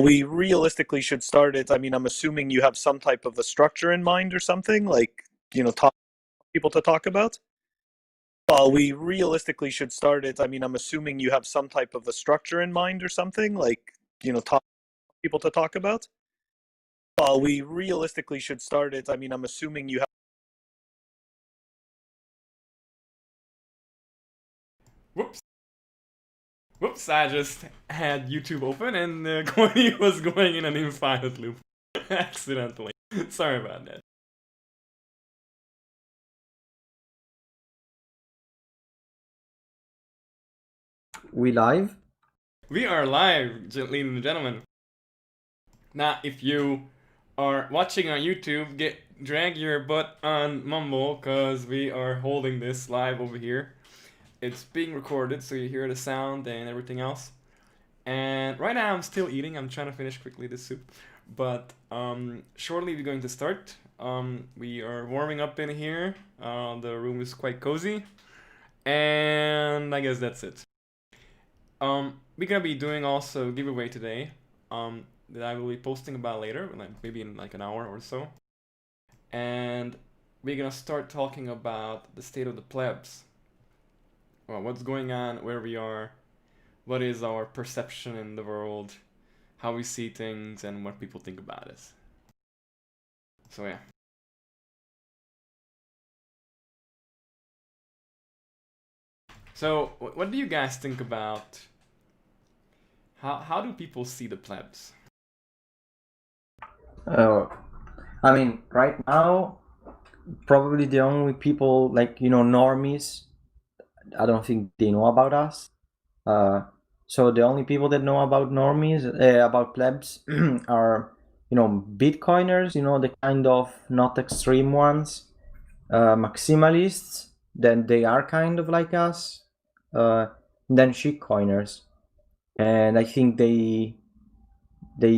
We realistically should start it. I mean, I'm assuming you have some type of a structure in mind or something, like, talk people to talk about. We realistically should start it. I mean, I'm assuming you have some type of a structure in mind or something, like, talk people to talk about. We realistically should start it. I mean, I'm assuming you have. Whoops. Whoops, I just had YouTube open and Courtney was going in an infinite loop. Accidentally. Sorry about that. We live? We are live, ladies and gentlemen. Now, if you are watching on YouTube, drag your butt on Mumble, cause we are holding this live over here. It's being recorded, so you hear the sound and everything else. And right now I'm still eating. I'm trying to finish quickly this soup. But shortly we're going to start. We are warming up in here. The room is quite cozy. And I guess that's it. We're gonna be doing also a giveaway today. That I will be posting about later, like maybe in like an hour or so. And we're gonna start talking about the state of the plebs. Well, what's going on, where we are, what is our perception in the world, how we see things, and what people think about us. So yeah. So what do you guys think about how do people see the plebs? I mean, right now, probably the only people, like, normies, I don't think they know about us. So the only people that know about normies, about plebs, are, Bitcoiners, the kind of not extreme ones, maximalists, then they are kind of like us, then shitcoiners. And I think they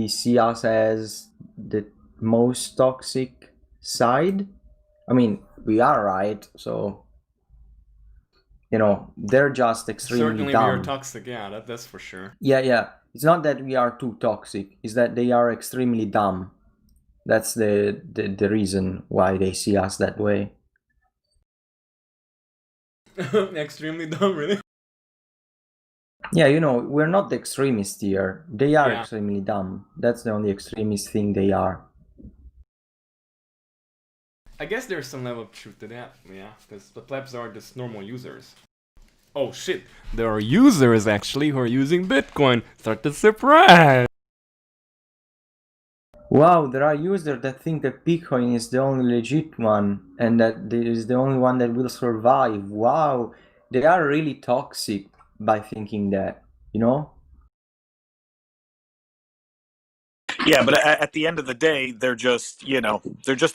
see us as the most toxic side. I mean, we are right, so they're just extremely Certainly dumb. we are toxic, yeah, that's for sure. Yeah. It's not that we are too toxic, it's that they are extremely dumb. That's the reason why they see us that way. Extremely dumb, really? Yeah, we're not the extremists here. They are extremely dumb. That's the only extremist thing they are. I guess there's some level of truth to that, yeah, because the plebs are just normal users. Oh shit, there are users actually who are using Bitcoin. Start to surprise! Wow, there are users that think that Bitcoin is the only legit one and that it is the only one that will survive. Wow, they are really toxic by thinking that, Yeah, but at the end of the day, they're just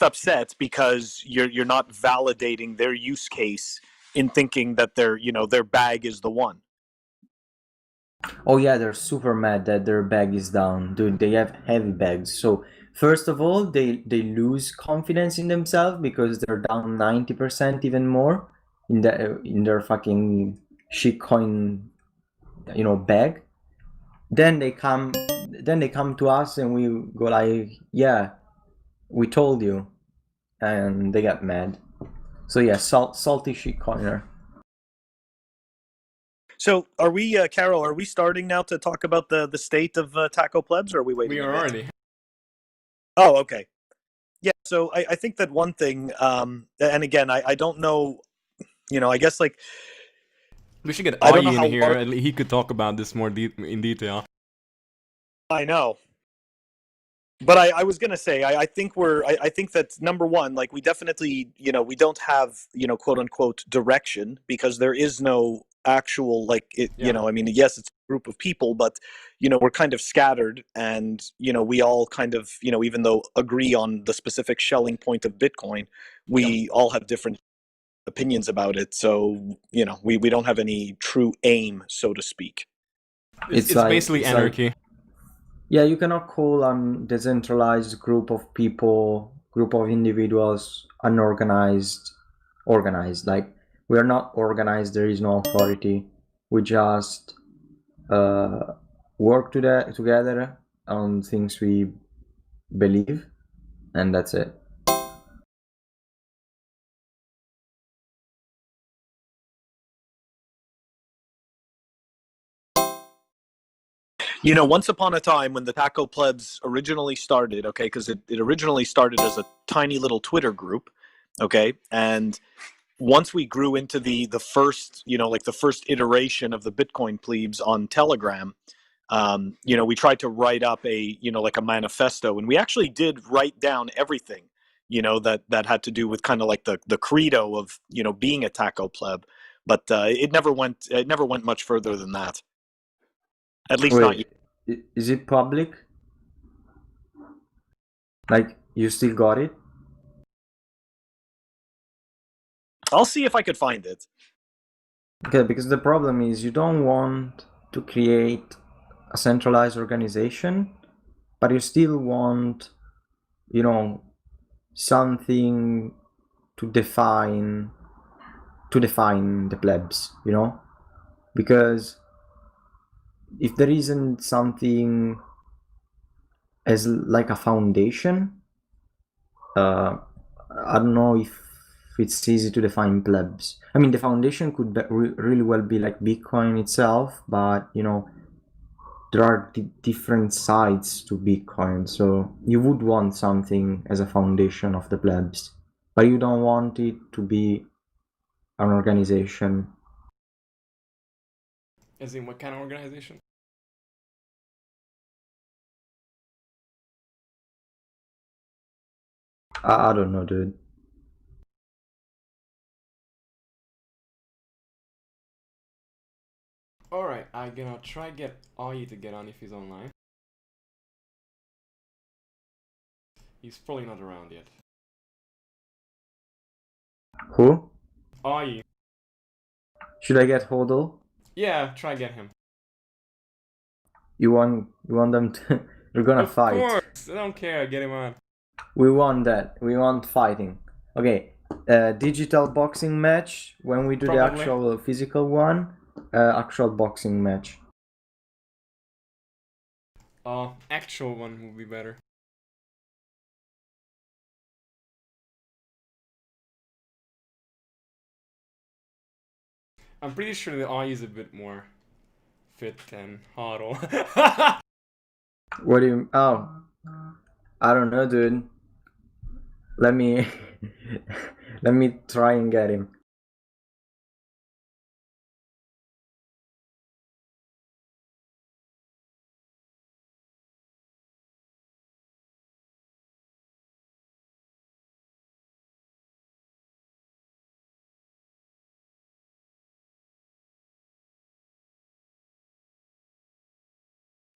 upset because you're not validating their use case in thinking that their bag is the one. Oh yeah, they're super mad that their bag is down. Dude, they have heavy bags. So first of all, they lose confidence in themselves because they're down 90% even more in their fucking shitcoin, bag. Then they come to us and we go like, yeah, we told you, and they get mad. So yeah, salty shitcoiner. So are we, Carol? Are we starting now to talk about the state of Taco Plebs, or are we waiting? We are already. Oh, okay. Yeah. So I think that one thing, and again, I don't know. I guess like we should get Augie in here. He could talk about this more in detail. I know. But I was gonna say I think I think that number one, like we definitely we don't have quote unquote direction because there is no actual like it I mean, yes, it's a group of people, but we're kind of scattered, and we all kind of even though agree on the specific shelling point of Bitcoin, we all have different opinions about it. So we don't have any true aim, so to speak. It's basically anarchy. Like, yeah, you cannot call a decentralized group of people, group of individuals, unorganized, organized. Like, we are not organized, there is no authority. We just work together on things we believe, and that's it. You know, once upon a time when the Taco Plebs originally started, okay, because it originally started as a tiny little Twitter group, okay, and once we grew into the first, you know, like the first iteration of the Bitcoin plebes on Telegram, you know, we tried to write up a, you know, like a manifesto, and we actually did write down everything, you know, that had to do with kind of like the credo of, you know, being a Taco Pleb, but it never went much further than that. At least not yet. Wait, is it public? Like, you still got it? I'll see if I could find it. Okay, because the problem is you don't want to create a centralized organization, but you still want, you know, something to define the plebs, you know? Because if there isn't something as like a foundation, I don't know if it's easy to define plebs. I mean, the foundation could really well be like Bitcoin itself, but you know, there are different sides to Bitcoin, so you would want something as a foundation of the plebs, but you don't want it to be an organization. As in what kind of organization? I don't know, dude. Alright, I'm gonna try get Ai to get on if he's online. He's probably not around yet. Who? Ai. Should I get Hodl? Yeah, try get him. You want them to... You're gonna fight. Of course! I don't care, get him on. We want that. We want fighting. Okay. Digital boxing match. When we do the Probably. actual physical one, actual boxing match. Actual one would be better. I'm pretty sure the Ai is a bit more fit than Huddle. What do you... Oh. I don't know, dude. Let me... Let me try and get him.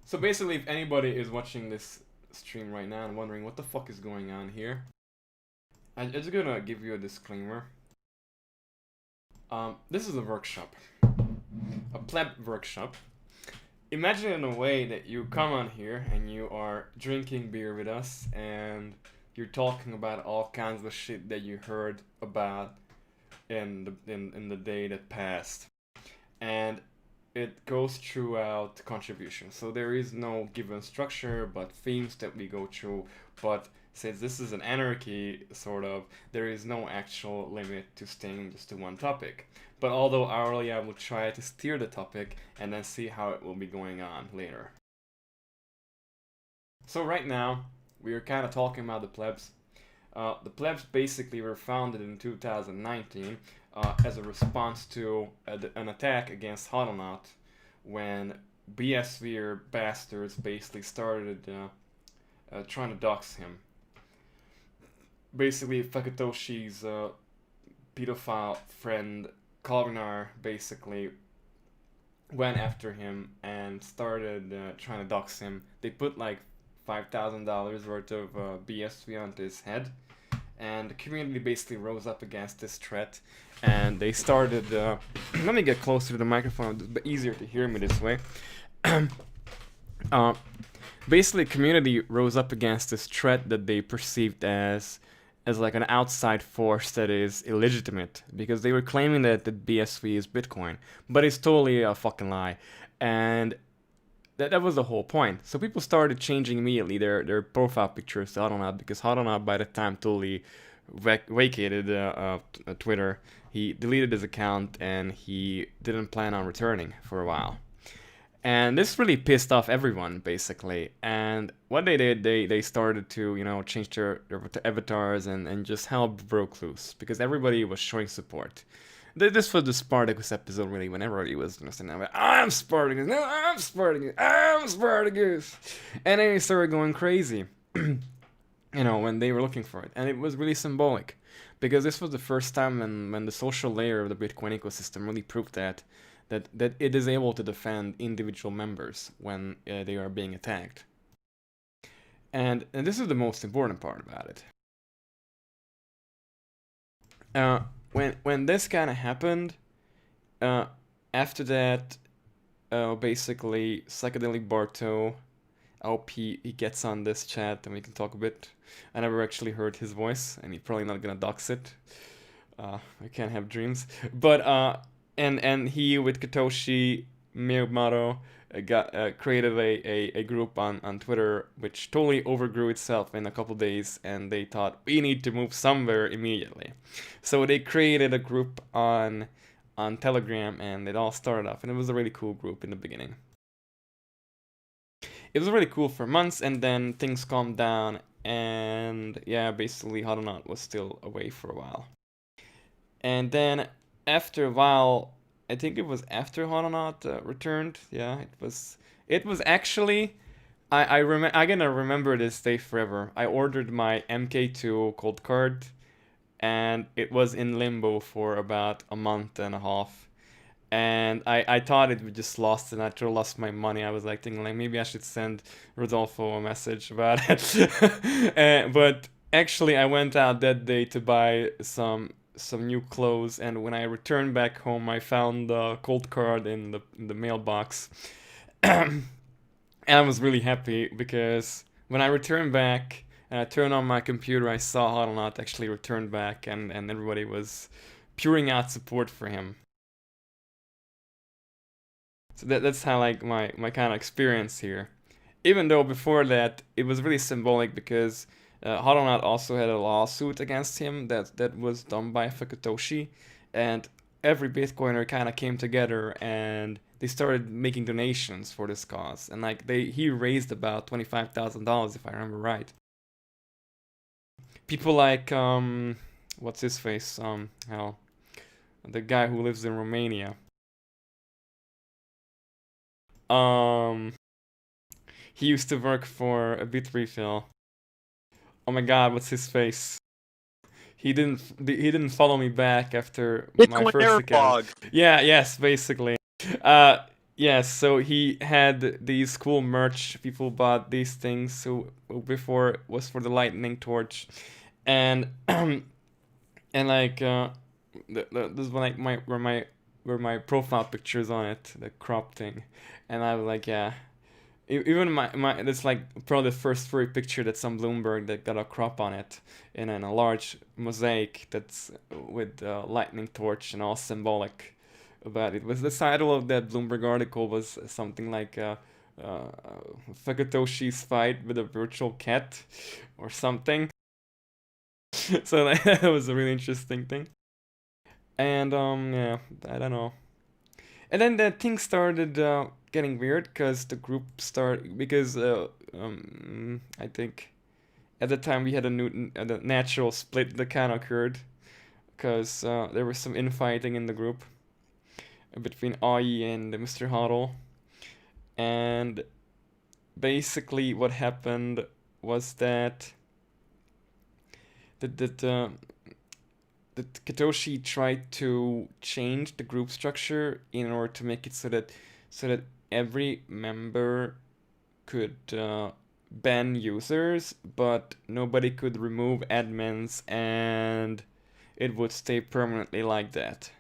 So basically, if anybody is watching this stream right now and wondering what the fuck is going on here, I'm just gonna give you a disclaimer. This is a workshop. A pleb workshop. Imagine in a way that you come on here and you are drinking beer with us and you're talking about all kinds of shit that you heard about in the day that passed. And it goes throughout contribution. So there is no given structure, but themes that we go through. But since this is an anarchy, sort of, there is no actual limit to staying just to one topic. But although hourly, I will try to steer the topic and then see how it will be going on later. So right now, we are kind of talking about the plebs. The plebs basically were founded in 2019 as a response to an attack against Hodlnaut when BSV bastards basically started trying to dox him. Basically, Fakatoshi's pedophile friend Kalvinar basically went after him and started trying to dox him. They put like $5,000 worth of BSV onto his head, and the community basically rose up against this threat, and they started let me get closer to the microphone, it's a bit easier to hear me this way. Basically, community rose up against this threat that they perceived as like an outside force that is illegitimate, because they were claiming that the BSV is Bitcoin, but it's totally a fucking lie. And that was the whole point. So people started changing immediately their profile pictures to Hodonot, because Hodonot by the time totally vacated Twitter. He deleted his account and he didn't plan on returning for a while. And this really pissed off everyone, basically. And what they did, they started to, change their avatars, and just hell broke loose because everybody was showing support. This was the Spartacus episode, really, when everybody was saying, I'm Spartacus, no, I'm Spartacus, I'm Spartacus. And then they started going crazy, when they were looking for it. And it was really symbolic because this was the first time when the social layer of the Bitcoin ecosystem really proved that it is able to defend individual members when they are being attacked. And this is the most important part about it. When this kind of happened, after that, basically, Psychedelic Barto, I hope he gets on this chat and we can talk a bit. I never actually heard his voice, and he's probably not gonna dox it. I can't have dreams. But and he with Katoshi Miyamoto created a group on Twitter, which totally overgrew itself in a couple days, and they thought we need to move somewhere immediately. So they created a group on Telegram, and it all started off, and it was a really cool group in the beginning. It was really cool for months, and then things calmed down, and yeah, basically Hodonot was still away for a while. And then after a while, I think it was after Hodonot returned. Yeah, it was actually. I'm gonna remember this day forever. I ordered my MK2 cold card, and it was in limbo for about a month and a half. And I thought it would just lost, and I totally lost my money. I was like thinking like maybe I should send Rodolfo a message about it. But actually, I went out that day to buy some new clothes, and when I returned back home, I found the cold card in the mailbox. And I was really happy because when I returned back and I turned on my computer, I saw Hodonot actually returned back, and everybody was pouring out support for him. So that's how like my kind of experience here. Even though before that it was really symbolic because Hodonot also had a lawsuit against him that was done by Fakatoshi, and every Bitcoiner kind of came together and they started making donations for this cause, and like he raised about $25,000 if I remember right. People like what's his face the guy who lives in Romania. He used to work for a Bitrefill. Oh my god, what's his face? He didn't follow me back after my Bitcoin first account. Airbag. Yeah, yes, basically. Yes, so he had these cool merch. People bought these things so before it was for the lightning torch. And and like this was like where my profile pictures on it, the crop thing. And I was like, yeah. Even my that's like probably the first furry picture that's on Bloomberg that got a crop on it, and then a large mosaic that's with lightning torch and all symbolic about it. Was the title of that Bloomberg article was something like Fakatoshi's fight with a virtual cat or something. So that was a really interesting thing. And yeah, I don't know. And then the thing started getting weird because the group because I think at the time we had the natural split that kind of occurred because there was some infighting in the group between Ai and Mr. Hodl, and basically what happened was that that Katoshi tried to change the group structure in order to make it so that every member could ban users, but nobody could remove admins, and it would stay permanently like that.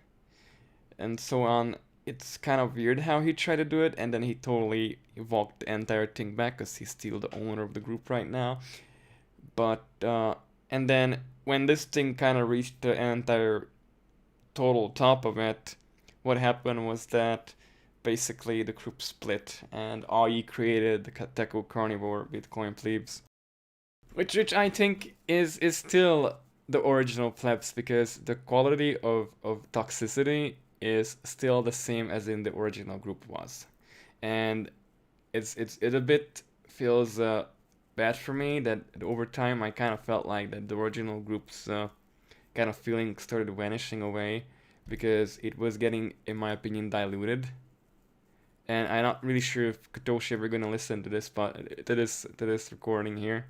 And so on. It's kind of weird how he tried to do it, and then he totally walked the entire thing back because he's still the owner of the group right now. But and then when this thing kind of reached the entire total top of it, what happened was that basically the group split, and AI created the Techo Carnivore Bitcoin Plebes, which I think is still the original plebs, because the quality of toxicity is still the same as in the original group was, and it a bit feels bad for me that over time I kind of felt like that the original group's kind of feeling started vanishing away, because it was getting, in my opinion, diluted. And I'm not really sure if Katoshi ever gonna listen to this, but to this recording here.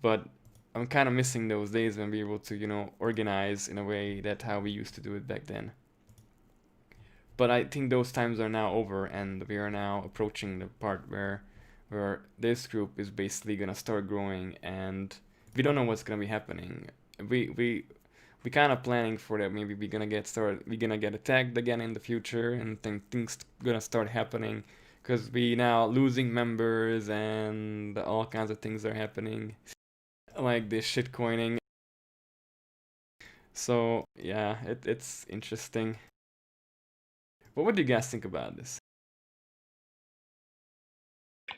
But I'm kind of missing those days when we were able to, organize in a way that how we used to do it back then. But I think those times are now over, and we are now approaching the part where this group is basically gonna start growing, and we don't know what's gonna be happening. We kind of planning for that. Maybe we're gonna get attacked again in the future, and things gonna start happening, because we now losing members and all kinds of things are happening, like this shitcoining. So yeah, it's interesting. What would you guys think about this?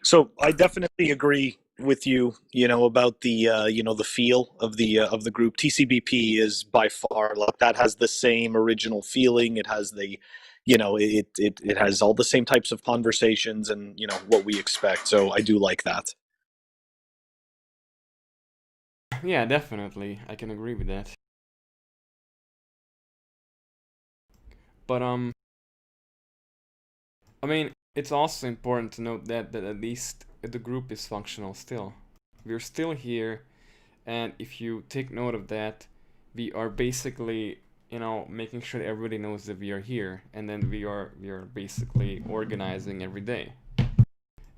So I definitely agree with you, about the the feel of the group. TCBP is by far, like, that has the same original feeling. It has the, it has all the same types of conversations and what we expect. So I do like that. Yeah, definitely, I can agree with that. But I mean, it's also important to note that at least the group is functional still. We're still here, and if you take note of that, we are basically, making sure that everybody knows that we are here, and then we are basically organizing every day.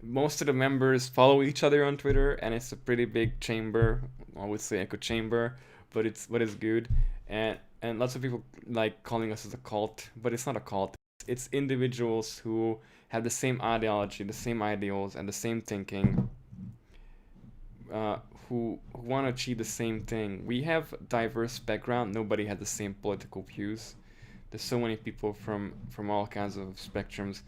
Most of the members follow each other on Twitter, and it's a pretty big chamber. I would say echo chamber, but it's good, and lots of people like calling us as a cult, but it's not a cult. It's individuals who have the same ideology, the same ideals, and the same thinking, uh, who want to achieve the same thing. We have diverse background. Nobody has the same political views. There's so many people from all kinds of spectrums,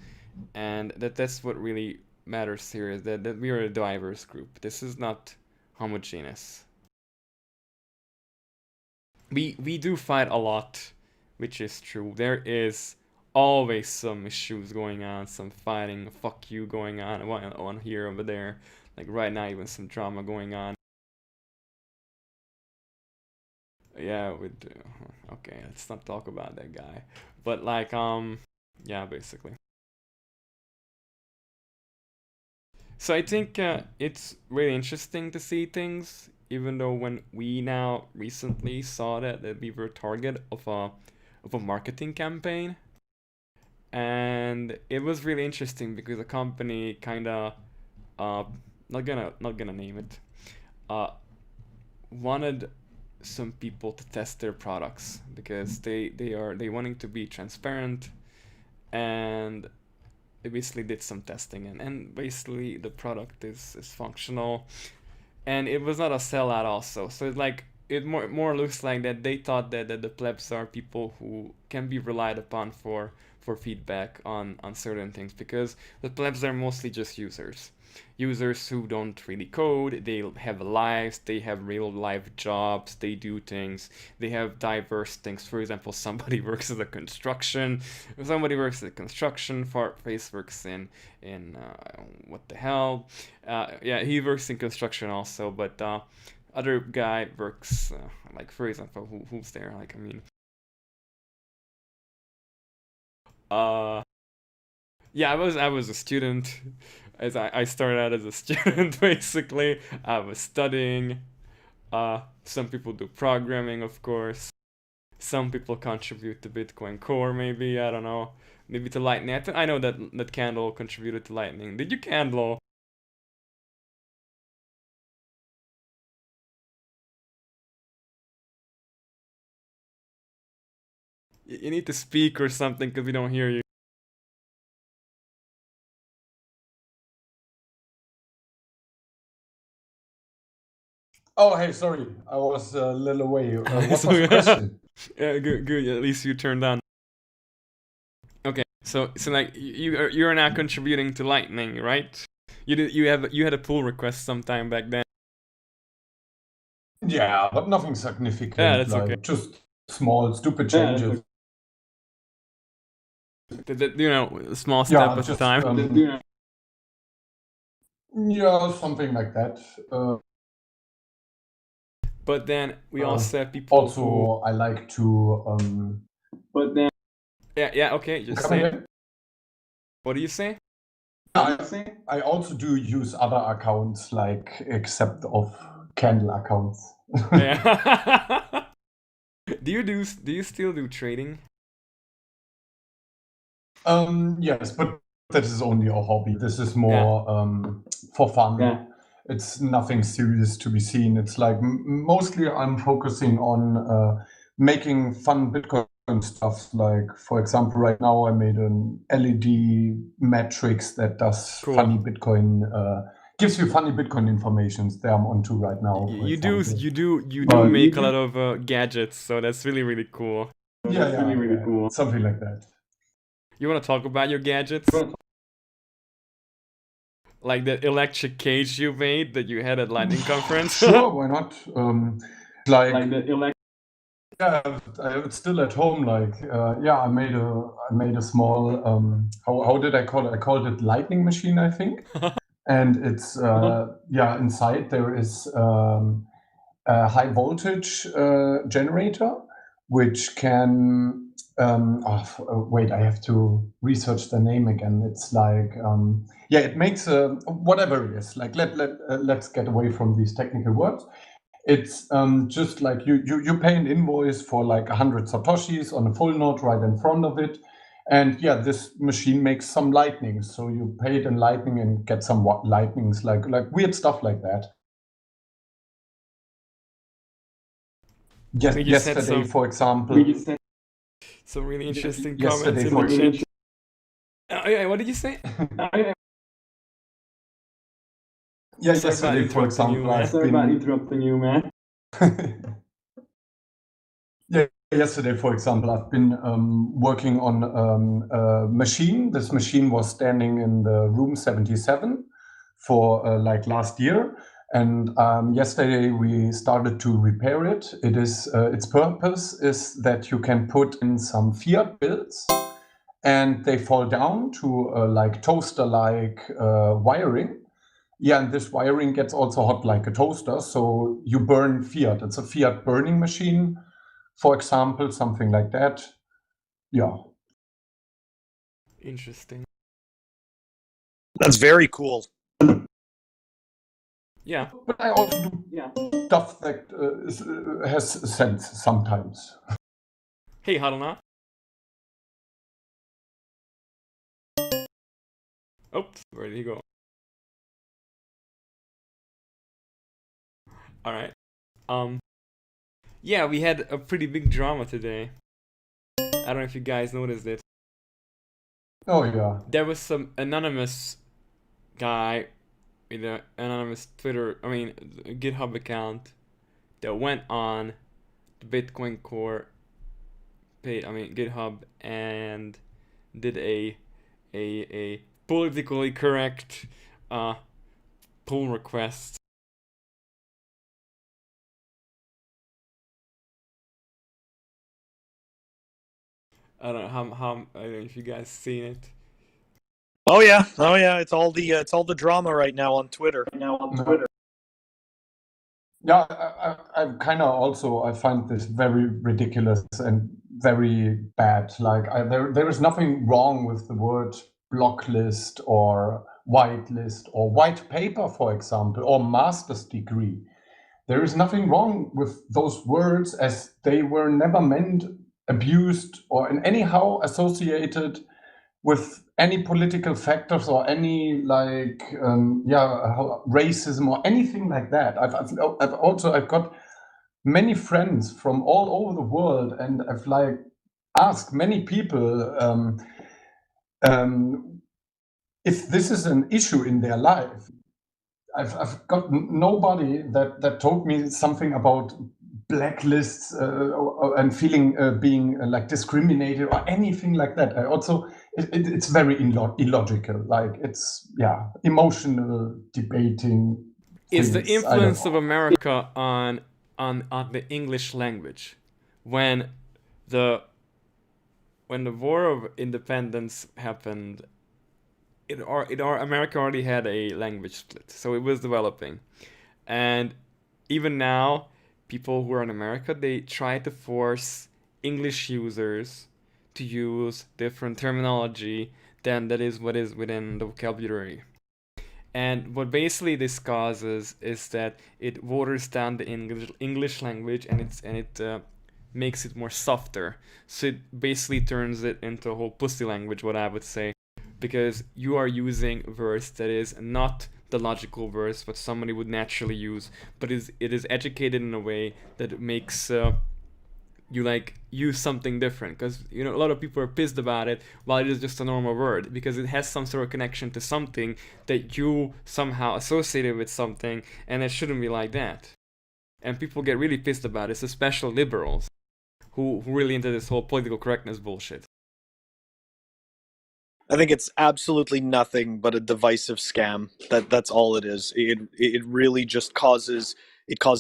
and that's what really matters here, is that we are a diverse group. This is not homogeneous. We do fight a lot, which is true. There is always some issues going on, some fighting, fuck you going on here, over there. Like right now, even some drama going on. Yeah, with okay, let's not talk about that guy. But like yeah, basically. So I think it's really interesting to see things, even though when we now recently saw that we were target of a marketing campaign, and it was really interesting because the company kind of uh not gonna name it, uh wanted some people to test their products, because they wanting to be transparent, and they basically did some testing, and basically the product is functional, and it was not a sellout also. So it's like it more looks like that they thought that the plebs are people who can be relied upon for feedback on certain things, because the plebs are mostly just users who don't really code. They have lives, they have real life jobs, they do things, they have diverse things. For example, somebody works as a construction, Fartface works in what the hell, yeah, he works in construction also, but other guy works like, for example, who's there, like, I mean, uh yeah, I was a student. As I started out as a student, basically. I was studying. Some people do programming, of course. Some people contribute to Bitcoin Core, maybe. I don't know. Maybe to Lightning. I know that Candle contributed to Lightning. Did you, Candle? You need to speak or something, because we don't hear you. Oh, hey, sorry, I was a little away. What was So, the question? yeah, good. At least you turned on. Okay. So like you're now contributing to Lightning, right? You had a pull request sometime back then. Yeah, but nothing Yeah, significant, that's okay. like just small, stupid changes. You know, a small step Yeah, at a just time. yeah, something like that. But then we also have people who. Also, I like to. Yeah, okay, just Come say it. again? What do you say? I also do use other accounts, like except of candle accounts. Yeah. Do you still do trading? Yes, but that is only a hobby. This is more for fun. Yeah. It's nothing serious to be seen. It's like mostly I'm focusing on making fun Bitcoin stuff. Like, for example, right now I made an LED matrix that does Cool. funny Bitcoin, gives you funny Bitcoin informations that I'm onto right now. For You do But- make a lot of gadgets, so that's really cool. Yeah, something like that. You want to talk about your gadgets? Like the electric cage you made that you had at Lightning Conference? Sure, why not? Yeah, it's still at home. Like, yeah, I made a small. How did I call it? I called it lightning machine, I think. And it's yeah, inside there is a high voltage generator, which can. Wait, I have to research the name again. It's like yeah, it makes whatever it is. Like let's get away from these technical words. It's just like you pay an invoice for like 100 satoshis on a full node right in front of it, and yeah, this machine makes some lightning. So you pay it in lightning and get some lightnings, like weird stuff like that. Yes, We just had yesterday, some- for example. Some really interesting Yesterday, comments in the for chat. Yeah, what did you say? Yeah, Sorry about yesterday, for interrupting you, example, man. I've Sorry been. about interrupting you, man. Yeah, yesterday, for example, I've been working on a machine. This machine was standing in the room 77 for like last year. And yesterday we started to repair it. It is its purpose is that you can put in some fiat bills and they fall down to like toaster-like wiring. Yeah, and this wiring gets also hot like a toaster. So you burn fiat. It's a fiat burning machine, for example, something like that. Yeah. Interesting. That's very cool. Yeah. But I also do stuff that has sense sometimes. Hey, Haruna. Oops, where did he go? Alright. Yeah, we had a pretty big drama today. I don't know if you guys noticed it. Oh, yeah. There was some anonymous guy with an anonymous GitHub account that went on the Bitcoin Core page, GitHub, and did a politically correct pull request. I don't know I don't know if you guys seen it. Oh yeah. It's all the drama right now on Twitter. Yeah, I kind of also I find this very ridiculous and very bad. Like there is nothing wrong with the word block list or whitelist or white paper, for example, or master's degree. There is nothing wrong with those words, as they were never meant, abused, or in anyhow associated with any political factors or any like racism or anything like that. I've got many friends from all over the world, and I've like asked many people if this is an issue in their life. I've got nobody that told me something about blacklists and feeling being like discriminated or anything like that. I also it's very illogical. Like it's emotional debating. Is the things. I don't influence of know. America on the English language when the War of Independence happened? America already had a language split, so it was developing, and even now, people who are in America, they try to force English users to use different terminology than that is what is within the vocabulary. And what basically this causes is that it waters down the English language, and it makes it more softer. So it basically turns it into a whole pussy language, what I would say, because you are using verse that is not the logical verse what somebody would naturally use, but it is educated in a way that makes you like use something different, because a lot of people are pissed about it while it is just a normal word because it has some sort of connection to something that you somehow associated with something, and it shouldn't be like that. And people get really pissed about it, especially liberals who really into this whole political correctness bullshit. I think it's absolutely nothing but a divisive scam. That's all it is. It really just causes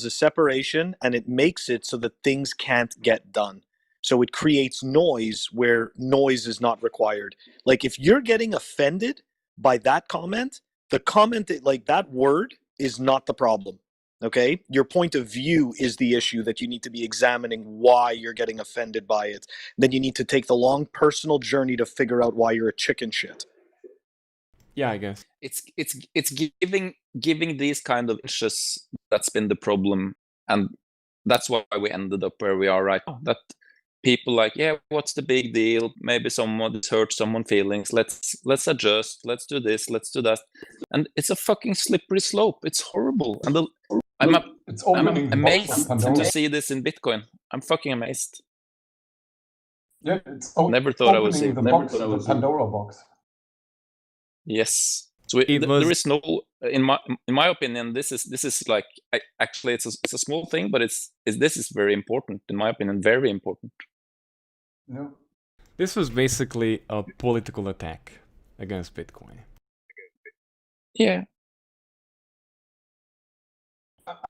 separation, and it makes it so that things can't get done. So it creates noise where noise is not required. Like if you're getting offended by that comment, the comment like that word is not the problem. Okay? Your point of view is the issue that you need to be examining why you're getting offended by it. Then you need to take the long personal journey to figure out why you're a chicken shit. Yeah, I guess. It's giving these kind of issues that's been the problem, and that's why we ended up where we are right now. That people like, yeah, what's the big deal? Maybe someone hurt someone's feelings. Let's adjust. Let's do this. Let's do that. And it's a fucking slippery slope. It's horrible. And I'm amazed to see this in Bitcoin. I'm fucking amazed. Yeah, it's never thought I would see the Pandora box. Yes. So there is no, in my opinion, this is like actually it's a small thing, but this is very important in my opinion, very important. Yeah. This was basically a political attack against Bitcoin. Yeah.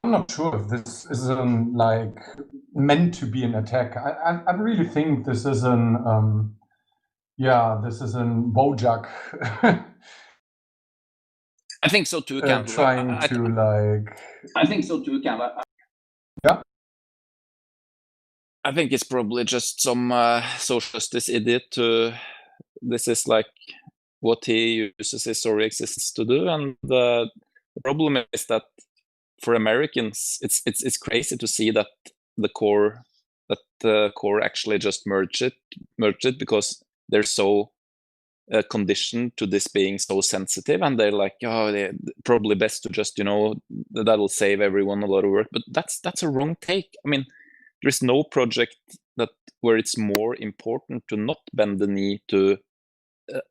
I'm not sure if this is like meant to be an attack. I really think this is an Bojack. I think so too, Cam. I think so too, Cam. Yeah. I think it's probably just some social justice idiot this is like what he uses his story exists to do, and the problem is that for Americans, it's crazy to see that the core actually just merged it because they're so conditioned to this being so sensitive, and they're like, oh, they're probably best to just that'll save everyone a lot of work. But that's a wrong take. I mean, there's no project where it's more important to not bend the knee to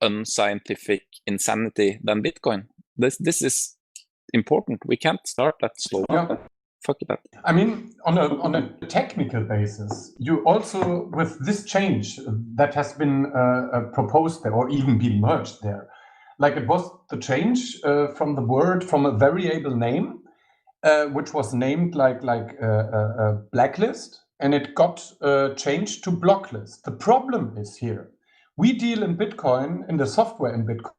unscientific insanity than Bitcoin. This is important. We can't start that slow. Yeah. Fuck that. I mean, on a technical basis, you also, with this change that has been proposed there, or even been merged there, like it was the change from a variable name, which was named like a blacklist, and it got changed to blocklist. The problem is here, we deal in Bitcoin, in the software in Bitcoin,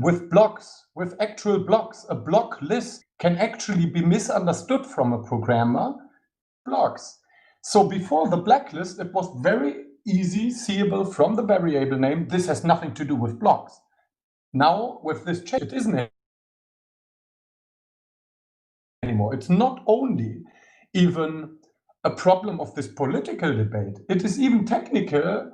with blocks, with actual blocks. A block list can actually be misunderstood from a programmer. Blocks. So before the blacklist, it was very easy, seeable from the variable name. This has nothing to do with blocks. Now with this change, it isn't anymore. It's not only even a problem of this political debate. It is even technical.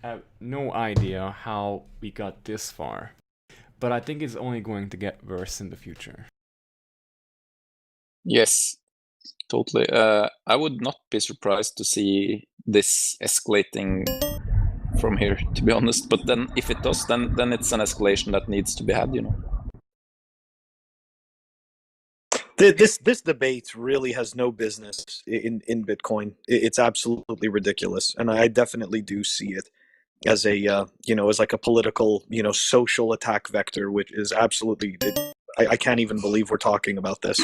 I have no idea how we got this far, but I think it's only going to get worse in the future. Yes. Totally. I would not be surprised to see this escalating from here, to be honest. But then, if it does, then it's an escalation that needs to be had, you know. This debate really has no business in Bitcoin. It's absolutely ridiculous, and I definitely do see it as a as like a political social attack vector, which is absolutely. I can't even believe we're talking about this.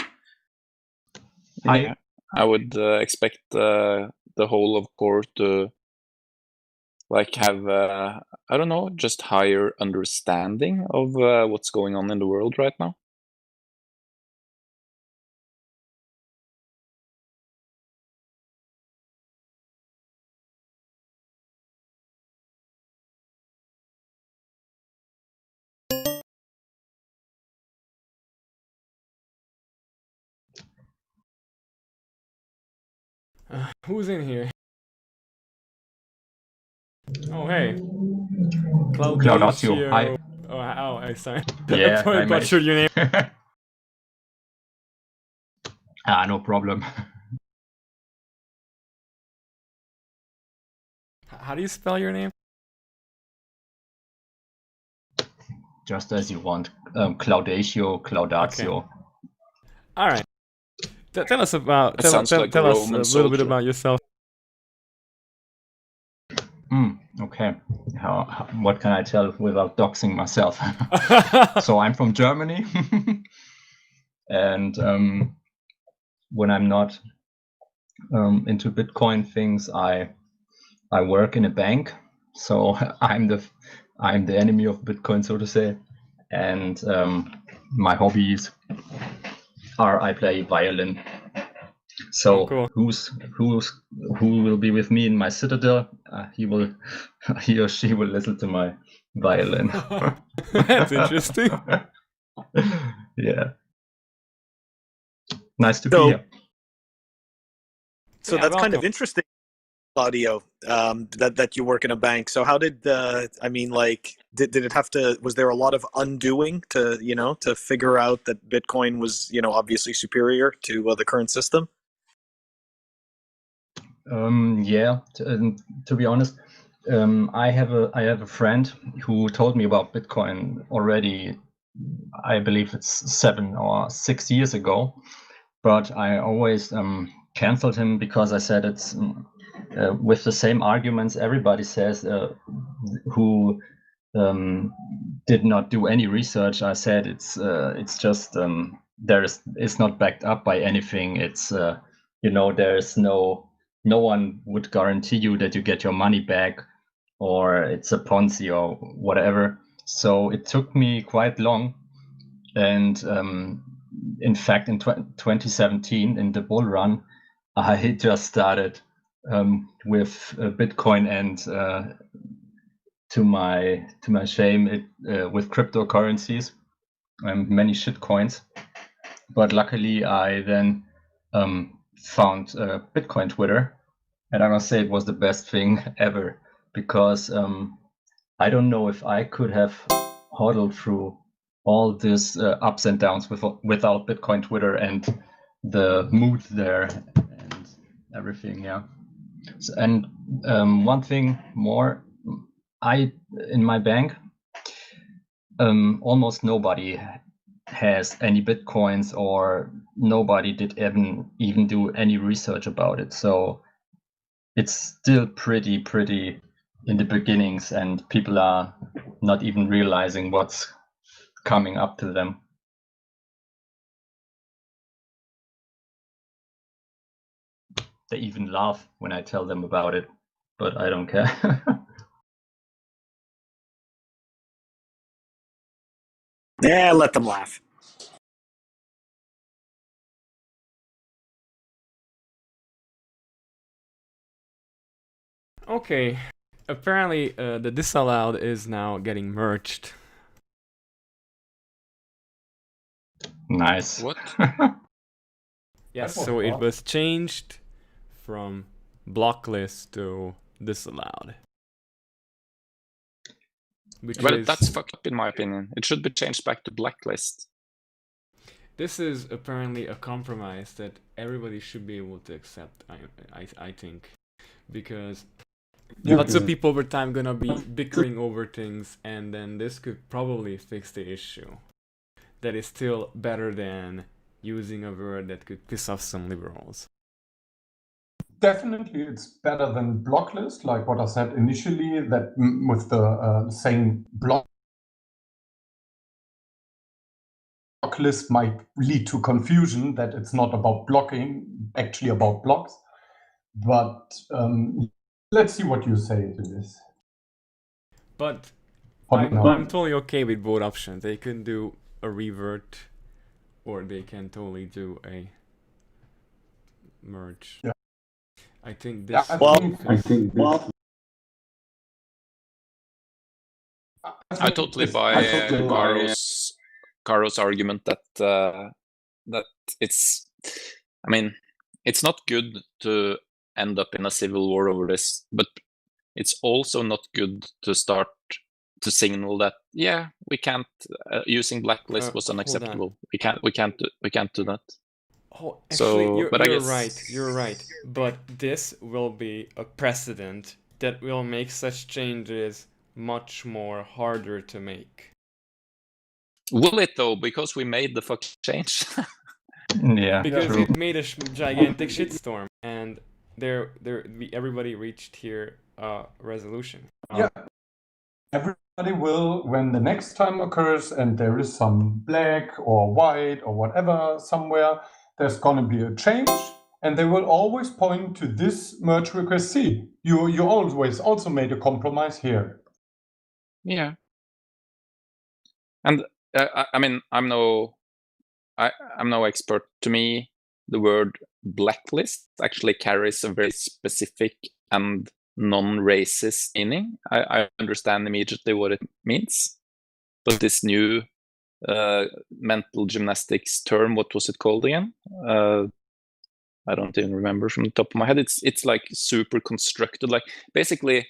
I would expect the whole of core to like have I don't know, just higher understanding of what's going on in the world right now. Who's in here? Oh, hey. Claudatio, hi. Oh, hey, sorry. Yeah, I probably butchered your name. No problem. How do you spell your name? Just as you want. Claudatio. Okay. All right. Tell us about. That sounds like tell a us Roman a little bit soldier. about yourself. Okay. What can I tell without doxing myself? So I'm from Germany, and when I'm not into Bitcoin things, I work in a bank. So I'm the enemy of Bitcoin, so to say, and my hobbies are I play violin. So cool. who will be with me in my citadel? He or she will listen to my violin. That's interesting. Yeah. Nice to be So- here. So Yeah, that's kind of welcome. interesting, Claudio. That you work in a bank. So how did did it have to? Was there a lot of undoing to figure out that Bitcoin was obviously superior to the current system? Yeah. To be honest, I have a friend who told me about Bitcoin already. I believe it's 7 or 6 years ago, but I always canceled him because I said it's with the same arguments everybody says who did not do any research. I said it's just it's not backed up by anything. It's there's no one would guarantee you that you get your money back, or it's a Ponzi or whatever. So it took me quite long, and in fact, in 2017, in the bull run, I just started with Bitcoin, and to my shame, with cryptocurrencies and many shit coins. But luckily, I then found Bitcoin Twitter, and I must say it was the best thing ever, because I don't know if I could have hodled through all these ups and downs without Bitcoin Twitter and the mood there and everything. Yeah. So, and one thing more, in my bank, almost nobody has any Bitcoins, or nobody did even do any research about it. So it's still pretty in the beginnings, and people are not even realizing what's coming up to them. They even laugh when I tell them about it, but I don't care. Yeah, let them laugh. Okay. Apparently, the disallowed is now getting merged. Nice. What? Yes, That was so it fun. was changed from blocklist to disallowed. Which Well, is that's fucked up in my opinion. It should be changed back to blacklist. This is apparently a compromise that everybody should be able to accept. I think, because Yeah. lots of people over time gonna be bickering over things, and then this could probably fix the issue. That is still better than using a word that could piss off some liberals. Definitely, it's better than block list, like what I said initially, that with the saying block list might lead to confusion, that it's not about blocking, actually about blocks. But let's see what you say to this. But What now? I'm totally okay with both options. They can do a revert, or they can totally do a merge. Yeah. I think Yeah, this. I totally buy Caro's argument that that it's, I mean, it's not good to end up in a civil war over this, but it's also not good to start to signal that we can't using blacklist was Hold on. unacceptable. We can't do that. Oh, actually, So, but I you're guess right. You're right. But this will be a precedent that will make such changes much more harder to make. Will it though? Because we made the fucking change. Yeah, Because true. it made a gigantic shitstorm, and everybody reached here a resolution. Yeah. Everybody will, when the next time occurs and there is some black or white or whatever somewhere, there's going to be a change, and they will always point to this merge request. See, you always also made a compromise here. Yeah. And I mean, I'm no expert. To me, the word blacklist actually carries a very specific and non-racist meaning. I understand immediately what it means, but this new mental gymnastics term, what was it called again? I don't even remember from the top of my head. It's like super constructed. Like basically,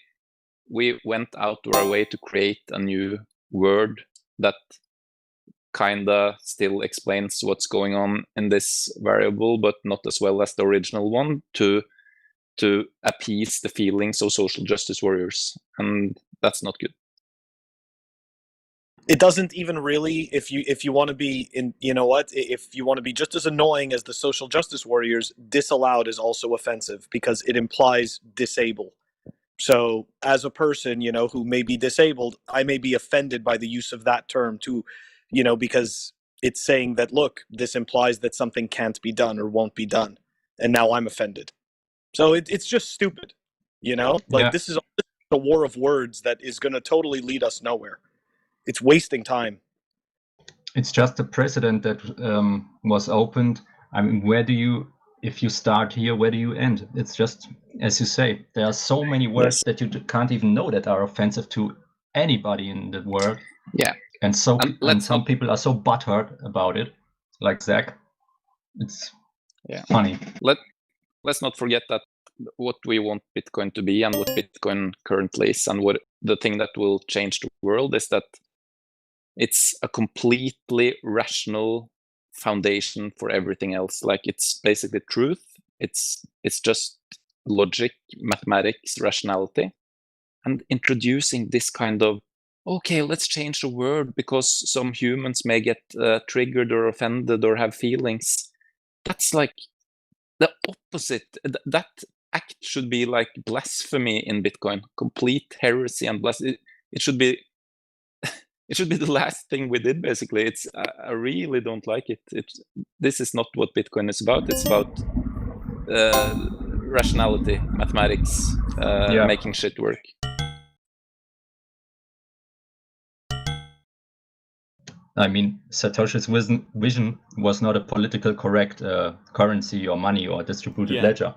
we went out of our way to create a new word that kinda still explains what's going on in this variable, but not as well as the original one, to appease the feelings of social justice warriors, and that's not good. It doesn't even really, if you want to be in, you know what, if you want to be just as annoying as the social justice warriors, disallowed is also offensive because it implies disable. So as a person, you know, who may be disabled, I may be offended by the use of that term too, you know, because it's saying that, look, this implies that something can't be done or won't be done, and now I'm offended. So it's just stupid, you know, like this is a war of words that is going to totally lead us nowhere. It's wasting time. It's just a precedent that was opened. I mean, if you start here, where do you end? It's just, as you say, there are so many words that you can't even know that are offensive to anybody in the world. Yeah. And some people are so butthurt about it, like Zach. It's funny. Let's not forget that what we want Bitcoin to be and what Bitcoin currently is, and what the thing that will change the world is that it's a completely rational foundation for everything else. Like it's basically truth. It's just logic, mathematics, rationality, and introducing this kind of, okay, let's change the word because some humans may get triggered or offended or have feelings. That's like the opposite. That act should be like blasphemy in Bitcoin, complete heresy and blasphemy. It should be it should be the last thing we did, basically. I really don't like it. This is not what Bitcoin is about. It's about rationality, mathematics, making shit work. I mean, Satoshi's vision was not a political correct currency or money or distributed ledger.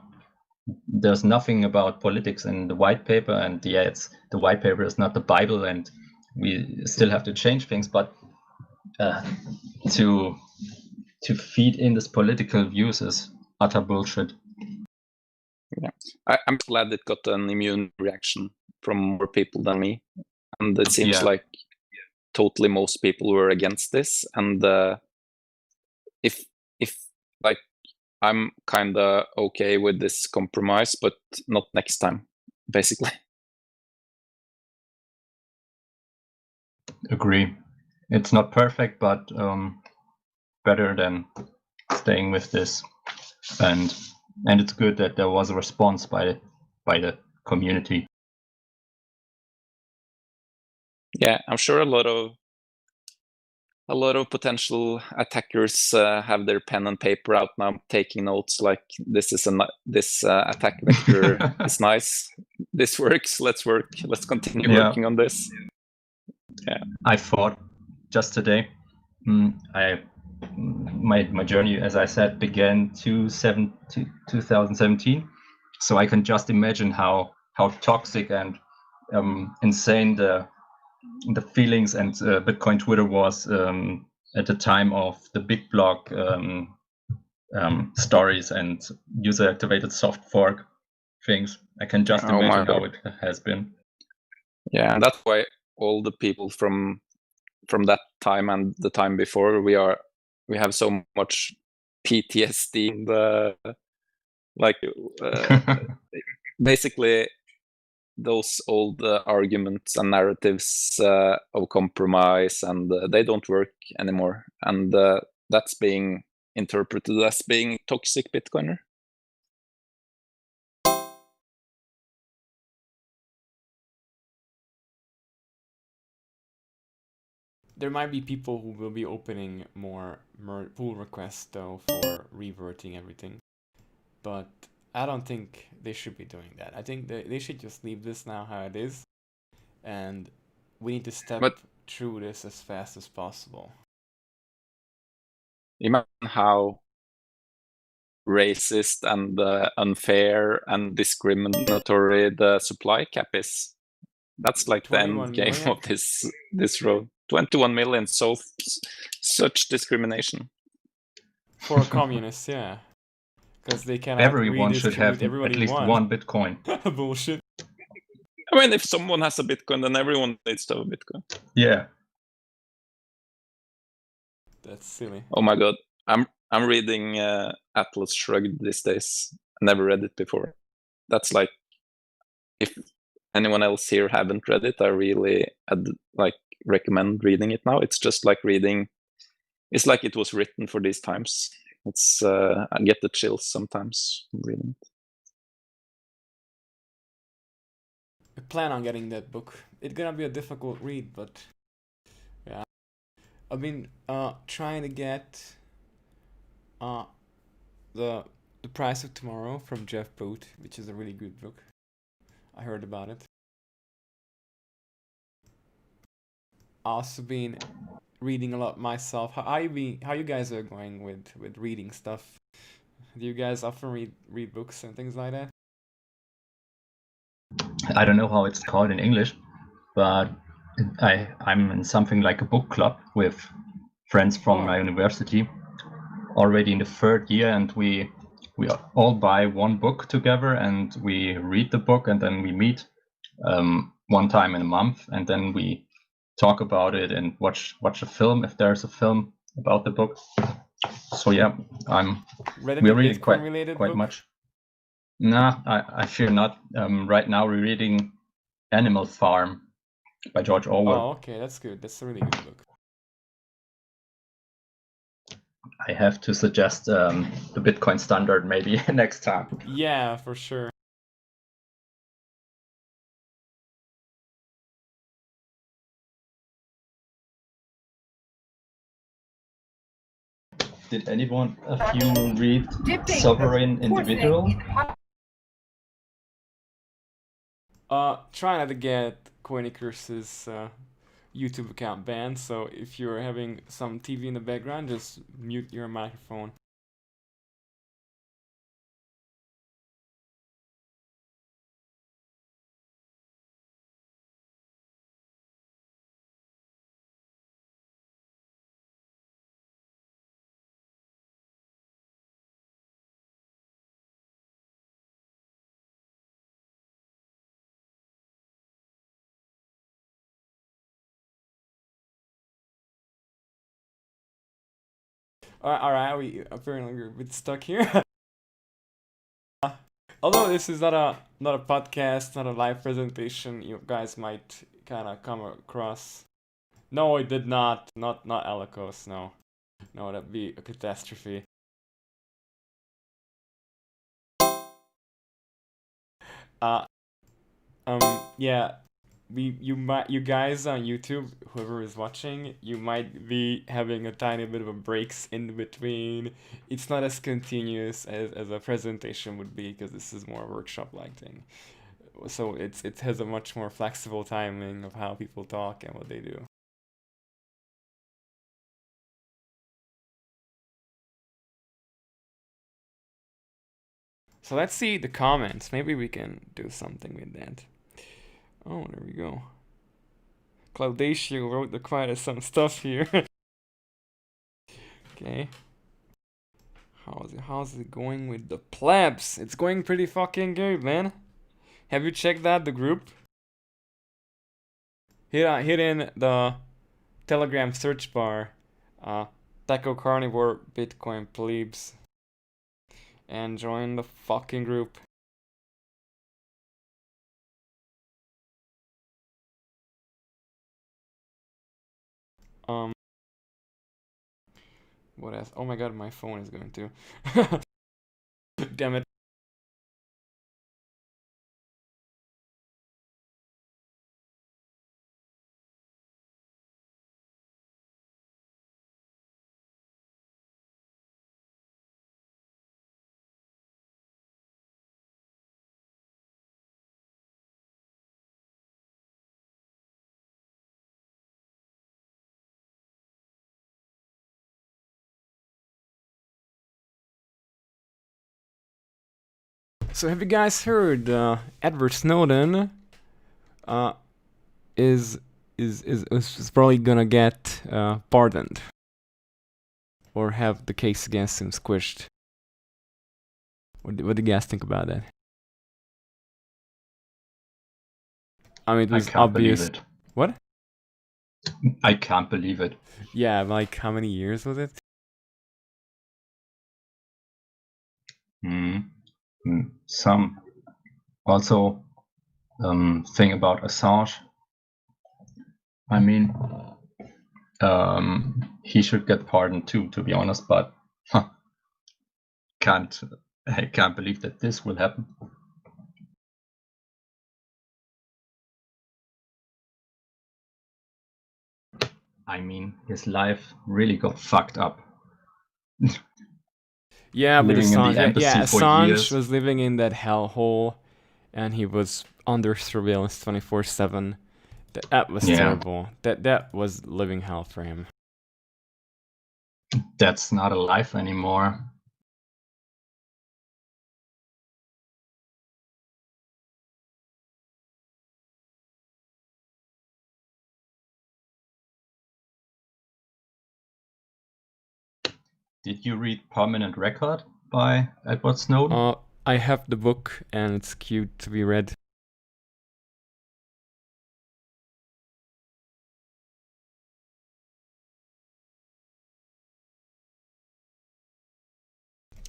There's nothing about politics in the white paper, and the white paper is not the Bible, and we still have to change things. But to feed in this political views is utter bullshit. Yeah, I'm glad it got an immune reaction from more people than me, and it seems like totally most people were against this, and if like I'm kind of okay with this compromise, but not next time, basically. Agree. It's not perfect, but better than staying with this. And it's good that there was a response by the community. Yeah, I'm sure a lot of potential attackers have their pen and paper out now, taking notes like this attack vector is nice. This works. Let's continue working on this. Yeah. I thought just today. My journey, as I said, began 2017. So I can just imagine how toxic and insane the feelings and Bitcoin Twitter was at the time of the big block stories and user activated soft fork things. I can just imagine how it has been. Yeah, and that's why all the people from that time and the time before, we have so much PTSD and basically those old arguments and narratives of compromise, and they don't work anymore, and that's being interpreted as being toxic Bitcoiner. There might be people who will be opening more pull requests though for reverting everything, but I don't think they should be doing that. I think they should just leave this now how it is, and we need to step through this as fast as possible. Imagine how racist and unfair and discriminatory the supply cap is. That's like the end game of this road. 21 million, such discrimination. For communists, yeah. Because they cannot everyone should have at least one Bitcoin. Bullshit. I mean, if someone has a Bitcoin, then everyone needs to have a Bitcoin. Yeah. That's silly. Oh my god. I'm reading Atlas Shrugged these days. I never read it before. That's like, if anyone else here haven't read it, I really recommend reading it now. It's just like reading. It's like it was written for these times. It's I get the chills sometimes reading it. I plan on getting that book. It's gonna be a difficult read, but yeah. I've been trying to get the Price of Tomorrow from Jeff Booth, which is a really good book. I heard about it. Also been reading a lot myself. How you guys are going with reading stuff? Do you guys often read books and things like that? I don't know how it's called in English, but I'm in something like a book club with friends from my university already in the third year, and we all buy one book together and we read the book, and then we meet one time in a month, and then we talk about it and watch a film if there's a film about the book. So yeah, we're reading quite much. Nah, I fear not. Right now we're reading Animal Farm by George Orwell. Oh, okay, that's good. That's a really good book. I have to suggest the Bitcoin Standard maybe next time. Yeah, for sure. Did anyone of you read Sovereign Individual? Trying not to get Coinicurs's YouTube account banned, so if you're having some TV in the background, just mute your microphone. Alright, we apparently we're a bit stuck here. Although this is not a podcast, not a live presentation, you guys might kind of come across. No, it did not. Not Alikos. No, that'd be a catastrophe. Yeah, you guys on YouTube, whoever is watching, you might be having a tiny bit of a breaks in between. It's not as continuous as a presentation would be because this is more a workshop-like thing. So it has a much more flexible timing of how people talk and what they do. So let's see the comments. Maybe we can do something with that. Oh, there we go. Claudatio wrote quite some stuff here. Okay. How's it going with the plebs? It's going pretty fucking good, man. Have you checked out the group? Hit in the Telegram search bar. Taco Carnivore Bitcoin Plebes. And join the fucking group. What else? Oh my god, my phone is going to. Damn it. So have you guys heard Edward Snowden is probably gonna get pardoned or have the case against him squished? What do you guys think about that? I mean, it was obvious. Believe it. What? I can't believe it. Yeah, like how many years was it? Some. Also, thing about Assange. I mean, he should get pardoned too, to be honest. But I can't believe that this will happen. I mean, his life really got fucked up. Yeah, but Living in the embassy for Assange years. was living in that hellhole, and he was under surveillance 24/7. That was terrible. That was living hell for him. That's not a life anymore. Did you read Permanent Record by Edward Snowden? I have the book, and it's cute to be read.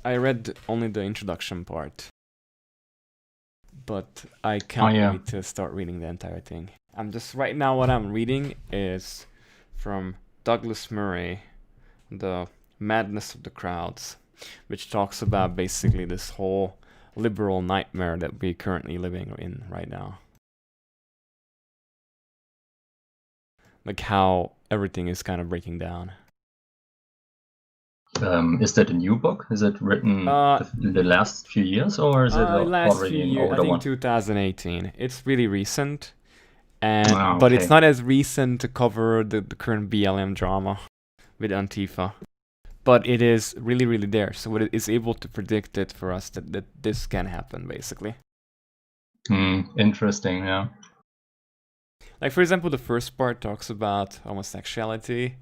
I read only the introduction part, but I can't wait to start reading the entire thing. Right now what I'm reading is from Douglas Murray, The Madness of the Crowds, which talks about basically this whole liberal nightmare that we're currently living in right now. Like how everything is kind of breaking down. Is that a new book? Is it written the last few years, or is it already an older one? I think 2018. It's really recent, and but it's not as recent to cover the current BLM drama with Antifa. But it is really, really there, so it is able to predict it for us that this can happen, basically. Interesting, yeah. Like, for example, the first part talks about homosexuality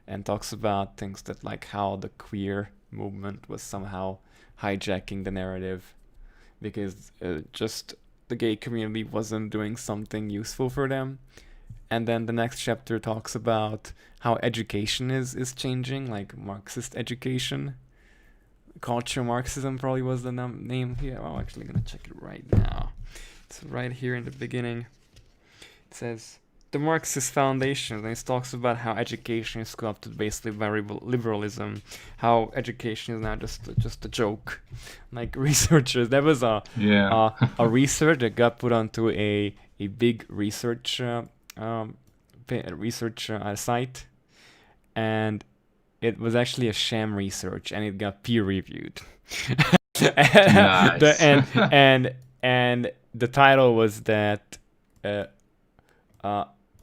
and talks about things that, like, how the queer movement was somehow hijacking the narrative because just the gay community wasn't doing something useful for them, And then the next chapter talks about how education is changing, like Marxist education. Culture Marxism probably was the name here. I'm actually gonna check it right now. It's right here in the beginning. It says the Marxist foundation, and it talks about how education is corrupted basically by liberalism, how education is now just a joke. Like researchers, there was a research that got put onto a big research site, and it was actually a sham research, and it got peer reviewed. Nice. and the title was that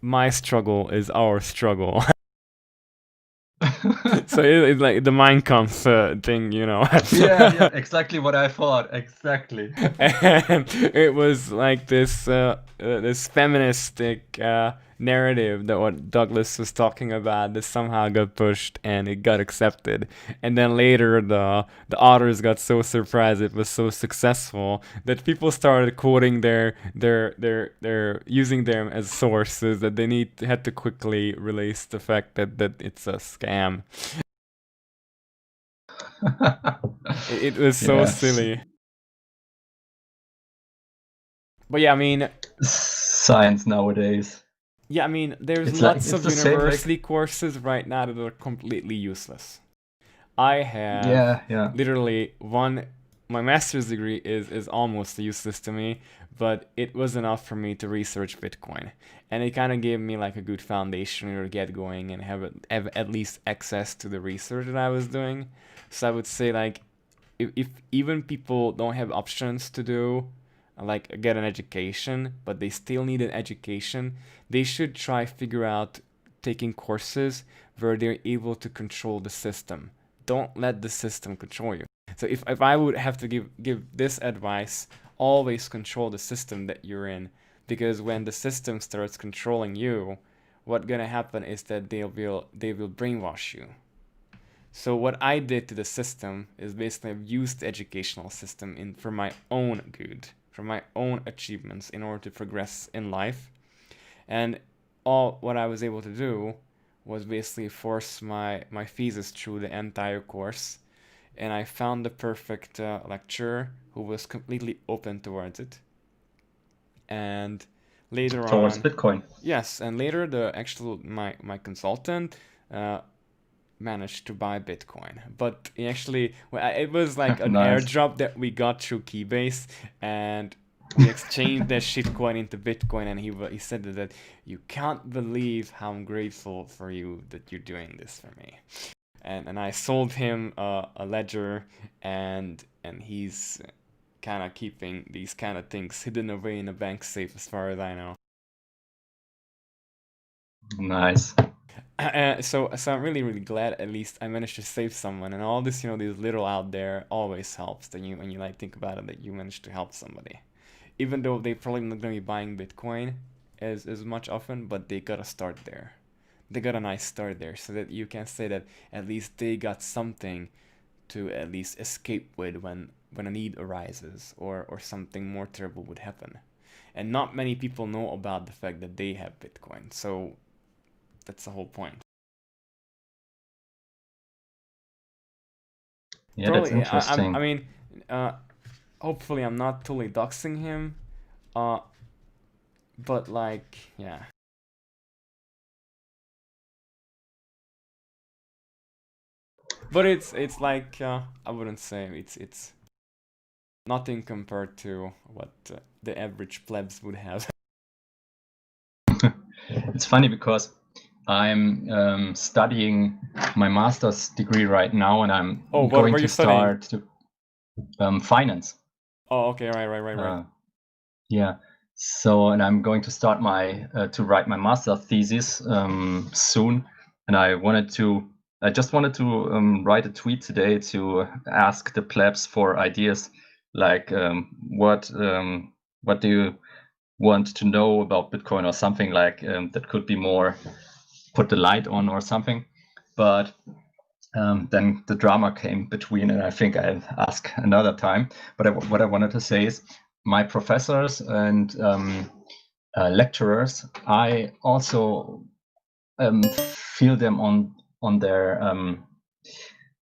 my struggle is our struggle. So it's like the Mein Kampf thing, you know. yeah, exactly what I thought. Exactly. And it was like this this feministic narrative that what Douglas was talking about that somehow got pushed and it got accepted. And then later the authors got so surprised it was so successful that people started quoting their using them as sources, that they had to quickly release the fact that it's a scam. It was so Yes. silly. But yeah, I mean, Science nowadays. yeah, I mean, there's It's like- lots it's of the same, like- university courses right now that are completely useless. I have Yeah. literally my master's degree is almost useless to me, but it was enough for me to research Bitcoin. And it kind of gave me like a good foundation to get going and have at least access to the research that I was doing. So I would say like if even people don't have options to do like get an education, but they still need an education, they should try figure out taking courses where they're able to control the system. Don't let the system control you. So if I would have to give this advice, always control the system that you're in, because when the system starts controlling you, what's gonna happen is that they will brainwash you. So what I did to the system is basically I've used the educational system for my own good, for my own achievements in order to progress in life. And all what I was able to do was basically force my thesis through the entire course. And I found the perfect lecturer who was completely open towards it. And later Towards on, Bitcoin. yes, and later my consultant managed to buy Bitcoin, but actually it was like an Nice. airdrop that we got through Keybase, and we exchanged that shitcoin into Bitcoin, and he said that you can't believe how I'm grateful for you that you're doing this for me, and I sold him a ledger, and he's kind of keeping these kind of things hidden away in a bank safe as far as I know. Nice. So I'm really glad at least I managed to save someone, and all this, these little out there always helps that when you like think about it, that you managed to help somebody, even though they probably not gonna be buying Bitcoin as much often, but they got a start there. They got a nice start there, so that you can say that at least they got something to at least escape with when a need arises or something more terrible would happen. And not many people know about the fact that they have Bitcoin, so that's the whole point. Yeah, Probably, that's interesting. I mean, hopefully I'm not totally doxing him, but like, yeah. But it's like I wouldn't say it's nothing compared to what the average plebs would have. It's funny because I'm studying my master's degree right now, and I'm what going were to you studying? start finance. Oh, okay, right. Yeah. So, and I'm going to start to write my master thesis soon, and I just wanted to write a tweet today to ask the plebs for ideas, like what do you want to know about Bitcoin, or something like that could be more put the light on or something. But then the drama came between, and I think I'll ask another time. But what I wanted to say is my professors and lecturers, I also feel them on their.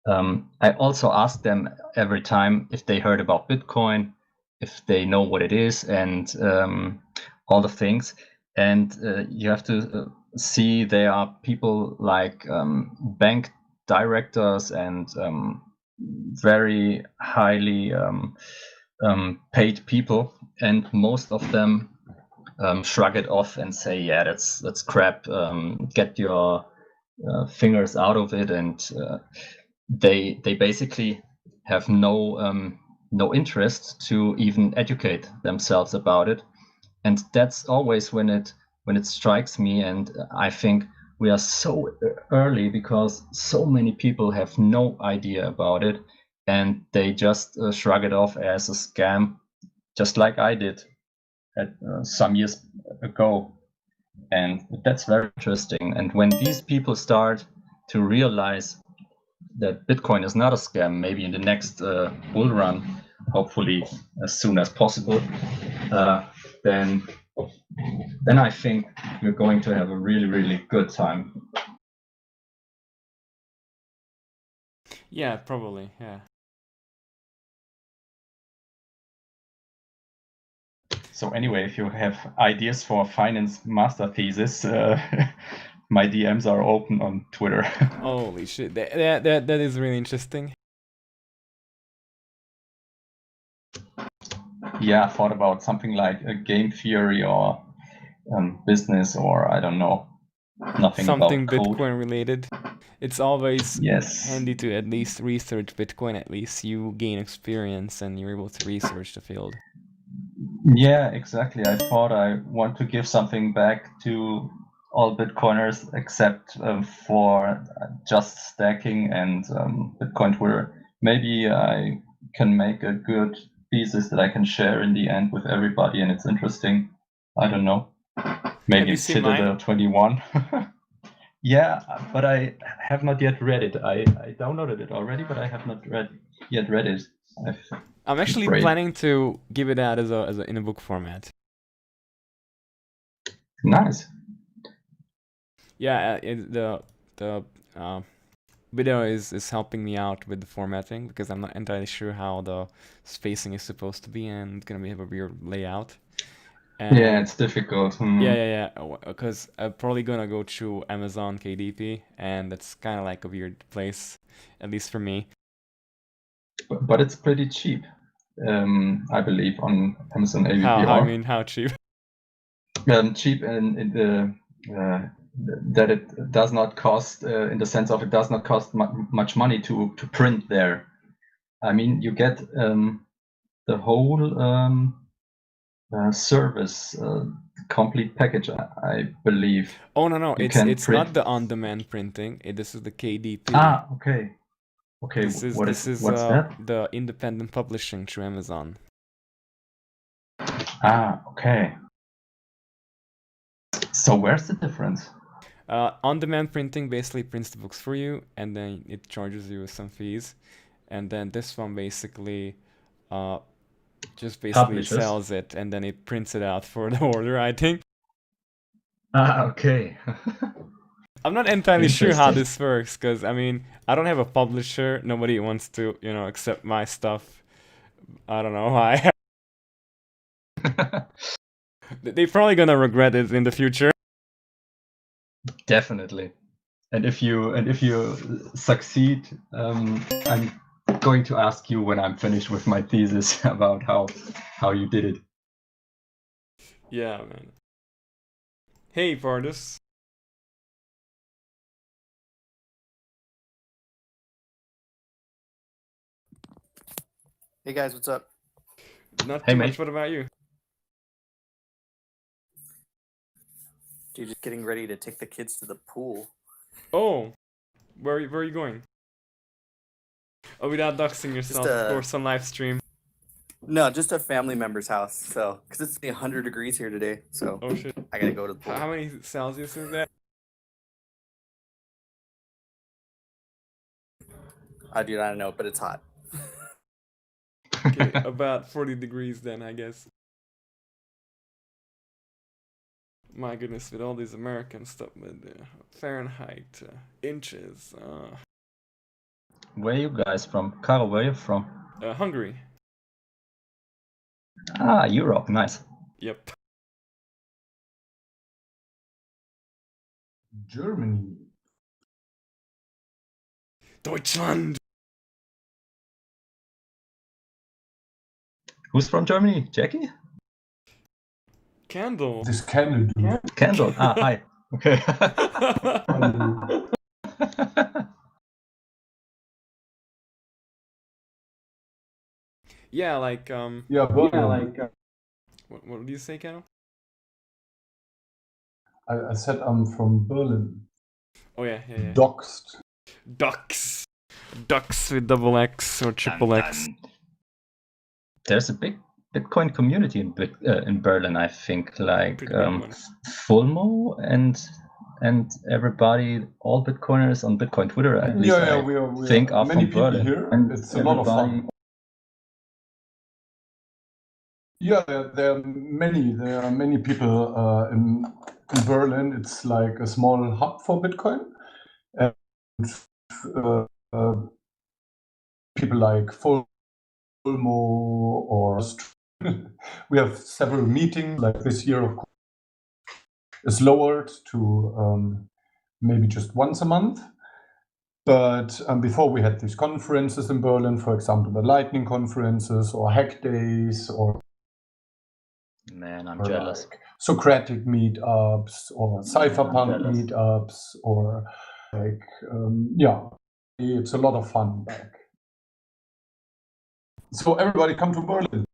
I also ask them every time if they heard about Bitcoin, if they know what it is, and all the things. And you have to see there are people like bank directors and very highly paid people, and most of them shrug it off and say, "Yeah, that's crap. Get your fingers out of it." And they basically have no interest to even educate themselves about it. And that's always when it strikes me, and I think we are so early because so many people have no idea about it, and they just shrug it off as a scam, just like I did at some years ago. And that's very interesting. And when these people start to realize that Bitcoin is not a scam, maybe in the next bull run, hopefully as soon as possible, then I think we're going to have a really, really good time. Yeah, probably. Yeah. So anyway, if you have ideas for a finance master thesis, my DMs are open on Twitter. Holy shit, that is really interesting. Yeah, I thought about something like a game theory or business, or I don't know, nothing Something about code. Bitcoin related. It's always Yes. handy to at least research Bitcoin. At least you gain experience and you're able to research the field. Yeah, exactly. I thought I want to give something back to all Bitcoiners except for just stacking and Bitcoin Twitter. Maybe I can make a good thesis that I can share in the end with everybody, and it's interesting. I don't know. Maybe it's Citadel 21. Yeah, but I have not yet read it. I downloaded it already, but I have not yet read it. I'm actually planning to give it out as a in a book format. Nice. Yeah, the video is helping me out with the formatting because I'm not entirely sure how the spacing is supposed to be, and it's gonna have a weird layout. And yeah, it's difficult. Yeah, because I'm probably gonna go through Amazon KDP, and that's kind of like a weird place, at least for me. But it's pretty cheap, I believe, on Amazon AVPR. How? I mean, how cheap? Cheap in the that it does not cost, in the sense of it does not cost much money to print there. I mean, you get the whole service, complete package, I believe. Oh no, it's not the on-demand printing. This is the KDP. Ah, okay. Okay, what's that? The independent publishing through Amazon. Ah, okay. So where's the difference? On-demand printing basically prints the books for you, and then it charges you some fees, and then this one basically just basically sells it, and then it prints it out for the order, I think. Ah, okay. I'm not entirely sure how this works, because I mean, I don't have a publisher. Nobody wants to, accept my stuff. I don't know why. They're probably gonna regret it in the future. Definitely. And if you succeed, I'm going to ask you when I'm finished with my thesis about how you did it. Yeah, man. Hey, Vardis. Hey guys, what's up? Not too much. What about you? Dude, just getting ready to take the kids to the pool. Oh, where are you going? Oh, without doxing yourself, of course, on live stream. No, just a family member's house. So, because it's 100 degrees here today, so oh shit, I gotta go to the pool. How many Celsius is that? I do not know, but it's hot. Okay, about 40 degrees then, I guess. My goodness, with all these American stuff, with Fahrenheit, inches. Where are you guys from? Caro, where are you from? Hungary. Ah, Europe, nice. Yep. Germany. Deutschland. Who's from Germany? Jackie? Candle. This candle dude. Candle. Ah, hi. Okay. Yeah, like Yeah, Berlin. what do you say, Candle? I said I'm from Berlin. Oh yeah. Doxed. Ducks. Ducks with double X or triple X. There's a big Bitcoin community in Berlin, I think, like Pretty big one. Fulmo and everybody, all Bitcoiners on Bitcoin Twitter, at least Yeah, I we think are are many from people Berlin. here. And It's a lot of fun. Yeah, there are many people in Berlin. It's like a small hub for Bitcoin, and people like Fulmo or we have several meetings. Like this year, of course, is lowered to maybe just once a month. But before we had these conferences in Berlin, for example, the Lightning conferences or Hack Days or Man, I'm jealous. like Socratic meetups or cypherpunk meetups or like it's a lot of fun back. So everybody come to Berlin.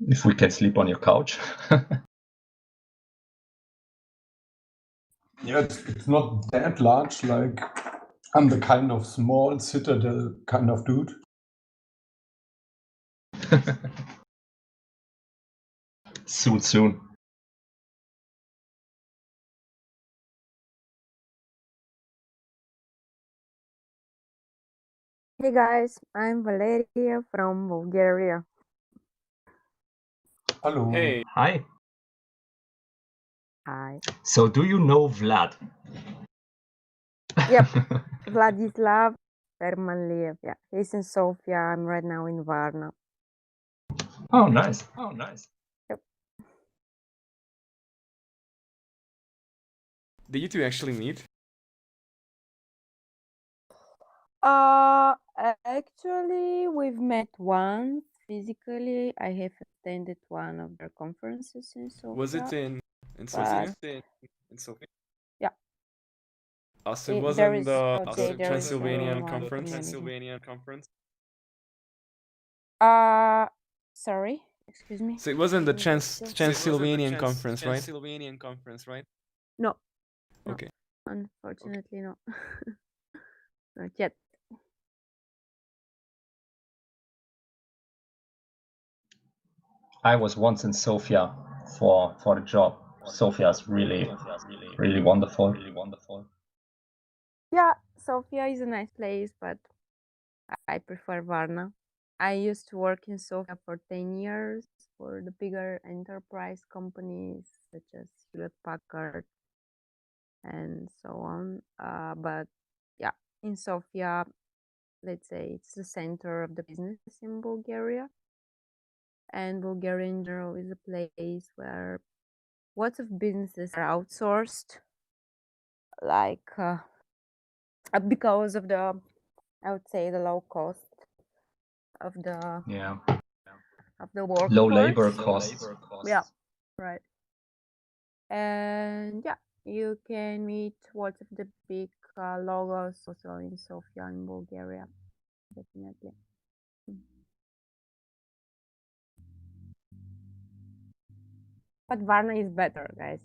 If we can sleep on your couch. Yeah, it's not that large. Like I'm the kind of small citadel kind of dude. Soon. Hey guys, I'm Valeria from Bulgaria. Hello. Hey. Hi. Hi. So do you know Vlad? Yep, Vladislav Hermanliev. Yeah, he's in Sofia. I'm right now in Varna. Oh, nice. Yep. Did you two actually meet? Actually, we've met once physically. I have attended one of their conferences in Sofia. Was it in Sofia? In Sofia? Yeah. So it There wasn't is, the I would say there is Transylvanian one conference? community. Sorry, excuse me. So it wasn't the Can you repeat? Transylvanian conference, right? No. Okay. Unfortunately, no. Not yet. I was once in Sofia for the job. Sofia is really wonderful. Yeah, Sofia is a nice place, but I prefer Varna. I used to work in Sofia for 10 years for the bigger enterprise companies such as Hewlett Packard and so on. But yeah, in Sofia, let's say it's the center of the business in Bulgaria. And Bulgaria in general is a place where lots of businesses are outsourced, like because of the, I would say, the low cost of the workforce. Low labor costs. Yeah, right. And yeah, you can meet lots of the big logos also in Sofia in Bulgaria, definitely. But Varna is better, guys.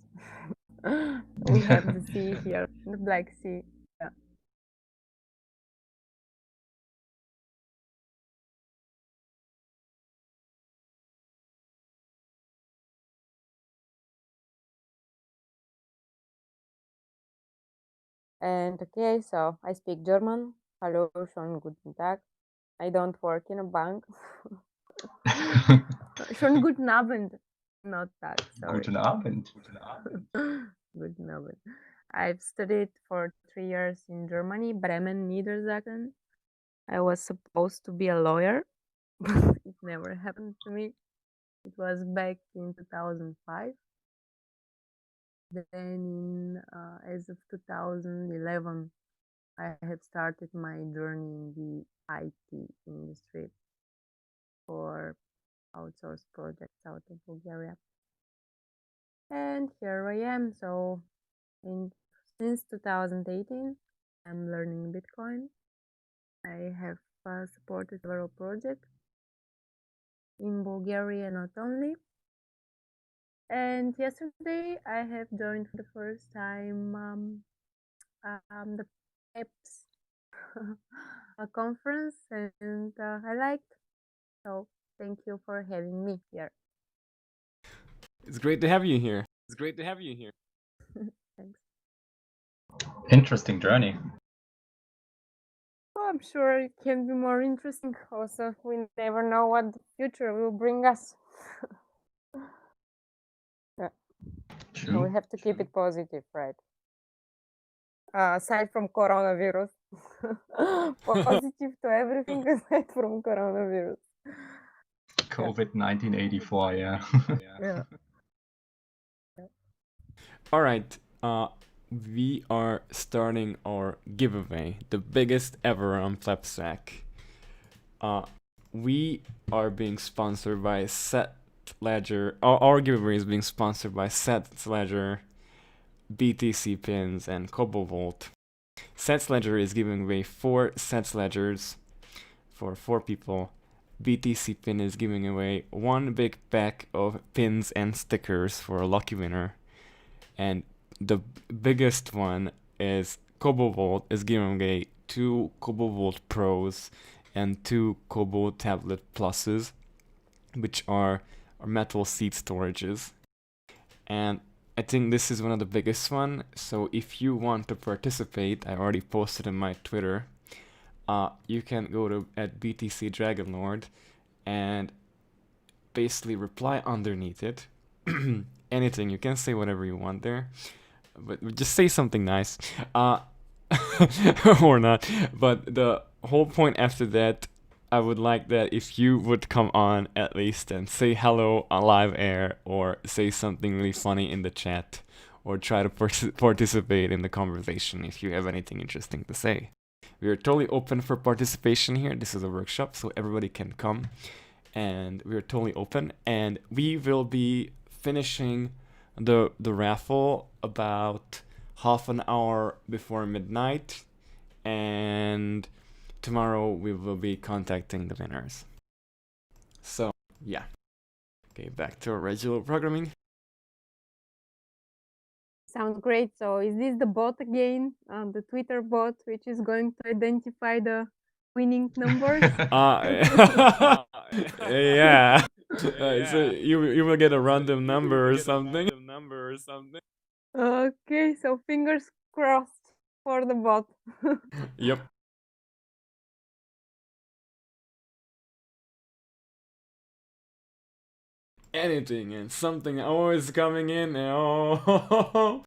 We have the sea here, the Black Sea. Yeah. And okay, so I speak German. Hallo, schönen guten Tag. I don't work in a bank. Schönen guten Abend, not Tag, sorry. Guten Abend. Guten Abend. I've studied for 3 years in Germany, Bremen, Niedersachsen. I was supposed to be a lawyer, but it never happened to me. It was back in 2005. Then, as of 2011, I have started my journey in the IT industry for outsourced projects out of Bulgaria. And here I am. So, since 2018, I'm learning Bitcoin. I have supported several projects in Bulgaria, not only. And yesterday, I have joined for the first time the PLEBS a conference, and I liked. So thank you for having me here. It's great to have you here. Thanks. Interesting journey. Oh, I'm sure it can be more interesting. Also, we never know what the future will bring us. Yeah. So we have to keep it positive, right? Aside from coronavirus. Positive to everything aside from coronavirus. COVID 1984, yeah. Yeah. All right. We are starting our giveaway, the biggest ever on PLEBSEC. We are being sponsored by Set Ledger. Our giveaway is being sponsored by Set Ledger, BTC Pins, and Cobovolt. Set Ledger is giving away 4 Set Ledgers for 4 people. BTC Pin is giving away 1 big pack of pins and stickers for a lucky winner. And the biggest one is Cobovolt is giving away 2 Cobovolt Pros and 2 Kobo Tablet Pluses, which are metal seed storages. And I think this is one of the biggest one. So if you want to participate, I already posted in my Twitter. You can go to at BTC Dragonlord and basically reply underneath it. Anything, you can say whatever you want there, but just say something nice, or not. But the whole point after that, I would like that if you would come on at least and say hello on live air, or say something really funny in the chat, or try to participate in the conversation if you have anything interesting to say. We are totally open for participation here. This is a workshop, so everybody can come, and we are totally open. And we will be finishing the raffle about half an hour before midnight, and tomorrow we will be contacting the winners. So yeah, okay, back to our regular programming. Sounds great. So is this the bot again, the Twitter bot, which is going to identify the winning numbers? Yeah. So you will get a random number or something. Okay, so fingers crossed for the bot. Yep. Anything and something always coming in. Oh.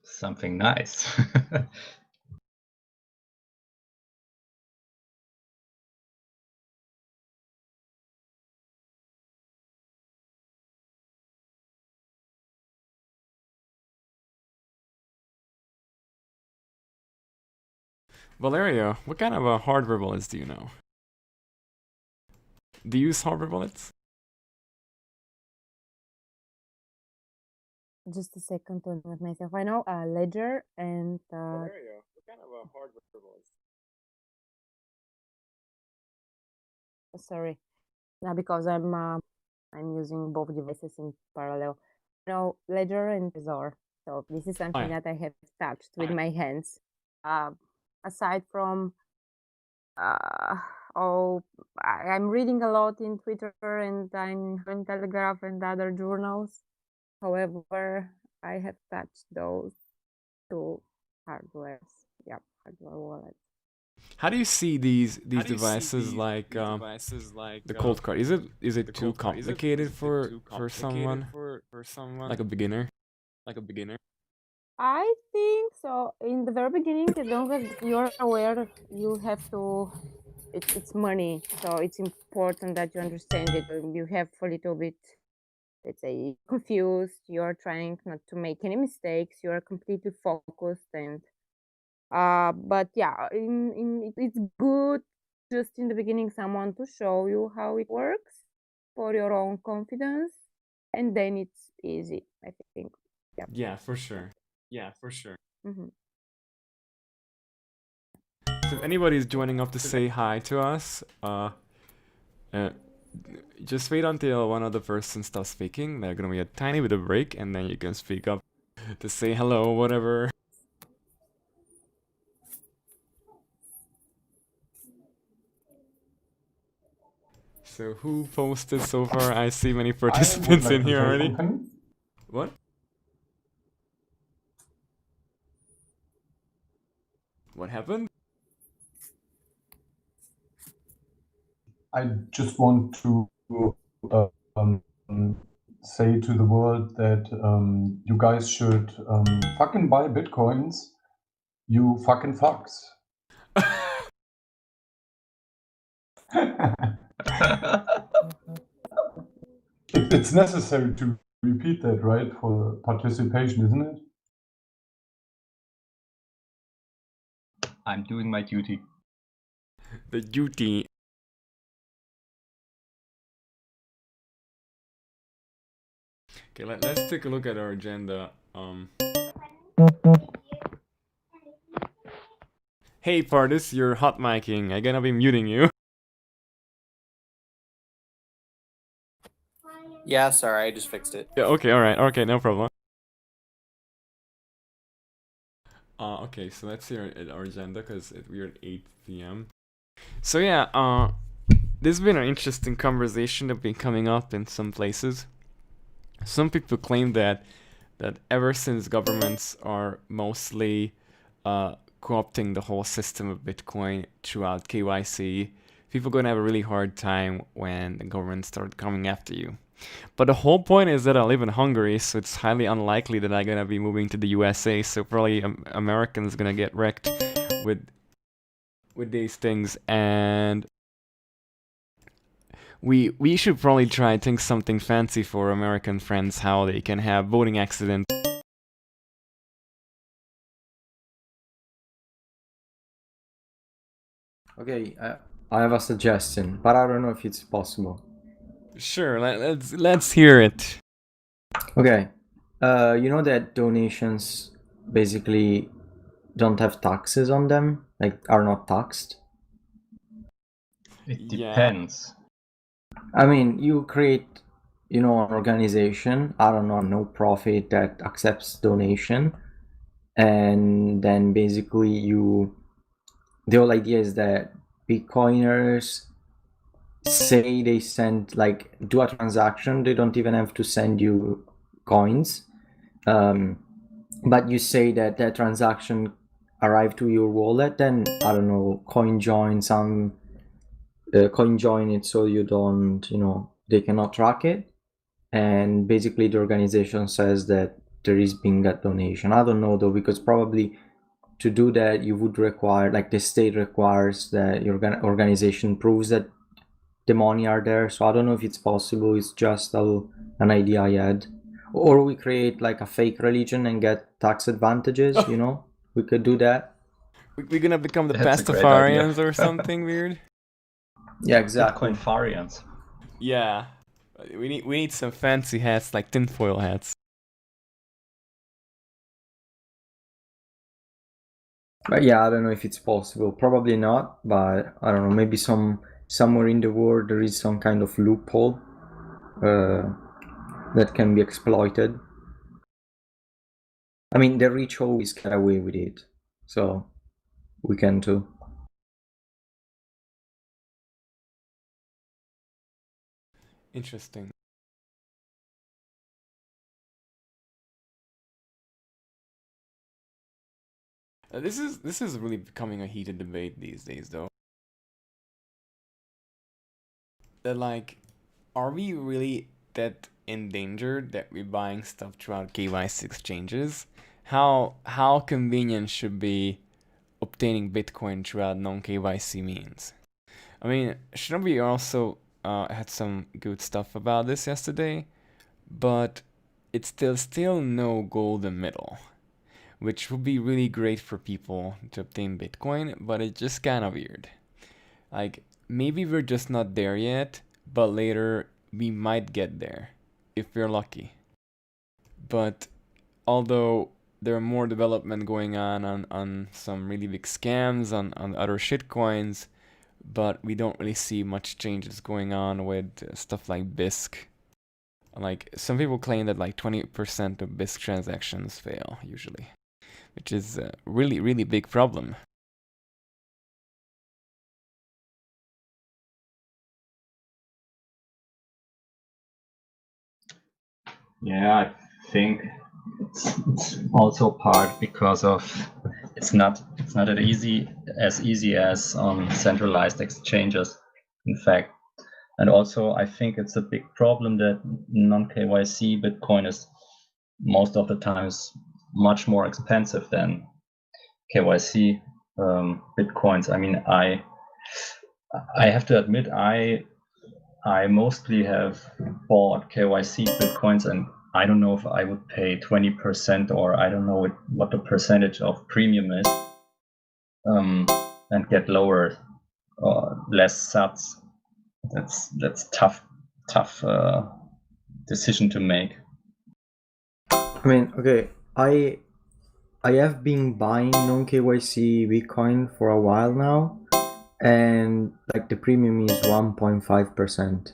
Something nice. Valeria, what kind of hardware bullets do you know? Do you use hardware bullets? Just a second to unmute myself. I know Ledger and Valeria, what kind of hardware bullets? sorry, because I'm using both devices in parallel. No, Ledger and Trezor. So this is something that I have touched with my hands. Aside from I'm reading a lot in Twitter and I'm in Telegraph and other journals. However, I have touched those 2 hardwares. Yeah. hardware wallet. How do you see these devices like the cold card? Is it too complicated for someone like a beginner? I think so. In the very beginning, as long as you're aware, you have to. It's money, so it's important that you understand it. You have a little bit, let's say, confused. You're trying not to make any mistakes. You're completely focused, and but yeah, it's good just in the beginning someone to show you how it works for your own confidence, and then it's easy. I think. Yeah, for sure. Mm-hmm. So if anybody's joining up to say hi to us, uh, just wait until one of the person stops speaking. There's gonna be a tiny bit of break, and then you can speak up to say hello, whatever. So who posted so far? I see many I would participants like in to here say already. something. What? What happened? I just want to um, say to the world that you guys should fucking buy bitcoins. You fucking fucks. It's necessary to repeat that, right, for participation, isn't it? I'm doing my duty. The duty. Okay, let's take a look at our agenda. Hey, Pardis, you're hot micing. I'm gonna be muting you. Yeah, sorry, I just fixed it. Yeah, okay, alright, okay, no problem. Okay, so let's see our agenda, because we're at 8 p.m. So yeah, this has been an interesting conversation that's been coming up in some places. Some people claim that ever since governments are mostly co-opting the whole system of Bitcoin throughout KYC, people are gonna have a really hard time when the government starts coming after you. But the whole point is that I live in Hungary, so it's highly unlikely that I'm gonna be moving to the USA. So probably Americans gonna get wrecked with these things, and we should probably try and think something fancy for American friends, how they can have voting accidents. Okay, I have a suggestion, but I don't know if it's possible. Sure, let's hear it. Okay, you know that donations basically don't have taxes on them, like are not taxed. It Yeah. depends. I mean, you create, an organization, I don't know, no profit that accepts donation, and then basically the whole idea is that Bitcoiners say they send, like, do a transaction, they don't even have to send you coins, but you say that that transaction arrived to your wallet, then I don't know, coin join it so you don't, they cannot track it, and basically the organization says that there is being that donation. I don't know though, because probably to do that you would require, like, the state requires that your organization proves that the money are there. So I don't know if it's possible. It's just an idea I had. Or we create like a fake religion and get tax advantages. We could do that. We're gonna become the That's a great idea. Pastafarians or something weird. Yeah, exactly. Bitcoin Farians. Yeah, we need some fancy hats, like tinfoil hats. But yeah, I don't know if it's possible. Probably not. But I don't know. Maybe somewhere in the world there is some kind of loophole that can be exploited. I mean, the rich always get away with it, so we can too. Interesting. This is really becoming a heated debate these days, though. That like, are we really that endangered that we're buying stuff throughout KYC exchanges? How convenient should be obtaining Bitcoin throughout non-KYC means? I mean, shouldn't we also had some good stuff about this yesterday? But it's still no golden middle, which would be really great for people to obtain Bitcoin, but it's just kind of weird. Like, maybe we're just not there yet, but later we might get there if we're lucky. But although there are more development going on some really big scams on other shitcoins, but we don't really see much changes going on with stuff like BISC. Like, some people claim that like 20% of BISC transactions fail usually, which is a really big problem. Yeah, I think it's also part because of it's not as easy as on centralized exchanges, in fact. And also, I think it's a big problem that non-KYC Bitcoin is most of the times much more expensive than KYC Bitcoins. I mean, I have to admit, I mostly have bought KYC Bitcoins, and I don't know if I would pay 20% or I don't know what the percentage of premium is, and get lower or less sats. That's tough decision to make. I mean, okay, I have been buying non-KYC Bitcoin for a while now, and like the premium is 1.5%,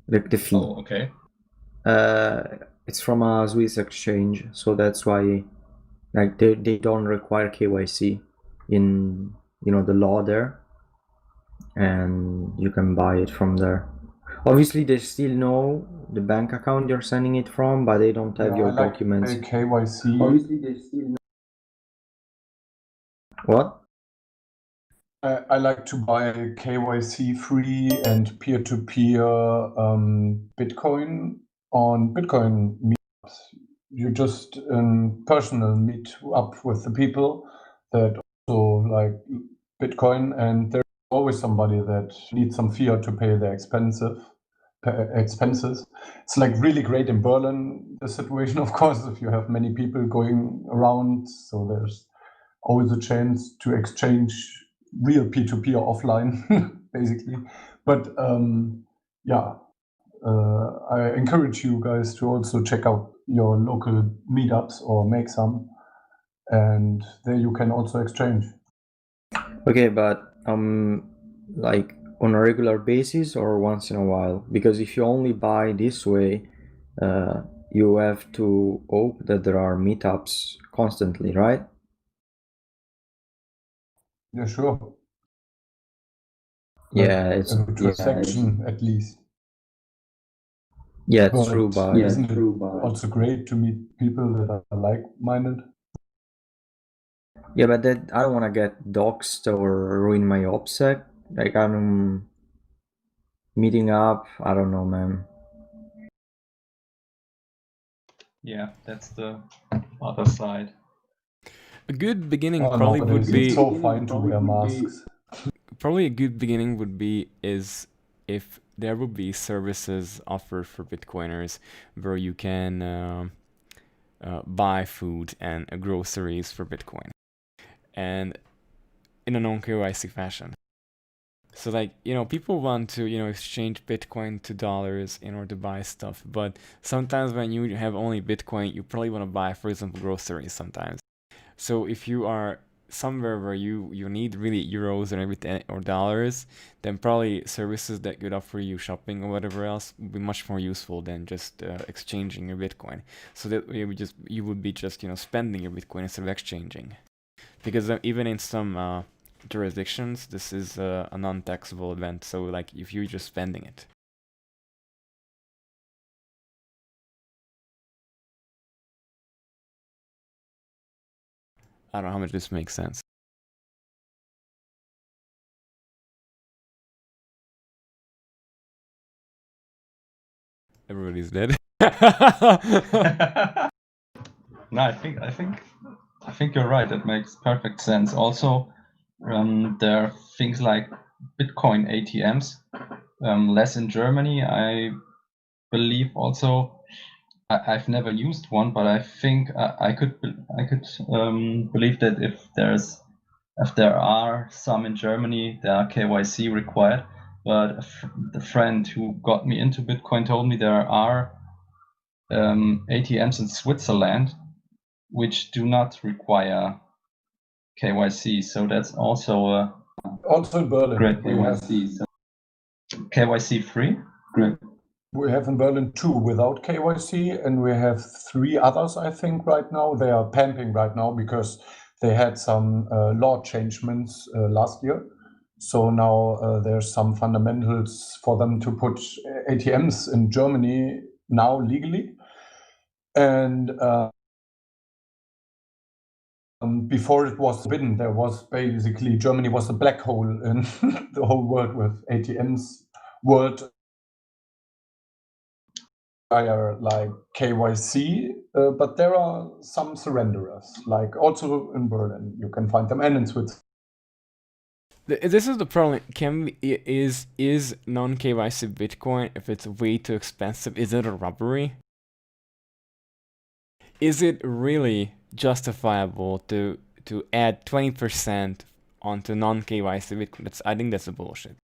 like the fee. Oh, okay. It's from a Swiss exchange, so that's why like they don't require KYC in the law there, and you can buy it from there. Obviously, they still know the bank account you're sending it from, but they don't have your documents. KYC. Obviously, they still know. What? I like to buy KYC free and peer-to-peer Bitcoin on Bitcoin meetups. You just personal meet up with the people that also like Bitcoin, and there's always somebody that needs some fiat to pay their expenses. It's like really great in Berlin, the situation, of course, if you have many people going around. So there's always a chance to exchange real peer-to-peer offline, basically. But I encourage you guys to also check out your local meetups or make some, and there you can also exchange. Okay, but like on a regular basis or once in a while? Because if you only buy this way, you have to hope that there are meetups constantly, right? Yeah, sure. Yeah, it's a transaction at least. yeah, it's true, but isn't it also great to meet people that are like-minded? yeah, but that I don't want to get doxxed or ruin my OPSEC. Like I'm meeting up. I don't know, man. Yeah, that's the other side. A good beginning Oh, probably nowadays would be it's so fine to wear masks. probably a good beginning would be is if there would be services offered for Bitcoiners where you can buy food and groceries for Bitcoin, and in a non-KYC fashion. So like, people want to, exchange Bitcoin to dollars in order to buy stuff, but sometimes when you have only Bitcoin, you probably want to buy, for example, groceries sometimes. So if you are somewhere where you need really euros or everything or dollars, then probably services that could offer you shopping or whatever else would be much more useful than just exchanging your Bitcoin. So that you would be just spending your Bitcoin instead of exchanging, because even in some jurisdictions this is a non-taxable event. So like if you're just spending it. I don't know how much this makes sense. Everybody's dead. No, I think you're right. It makes perfect sense. Also, there are things like Bitcoin ATMs, less in Germany. I believe also. I've never used one, but I think I could believe that if there are some in Germany, there are KYC required. But the friend who got me into Bitcoin told me there are ATMs in Switzerland which do not require KYC. So that's also Also in Berlin. great we have KYC free. Great. We have in Berlin 2 without KYC, and we have 3 others, I think, right now. They are pamping right now because they had some law changements last year. So now there's some fundamentals for them to put ATMs in Germany now legally. And before it was forbidden, there was basically Germany was a black hole in the whole world with ATMs. World like KYC, but there are some surrenderers, like also in Berlin, you can find them, and in Switzerland. This is the problem. Is non-KYC Bitcoin, if it's way too expensive, is it a robbery? Is it really justifiable to add 20% onto non-KYC Bitcoin? I think that's a bullshit.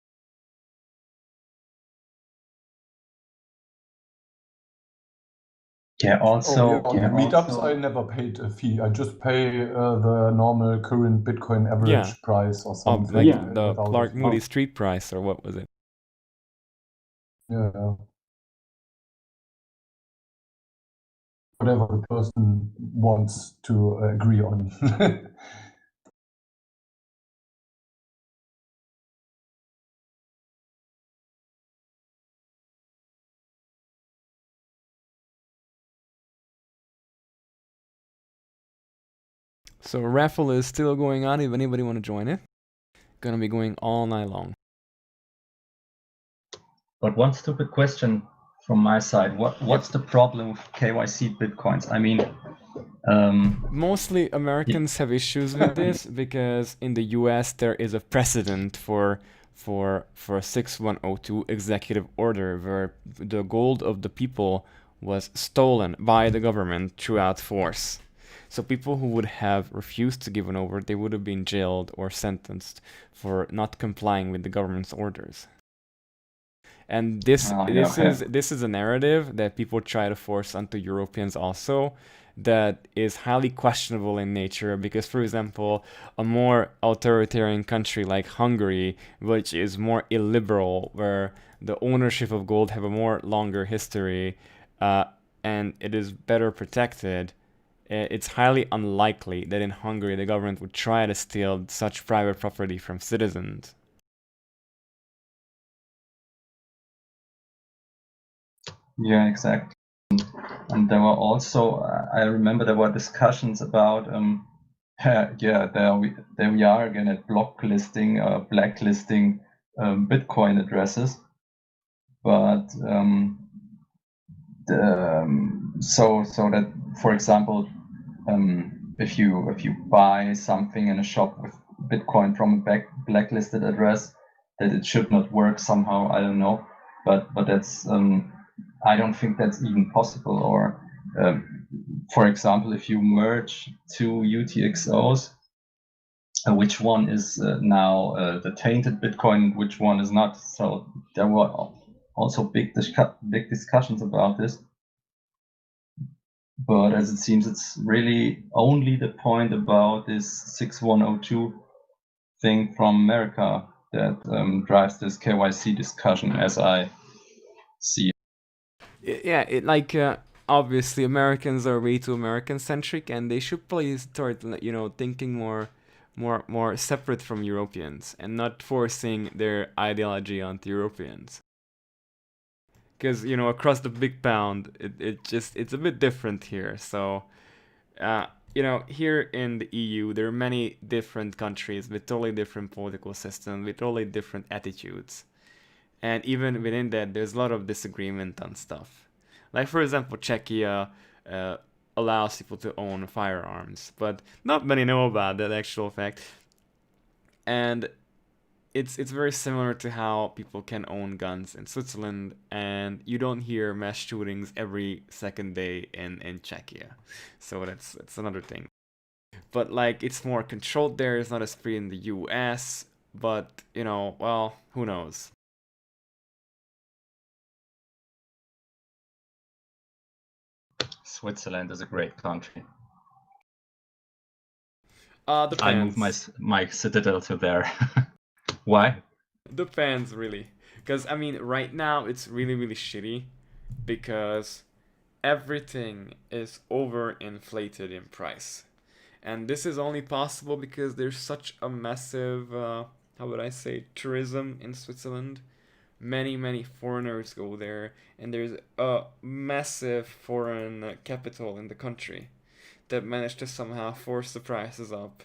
Yeah. Also, on the meetups, I never paid a fee. I just pay the normal current Bitcoin average price or something. Like the Clark Moody street price, or what was it? Yeah. Whatever the person wants to agree on. So raffle is still going on if anybody want to join it. Gonna be going all night long. But one stupid question from my side: what's the problem with KYC Bitcoins? I mean, mostly Americans have issues with this because in the US there is a precedent for 6102 executive order where the gold of the people was stolen by the government throughout force. So people who would have refused to give it over, they would have been jailed or sentenced for not complying with the government's orders. And this is a narrative that people try to force onto Europeans also, that is highly questionable in nature because, for example, a more authoritarian country like Hungary, which is more illiberal, where the ownership of gold have a more longer history and it is better protected, it's highly unlikely that in Hungary the government would try to steal such private property from citizens. Yeah, exactly. And there were also, I remember there were discussions about, there we are again at blacklisting Bitcoin addresses. But so that, for example, if you buy something in a shop with Bitcoin from a blacklisted address, that it should not work somehow. I don't know, but that's I don't think that's even possible. Or for example, if you merge two UTXOs, which one is now the tainted Bitcoin, which one is not? So there were also big discussions about this. But as it seems, it's really only the point about this 6102 thing from America that drives this KYC discussion, as I see it. Yeah, obviously Americans are way too American-centric, and they should probably start, thinking more separate from Europeans and not forcing their ideology onto Europeans. Because across the big pound, it's a bit different here. So you know, here in the EU, there are many different countries with totally different political systems, with totally different attitudes. And even within that, there's a lot of disagreement on stuff. Like, for example, Czechia allows people to own firearms, but not many know about that actual fact. And it's very similar to how people can own guns in Switzerland, and you don't hear mass shootings every second day in Czechia. So that's another thing. But like, it's more controlled there. It's not as free in the US, but you know, well, who knows? Switzerland is a great country. Depends. I move my citadel to there. Why? Depends, really. Because, I mean, right now it's really, really shitty because everything is overinflated in price. And this is only possible because there's such a massive, how would I say, tourism in Switzerland. Many, many foreigners go there, and there's a massive foreign capital in the country that managed to somehow force the prices up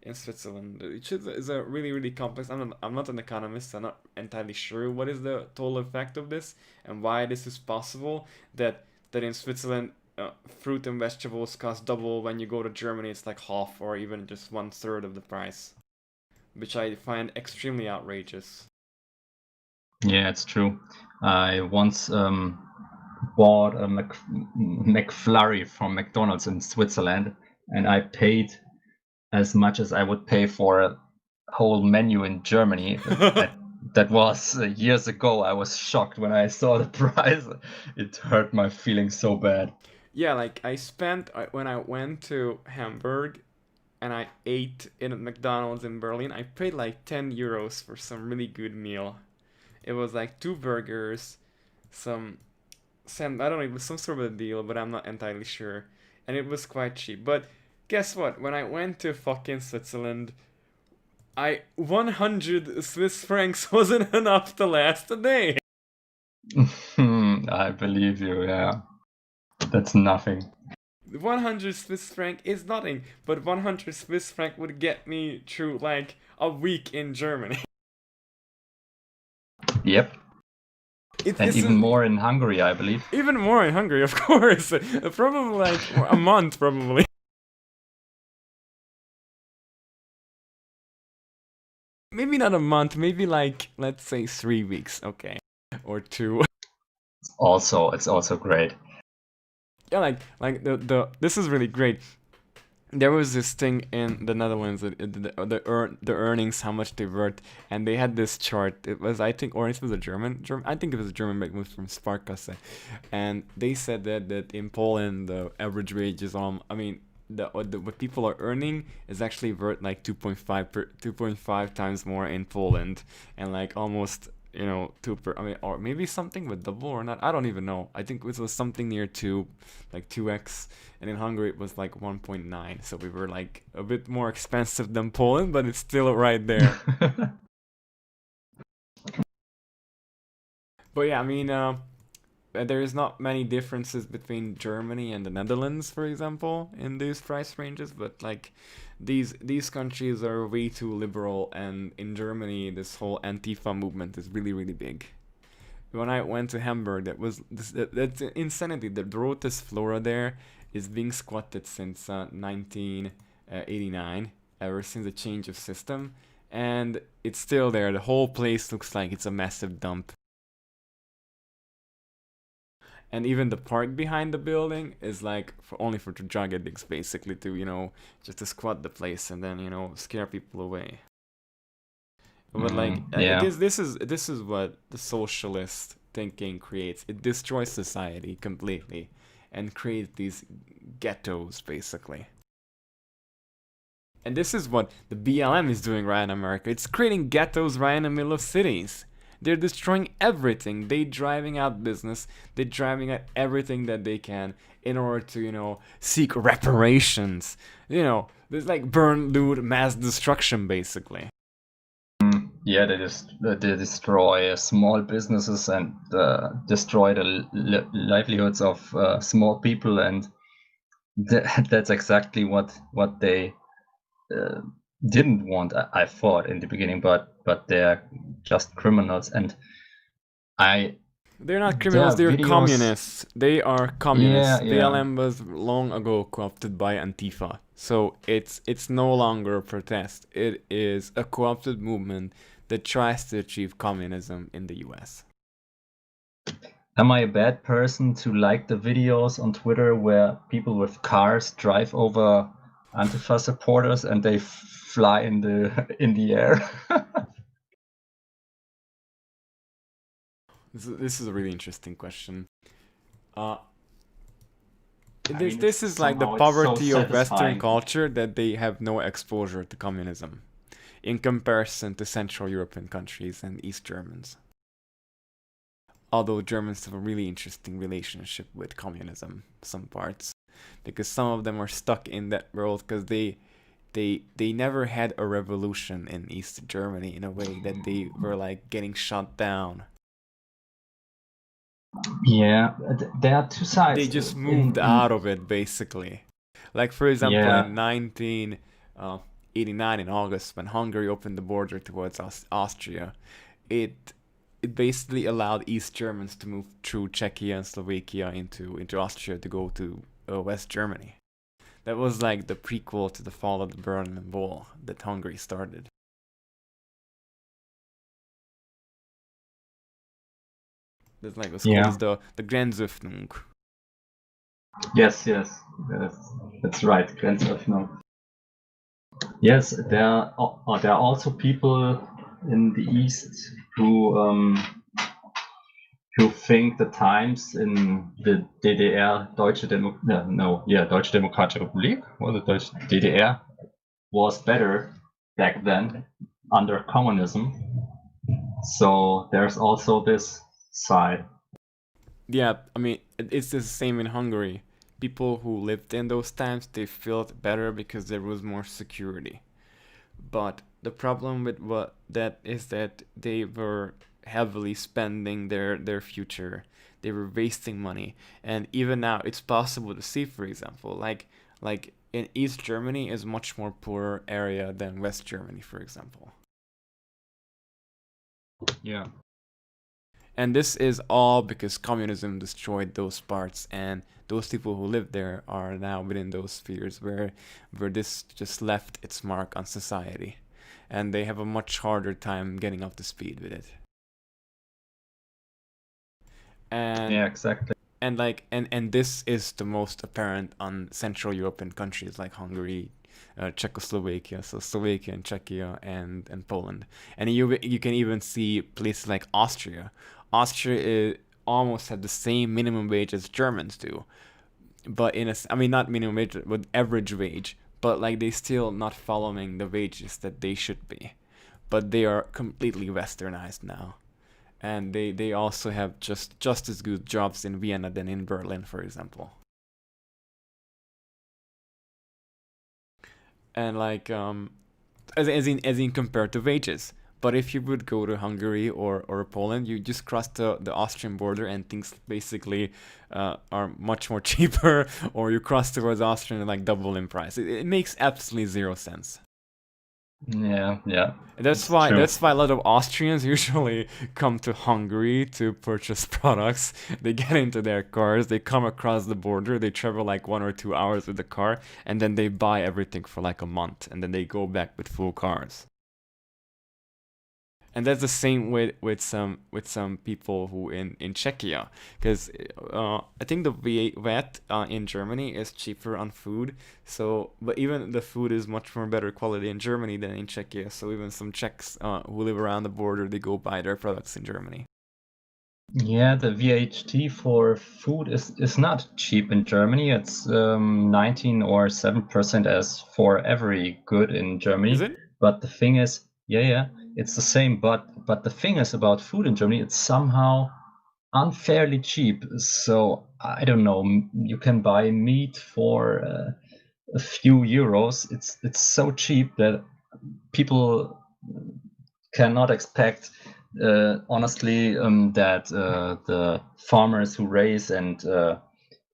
in Switzerland, which is a really, really complex. I'm not an economist. I'm not entirely sure what is the total effect of this and why this is possible. That in Switzerland, fruit and vegetables cost double. When you go to Germany, it's like half or even just 1/3 of the price, which I find extremely outrageous. Yeah, it's true. I once bought a McFlurry from McDonald's in Switzerland, and I paid as much as I would pay for a whole menu in Germany. That was years ago. I was shocked when I saw the price. It hurt my feelings so bad. Yeah, like when I went to Hamburg and I ate in a McDonald's in Berlin, I paid like 10 euros for some really good meal. It was like 2 burgers, I don't know, it was some sort of a deal, but I'm not entirely sure. And it was quite cheap. But guess what? When I went to fucking Switzerland, 100 Swiss francs wasn't enough to last a day. I believe you, yeah. That's nothing. 100 Swiss franc is nothing, but 100 Swiss franc would get me through like a week in Germany. Yep. And even more in Hungary, I believe. Even more in Hungary, of course. Probably like a month, probably. Maybe not a month, maybe like, let's say 3 weeks, okay. Or 2. It's also great. Yeah, like this is really great. There was this thing in the Netherlands, the earnings, how much they worth, and they had this chart. It was, I think, or it was a German. I think it was a German, but it was from Sparkasse, and they said that in Poland the average wage is I mean, what people are earning is actually worth like 2.5 times more in Poland, and like almost, you know, I mean, or maybe something with double or not. I don't even know. I think it was something near 2, like 2x, and in Hungary it was like 1.9. So we were like a bit more expensive than Poland, but it's still right there. But yeah, I mean, there is not many differences between Germany and the Netherlands, for example, in these price ranges. But like, these countries are way too liberal, and in Germany, this whole Antifa movement is really, really big. When I went to Hamburg, that's insanity. The Rotes Flora there is being squatted since 1989, ever since the change of system, and it's still there. The whole place looks like it's a massive dump. And even the park behind the building is like only for drug addicts, basically, to, you know, just to squat the place and then, you know, scare people away. But like, yeah. this is what the socialist thinking creates. It destroys society completely and creates these ghettos, basically. And this is what the BLM is doing right in America. It's creating ghettos right in the middle of cities. They're destroying everything. They're driving out business. They're driving out everything that they can in order to, you know, seek reparations. You know, there's like burn, loot, mass destruction, basically. Yeah, they destroy small businesses and destroy the livelihoods of small people, and That's exactly what they didn't want. I thought in the beginning, but they're just criminals, and they're not criminals, they're videos... communists. They are communists. Yeah, yeah. BLM was long ago co-opted by Antifa. So it's no longer a protest. It is a co-opted movement that tries to achieve communism in the US. Am I a bad person to like the videos on Twitter where people with cars drive over Antifa supporters and they fly in the air? This is a really interesting question. I mean, This is like the somehow it's so poverty of Western satisfying. culture that they have no exposure to communism in comparison to Central European countries and East Germans. Although Germans have a really interesting relationship with communism, some parts, because some of them are stuck in that world because they never had a revolution in East Germany in a way that they were like getting shut down. Yeah, there are two sides. They just moved out of it, basically. Like, for example, Yeah. in 1989 in August, when Hungary opened the border towards Austria, it basically allowed East Germans to move through Czechia and Slovakia into Austria to go to West Germany. That was like the prequel to the fall of the Berlin Wall that Hungary started. That's like what's called the Grenzöffnung. Yes, that's right, Grenzöffnung. Yes, there are also people in the East who think the times in the DDR, Deutsche Demokratische Republik, or the Deutsche DDR, was better back then under communism. So there's also this side. Yeah, I mean, it's the same in Hungary. People who lived in those times, they felt better because there was more security. But the problem with that is that they were heavily spending their future. They were wasting money. And even now, it's possible to see, for example, like in East Germany is much more poorer area than West Germany, for example. Yeah. And this is all because communism destroyed those parts, and those people who live there are now within those spheres where this just left its mark on society, and they have a much harder time getting up to speed with it. And yeah, exactly. And like and this is the most apparent on Central European countries like Hungary, Czechoslovakia, so Slovakia and Czechia and Poland. And you can even see places like Austria. Austria almost had the same minimum wage as Germans do, but I mean not minimum wage, but average wage. But like they still not following the wages that they should be, but they are completely westernized now, and they also have just as good jobs in Vienna than in Berlin, for example. And like as in compared to wages. But if you would go to Hungary or Poland, you just cross the Austrian border and things basically are much more cheaper, or you cross towards Austria and like double in price. It makes absolutely zero sense. Yeah. That's why a lot of Austrians usually come to Hungary to purchase products. They get into their cars, they come across the border, they travel like 1 or 2 hours with the car, and then they buy everything for like a month, and then they go back with full cars. And that's the same with some people who in Czechia, because I think the VAT in Germany is cheaper on food. So, but even the food is much more better quality in Germany than in Czechia. So even some Czechs who live around the border, they go buy their products in Germany. Yeah, the VAT for food is not cheap in Germany. It's 19 or 7% as for every good in Germany. Is it? But the thing is, yeah, it's the same. But the thing is about food in Germany, it's somehow unfairly cheap. So I don't know. You can buy meat for a few euros. It's so cheap that people cannot expect. Honestly, that the farmers who raise and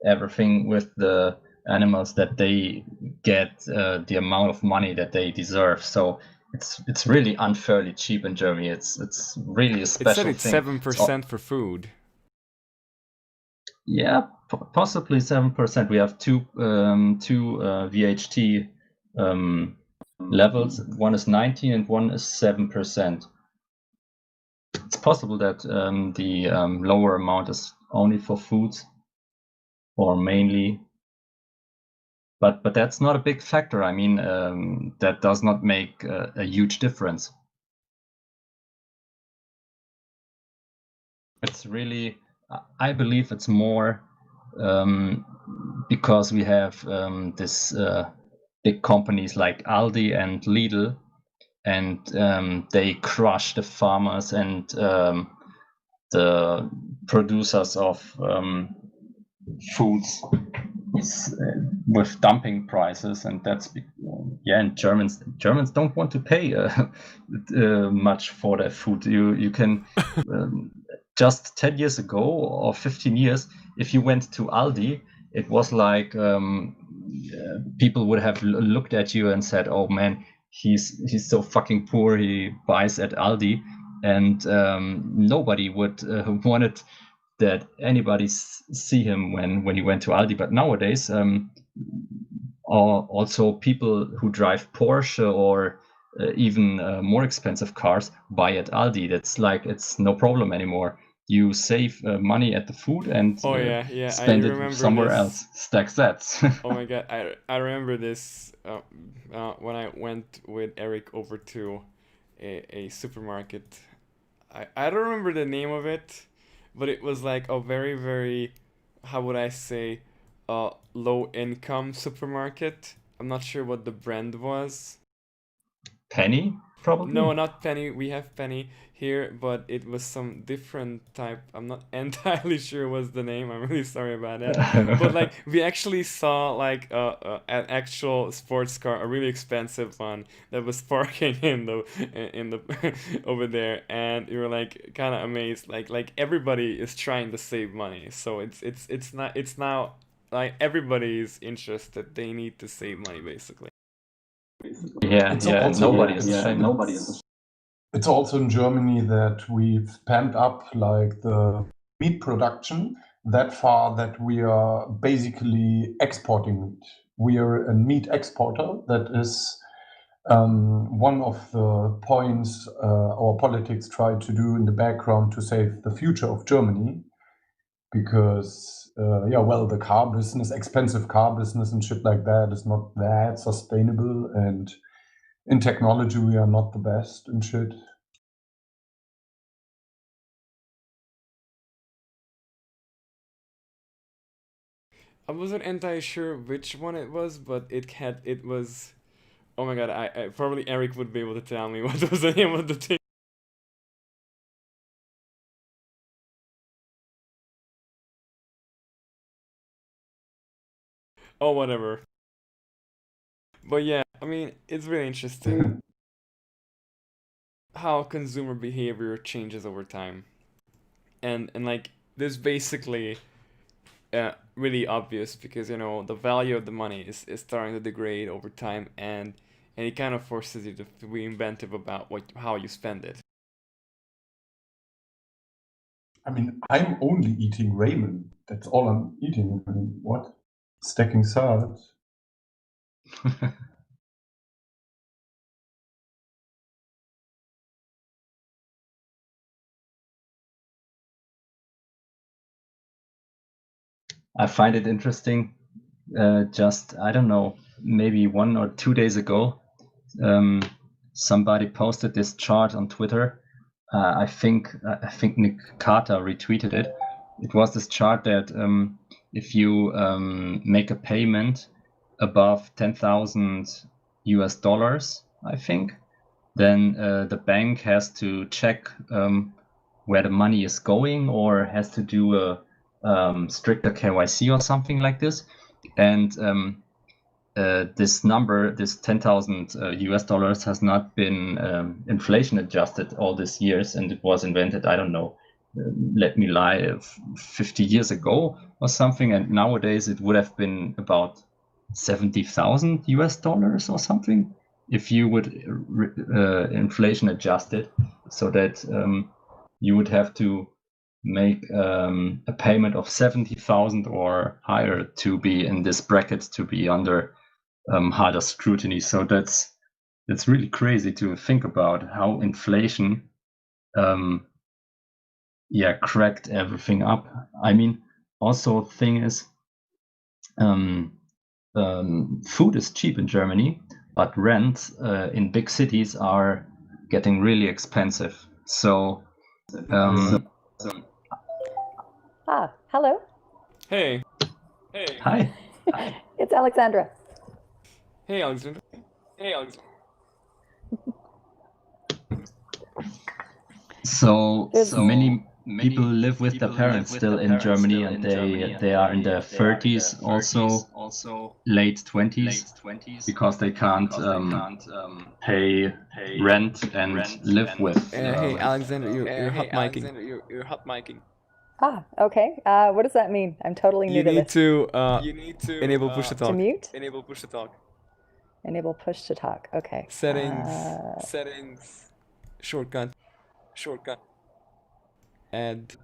everything with the animals that they get the amount of money that they deserve. So it's really unfairly cheap in Germany. It's really a It said special it's thing. 7% for food. Yeah, possibly 7%. We have two VHT levels. One is 19 and one is 7%. It's possible that the lower amount is only for foods, or mainly. But that's not a big factor. I mean, that does not make a huge difference. It's really, I believe it's more because we have this big companies like Aldi and Lidl, and they crush the farmers and the producers of foods with dumping prices, and that's and Germans don't want to pay much for their food. You can just 10 years ago or 15 years, if you went to Aldi, it was like people would have looked at you and said, "Oh man, he's so fucking poor. He buys at Aldi," and nobody would wanted that anybody see him when he went to Aldi. But nowadays, also people who drive Porsche or even more expensive cars buy at Aldi. That's like, it's no problem anymore. You save money at the food and spend it somewhere else. Stack sats. Oh my god, I remember this when I went with Eric over to a supermarket. I don't remember the name of it, but it was like a very, very, how would I say, low income supermarket. I'm not sure what the brand was. Penny, probably? No, not Penny. We have Penny here, but it was some different type. I'm not entirely sure what's the name. I'm really sorry about that. But like, we actually saw like an actual sports car, a really expensive one that was parking in the over there, and we were like kind of amazed. Like everybody is trying to save money, so it's now like everybody is interested. They need to save money basically. Nobody is ashamed. It's also in Germany that we've pumped up like the meat production that far that we are basically exporting meat. We are a meat exporter. That is one of the points our politics try to do in the background to save the future of Germany. Because the car business, expensive car business and shit like that is not that sustainable, and in technology we are not the best and shit. I wasn't entirely sure which one it was, but it was. Oh my god! I probably Eric would be able to tell me what was the name of the thing. Oh, whatever. But yeah, I mean, it's really interesting how consumer behavior changes over time, and like this basically really obvious because the value of the money is starting to degrade over time, and it kind of forces you to be inventive about how you spend it. I mean, I'm only eating ramen. That's all I'm eating. I mean, what? Stacking salads. I find it interesting. Just, I don't know, maybe 1 or 2 days ago, somebody posted this chart on Twitter. I think Nick Carter retweeted it. It was this chart that if you make a payment above 10,000 US dollars, I think, then the bank has to check where the money is going, or has to do a stricter KYC or something like this. And this number, this 10,000 US dollars, has not been inflation adjusted all these years, and it was invented, I don't know, let me lie, 50 years ago or something, and nowadays it would have been about $70,000 US or something, if you would inflation adjust it, so that you would have to make a payment of 70,000 or higher to be in this bracket, to be under harder scrutiny. So that's really crazy to think about how inflation cracked everything up. I mean, also thing is, food is cheap in Germany, but rents in big cities are getting really expensive. So Hello. Hey. hi. It's Alexandra. Hey, Alexander. So There's- many people live with their parents still in Germany, and they are in their 30s, also late 20s, because they can't pay rent and live with. Hey, Alexander, you're hot micing. Okay. What does that mean? I'm totally new You to need this. to enable push to To talk. mute? Enable push to talk. Okay. Settings. Shortcut. Add.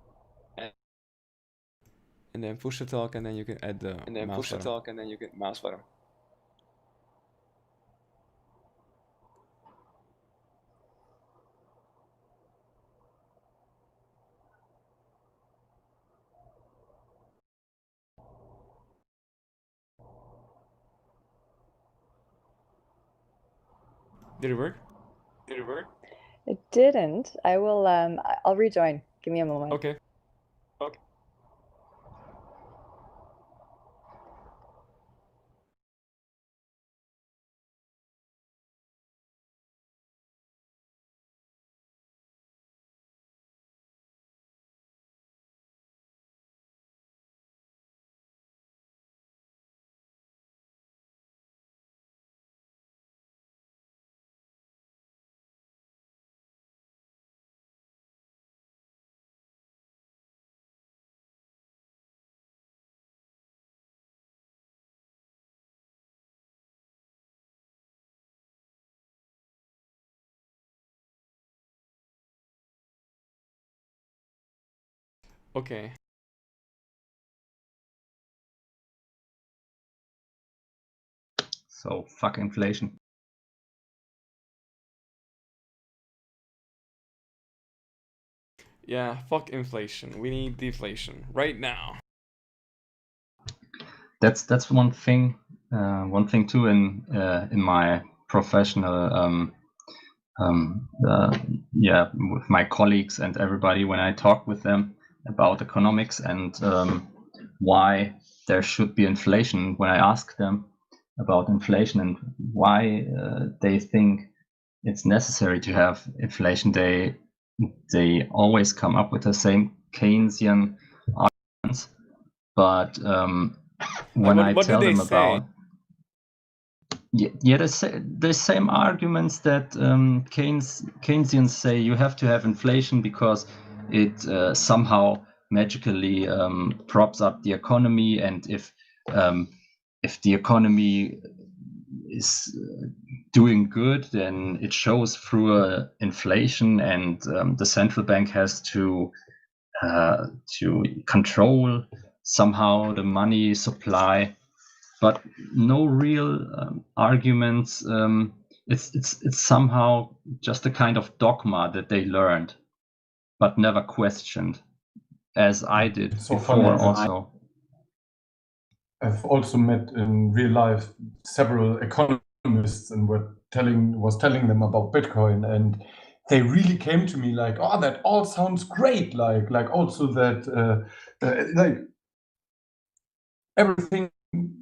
And then push to talk, and then you can add the mouse button. Did it work? It didn't. I will. I'll rejoin. Give me a moment. Okay. Okay. So fuck inflation. Yeah, fuck inflation. We need deflation right now. That's one thing. One thing too in my professional with my colleagues and everybody, when I talk with them about economics and why there should be inflation, when I ask them about inflation and why they think it's necessary to have inflation, they always come up with the same Keynesian arguments. But when I tell them about the same arguments that Keynesians say, you have to have inflation because it somehow magically props up the economy, and if the economy is doing good, then it shows through inflation, and the central bank has to control somehow the money supply. But no real arguments. It's somehow just a kind of dogma that they learned, but never questioned, as I did So before. funny. Also, I've also met in real life several economists and was telling them about Bitcoin, and they really came to me like, "Oh, that all sounds great!" Like also that like everything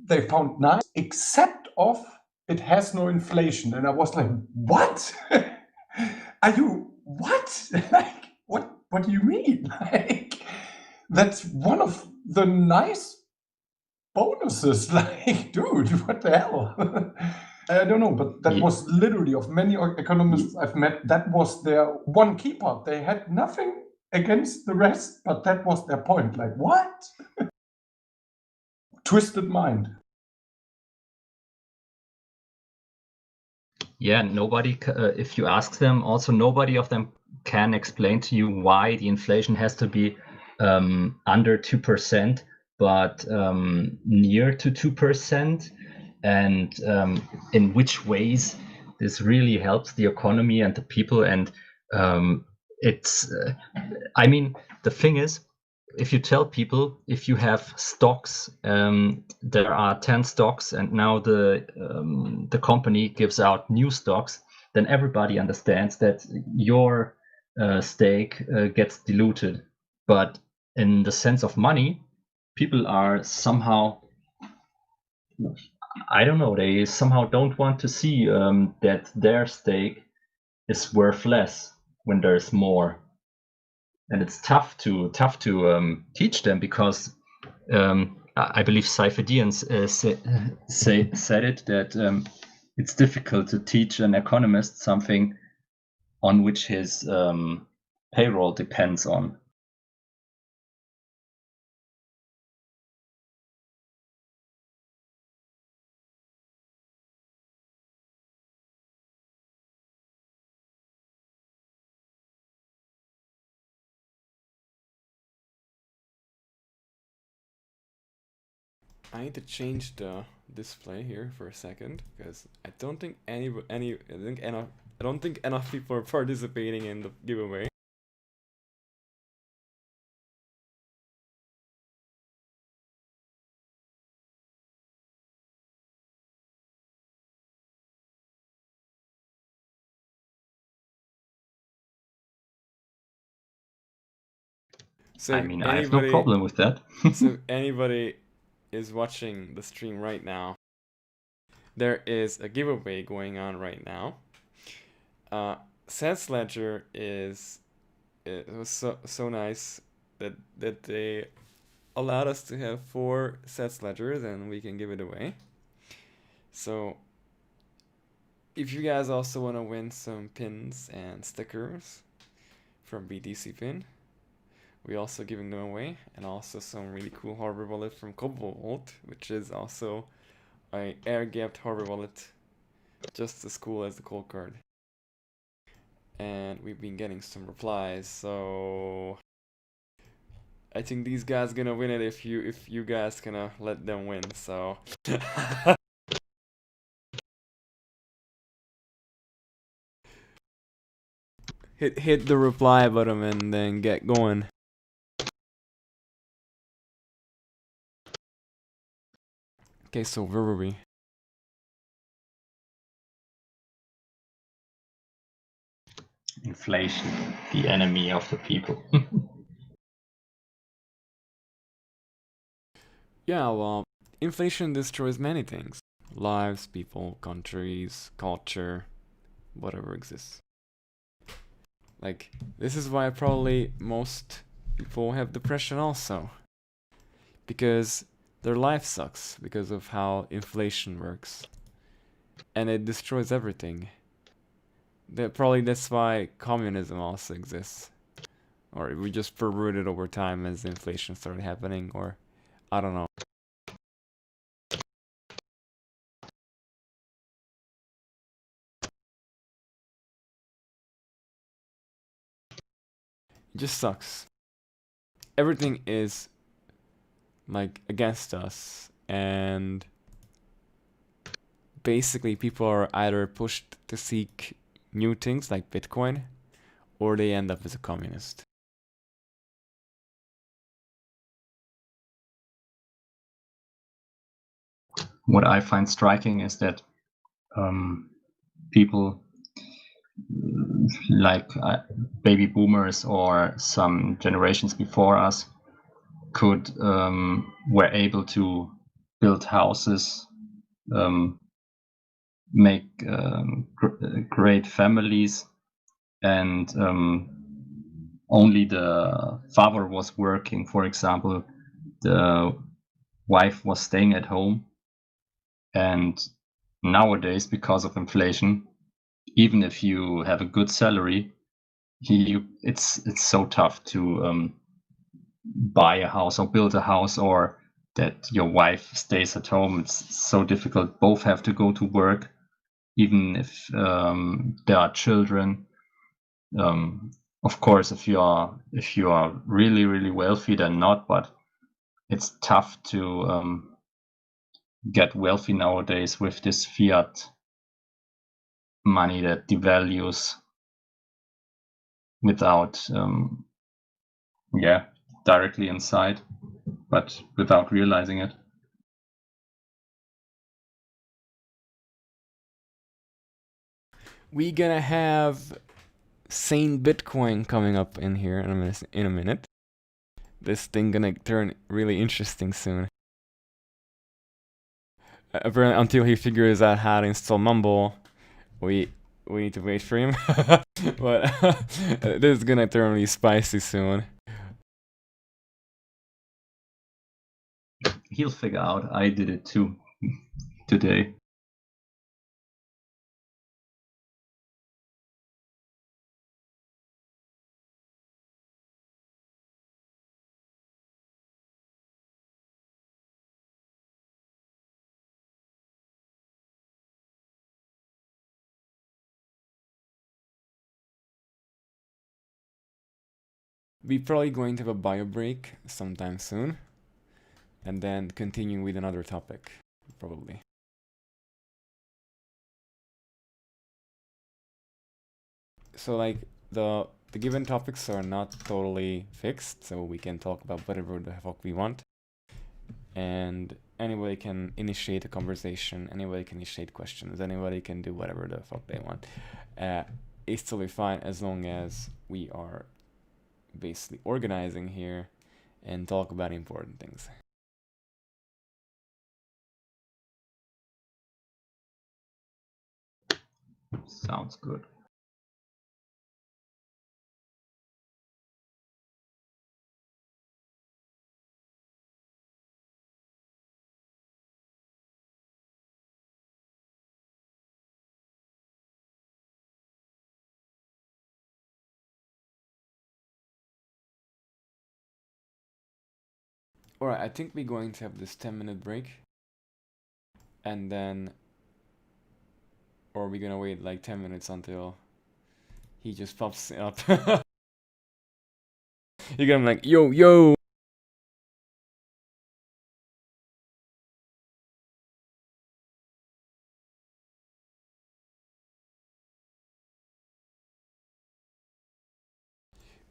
they found nice except of it has no inflation. And I was like, what? Are you what? Like what do you mean? Like that's one of the nice bonuses. Like, dude, what the hell? I don't know, but that was literally, of many economists I've met, that was their one key part. They had nothing against the rest, but that was their point. Like, what? Twisted mind. Yeah, nobody, if you ask them, also nobody of them can explain to you why the inflation has to be under 2%, but near to 2%, and in which ways this really helps the economy and the people. And it's, I mean, the thing is, if you tell people, if you have stocks, there are 10 stocks, and now the company gives out new stocks, then everybody understands that your stake gets diluted. But in the sense of money, people are somehow, I don't know, they somehow don't want to see that their stake is worth less when there's more. And it's tough to teach them, because I believe Saifedean said it, that it's difficult to teach an economist something on which his payroll depends on. I need to change the display here for a second, because I don't think I don't think enough people are participating in the giveaway. So I mean, I have no problem with that. So if anybody is watching the stream right now, there is a giveaway going on right now. Sets Ledger it was so nice that they allowed us to have 4 Sets Ledgers, and we can give it away. So if you guys also want to win some pins and stickers from BTC Pin, we're also giving them away, and also some really cool hardware wallet from Cobalt, which is also an air-gapped hardware wallet, just as cool as the cold card. And we've been getting some replies, so I think these guys gonna win it if you guys gonna let them win. So hit the reply button and then get going. Okay, so where were we? Inflation, the enemy of the people. Yeah, well, inflation destroys many things. Lives, people, countries, culture, whatever exists. Like, this is why probably most people have depression also. Because their life sucks because of how inflation works. And it destroys everything. Probably that's why communism also exists. Or we just perverted over time as inflation started happening, or I don't know. It just sucks. Everything is like against us, and basically people are either pushed to seek new things like Bitcoin, or they end up as a communist. What I find striking is that people like baby boomers or some generations before us were able to build houses, make great families, and only the father was working. For example, the wife was staying at home. And nowadays, because of inflation, even if you have a good salary, it's so tough to buy a house or build a house, or that your wife stays at home. It's so difficult. Both have to go to work, even if there are children. Of course, if you are really, really wealthy, then not. But it's tough to get wealthy nowadays with this fiat money that devalues without, directly inside, but without realizing it. We gonna have Sane Bitcoin coming up in here in a minute. This thing gonna turn really interesting soon. Apparently, until he figures out how to install Mumble, we need to wait for him. But this is gonna turn really spicy soon. He'll figure out. I did it too today. We're probably going to have a bio break sometime soon, and then continue with another topic, probably. So like the given topics are not totally fixed, so we can talk about whatever the fuck we want, and anybody can initiate a conversation, anybody can initiate questions, anybody can do whatever the fuck they want. It's totally fine as long as we are basically organizing here and talk about important things. Sounds good. Alright, I think we're going to have this 10-minute break, and then, or we're gonna wait like 10 minutes until he just pops up. You're gonna be like, yo, yo!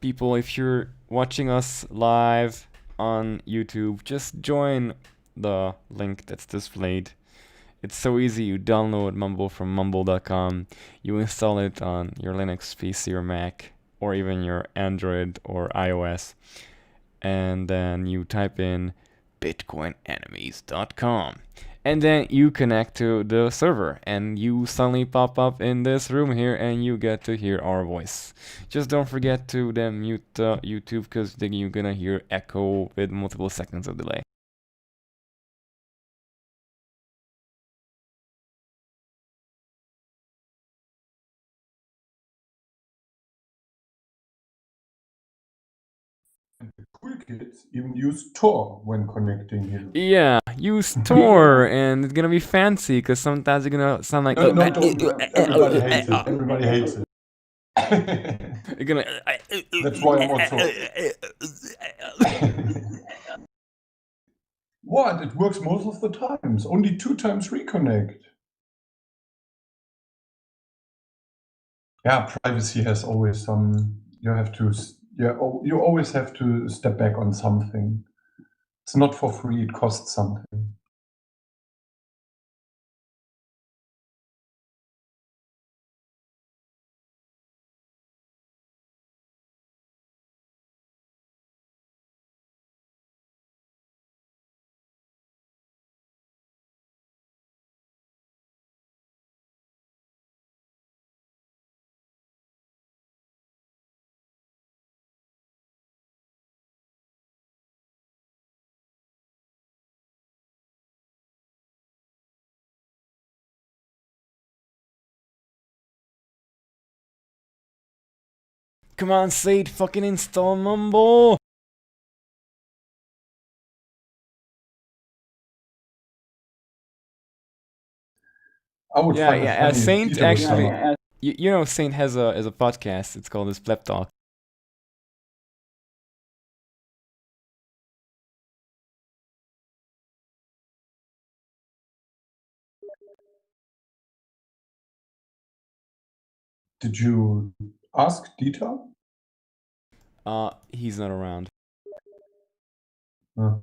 People, if you're watching us live on YouTube, just join the link that's displayed. It's so easy. You download Mumble from mumble.com, you install it on your Linux PC or Mac, or even your Android or iOS, and then you type in bitcoinenemies.com, and then you connect to the server, and you suddenly pop up in this room here, and you get to hear our voice. Just don't forget to then mute YouTube, because then you're gonna hear echo with multiple seconds of delay. Cool kids even use Tor when connecting here. Yeah, use Tor, and it's gonna be fancy, because sometimes you're gonna sound like... No, don't. Everybody hates it. Everybody hates it. You're gonna... That's why I'm also... What? It works most of the times. Only 2 times reconnect. Yeah, privacy has always some... You have to... Yeah, you always have to step back on something. It's not for free, it costs something. Come on, Sade, fucking install Mumble! I would Yeah, find it yeah. funny if Saint Dieter would actually, come up. you know, Saint has a podcast. It's called his Pleb Talk. Did you ask Dieter? He's not around. Uh,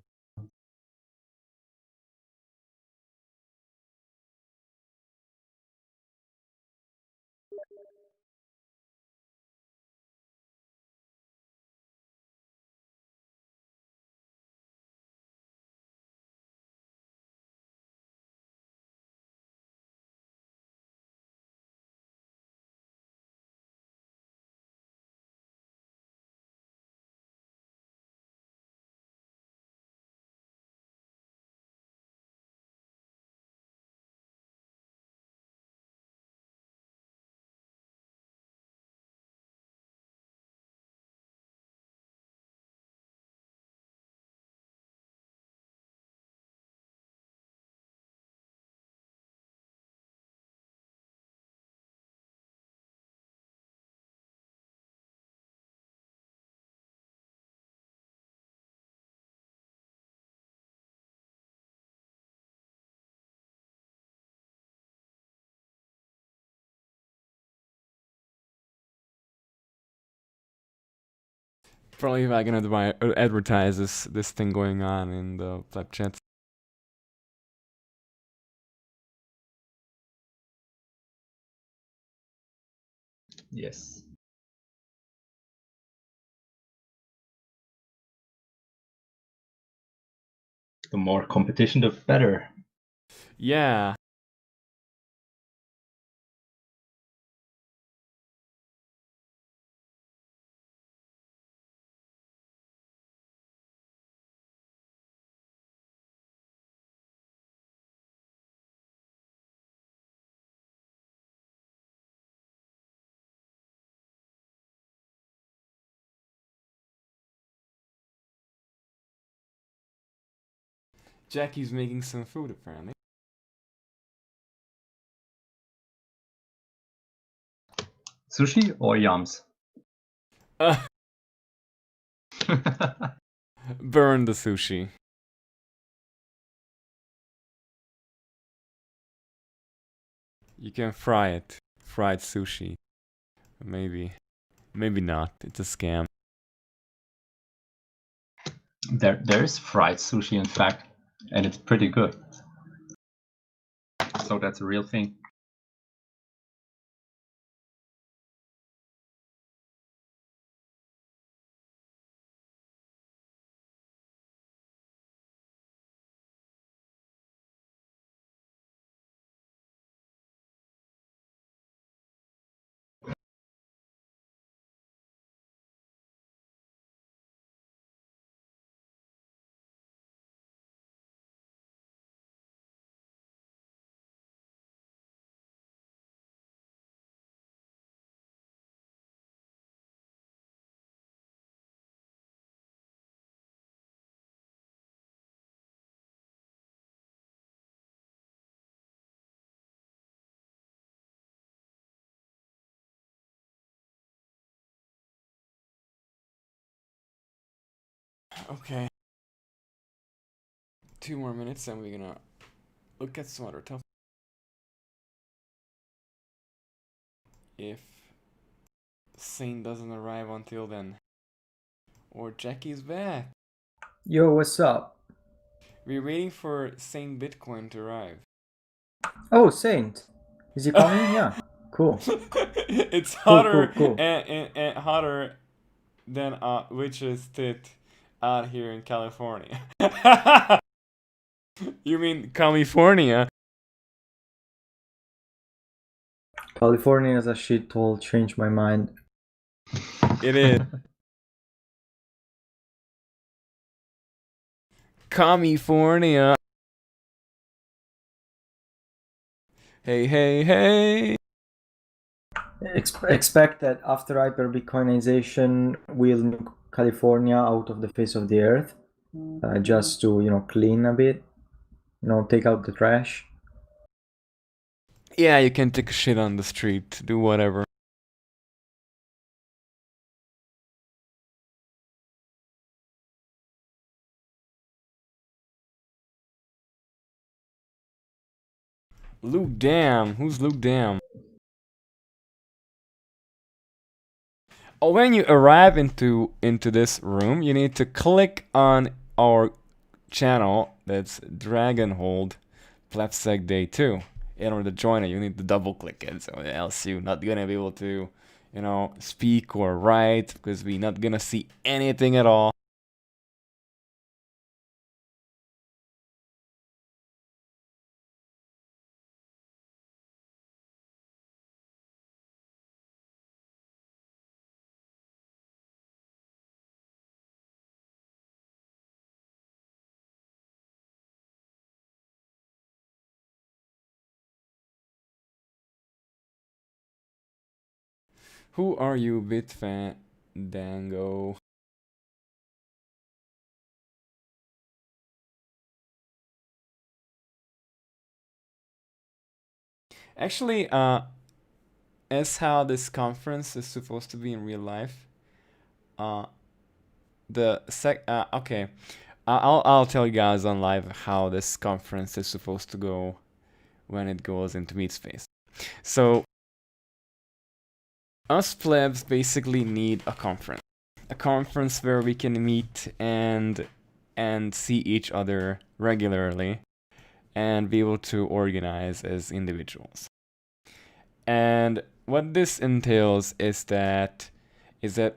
Probably not gonna advertise this thing going on in the Pleb chats. Yes. The more competition, the better. Yeah. Jackie's making some food apparently. Sushi or yams? Burn the sushi. You can fry it. Fried sushi. Maybe. Maybe not. It's a scam. There's fried sushi, in fact, and it's pretty good. So that's a real thing. Okay. 2 more minutes and we're gonna look at some other topics. If Saint doesn't arrive until then. Or Jackie's back. Yo, what's up? We're waiting for Saint Bitcoin to arrive. Oh, Saint. Is he coming? Yeah. Cool. It's hotter cool. and hotter than a witch's tit out here in California. You mean California? California is a shithole. Changed my mind. It is. California. Hey, hey, hey. Expect that after hyper-Bitcoinization, we'll nuke California out of the face of the earth, just to clean a bit, take out the trash. Yeah, you can take a shit on the street, do whatever. Luke Dam. Who's Luke Dam? Oh, when you arrive into this room, you need to click on our channel. That's Dragonhold PLEBSEC Day 2. In order to join it, you need to double click it, so else you're not gonna be able to, you know, speak or write because we're not gonna see anything at all. Who are you, Bitfandango? Actually, as how this conference is supposed to be in real life, okay, I'll tell you guys on live how this conference is supposed to go when it goes into meet space. So, us plebs basically need a conference where we can meet and see each other regularly and be able to organize as individuals. And what this entails is that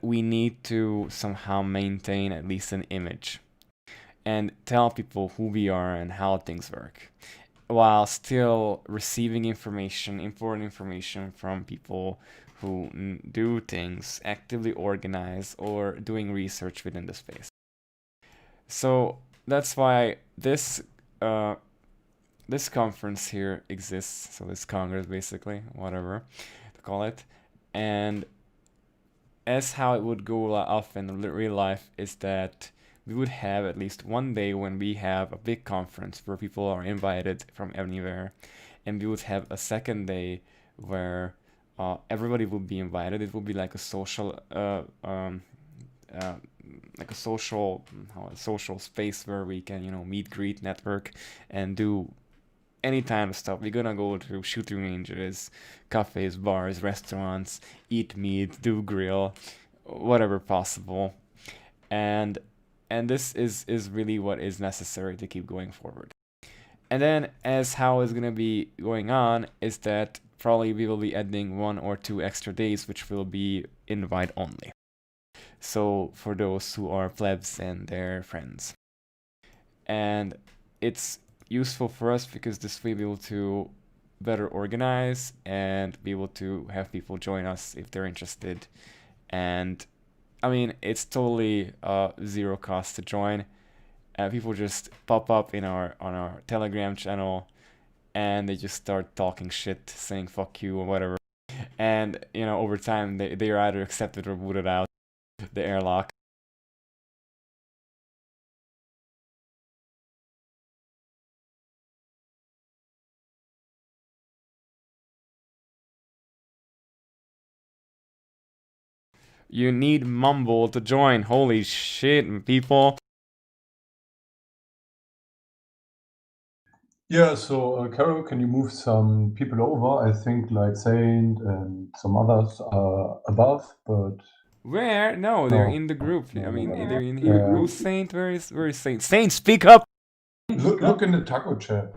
we need to somehow maintain at least an image and tell people who we are and how things work, while still receiving information, important information from people who do things, actively organize, or doing research within the space. So that's why this conference here exists. So this congress, basically, whatever to call it, and as how it would go off in real life is that we would have at least one day when we have a big conference where people are invited from anywhere, and we would have a second day where everybody would be invited. It would be like a social, social space where we can, you know, meet, greet, network, and do any kind of stuff. We're gonna go to shooting ranges, cafes, bars, restaurants, eat meat, do grill, whatever possible, and this is really what is necessary to keep going forward. And then as how is gonna be going on is that probably we will be adding 1 or 2 extra days which will be invite only. So for those who are plebs and their friends. And it's useful for us because this way we'll be able to better organize and be able to have people join us if they're interested. And I mean, it's totally zero cost to join. People just pop up on our Telegram channel and they just start talking shit, saying fuck you or whatever. And you know, over time they're either accepted or booted out the airlock. You need Mumble to join. Holy shit, people. Yeah, so Carol, can you move some people over? I think like Saint and some others are above, but Where? No, they're in the group. No, I mean, no. they're in here. Who's Saint? Where is Saint? Saint, speak up! Look in the taco chat.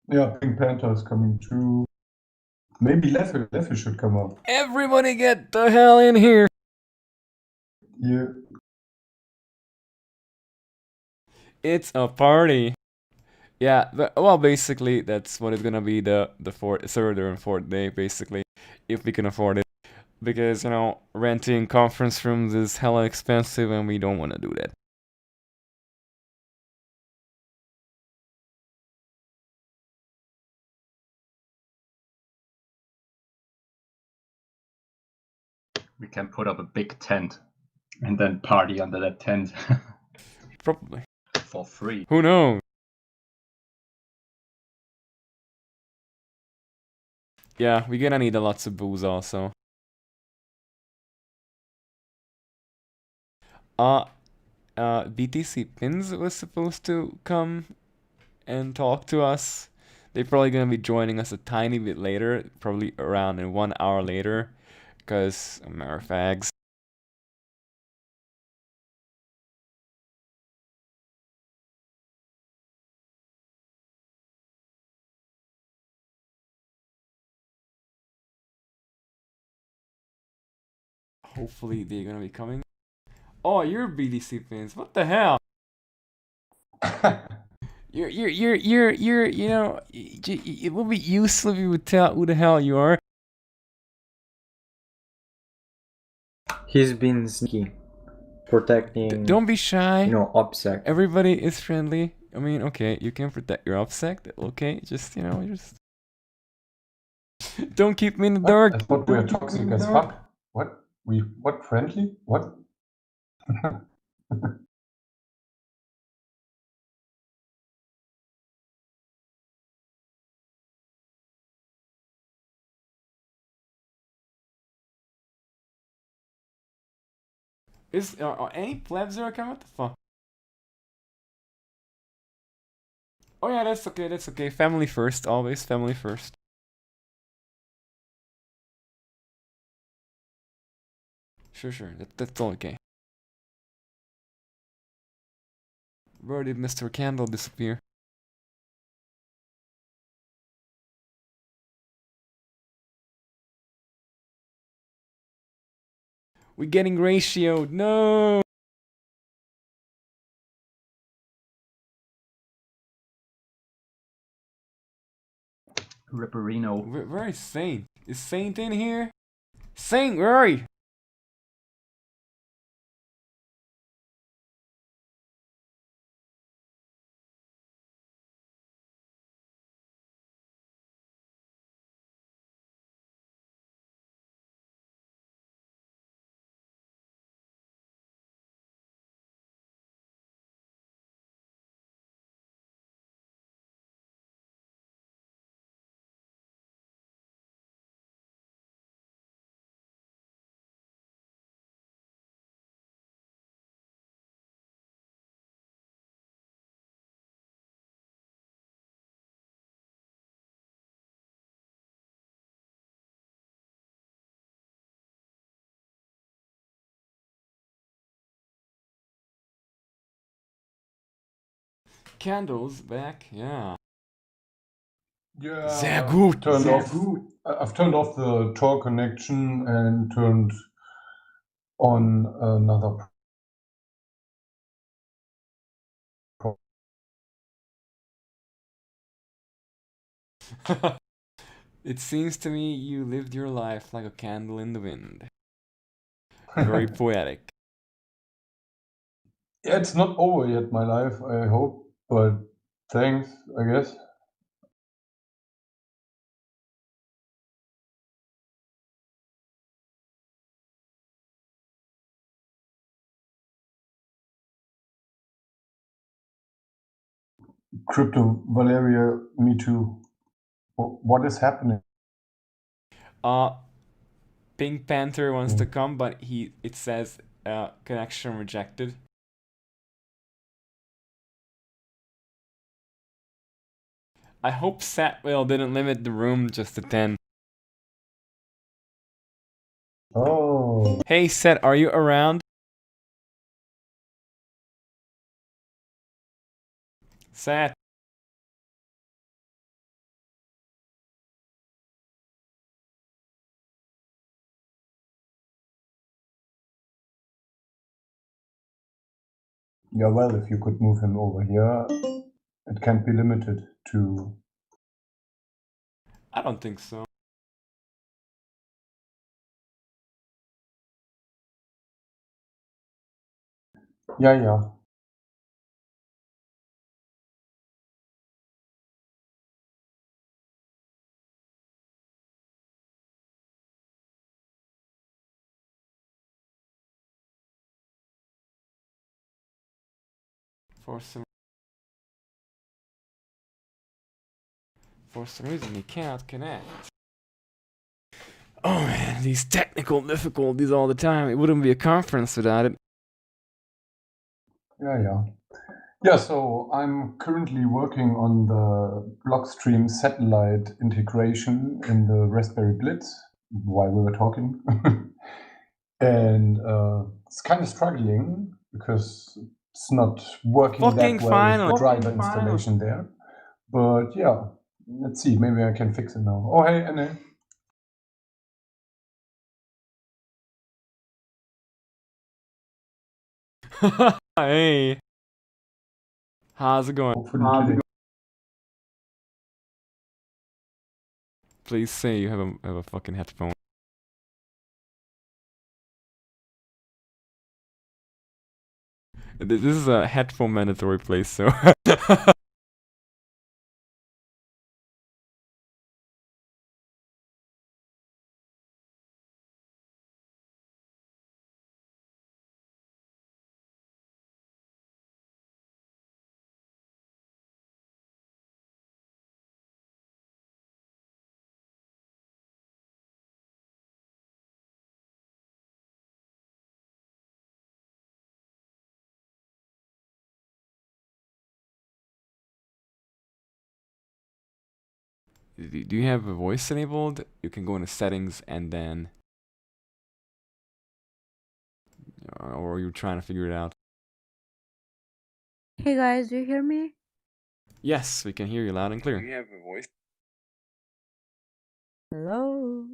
Yeah, Pink Panther is coming too. Maybe Leffy should come up. Everybody get the hell in here! Yeah. It's a party. Yeah, well, basically, that's what is gonna be the third and fourth day, basically, if we can afford it. because, you know, renting conference rooms is hella expensive and we don't want to do that. We can put up a big tent and then party under that tent. Probably. For free. Who knows? Yeah, we're gonna need lots of booze also. BTC Pins was supposed to come and talk to us. They're probably gonna be joining us a tiny bit later, probably around in 1 hour later, because fags. Hopefully they're gonna be coming. Oh, you're BDC Pins. What the hell? You're, you know, it would be useful if you would tell who the hell you are. He's been sneaky, protecting. Don't be shy. You know, OPSEC. Everybody is friendly. I mean, okay, you can protect your OPSEC. Okay, just, you know, just don't keep me in the dark. I thought we were toxic as fuck. What? What friendly? What? Are any plebs there coming? What the fuck? Oh yeah, that's okay, that's okay. Family first, always family first. Sure, that's all okay. Where did Mr. Candle disappear? We're getting ratioed, no! Ripperino. Where is Saint? Is Saint in here? Saint, where are you? Candles back, yeah. Yeah. Sehr gut. I've turned off the Tor connection and turned on another. It seems to me you lived your life like a candle in the wind. Very poetic. Yeah, it's not over yet, my life, I hope, but thanks, I guess. Crypto Valeria, me too. What is happening? Pink Panther wants to come, but it says connection rejected. I hope Satwell didn't limit the room just to 10. Oh. Hey Set, are you around? Set. Yeah, well, if you could move him over here, it can't be limited to. I don't think so. Yeah, yeah. For some reason he cannot connect. Oh man, these technical difficulties all the time. It wouldn't be a conference without it. Yeah, yeah. Yeah, so I'm currently working on the Blockstream satellite integration in the Raspberry Blitz while we were talking. And it's kind of struggling because it's not working Fucking that well finally. with the driver installation there. But yeah, let's see, maybe I can fix it now. Oh, hey, Anne. Hey. How's it going? Hopefully today. Please say you have a fucking headphone. This is a headphone mandatory place, so. Do you have a voice enabled? You can go into settings and then. Or are you trying to figure it out? Hey guys, do you hear me? Yes, we can hear you loud and clear. Do you have a voice? Hello?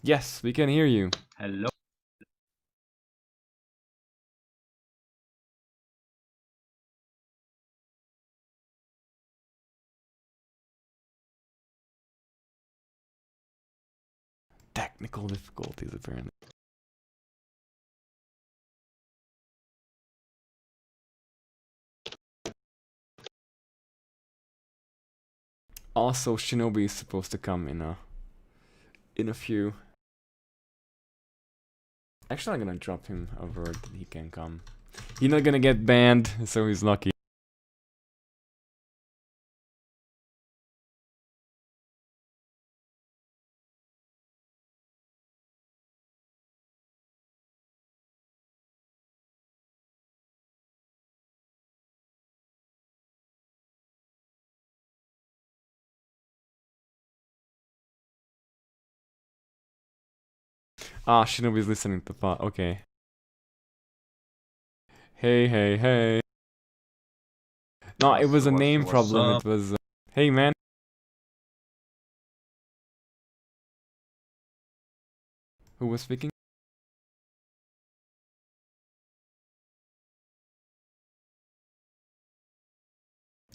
Yes, we can hear you. Hello. Technical difficulties, apparently. Also, Shinobi is supposed to come in a few. Actually, I'm gonna drop him a word that he can come. He's not gonna get banned, so he's lucky. Ah, Shinobi's listening to the pod. Okay. Hey, hey, hey. No, it was a name problem. It was. Hey, man. Who was speaking?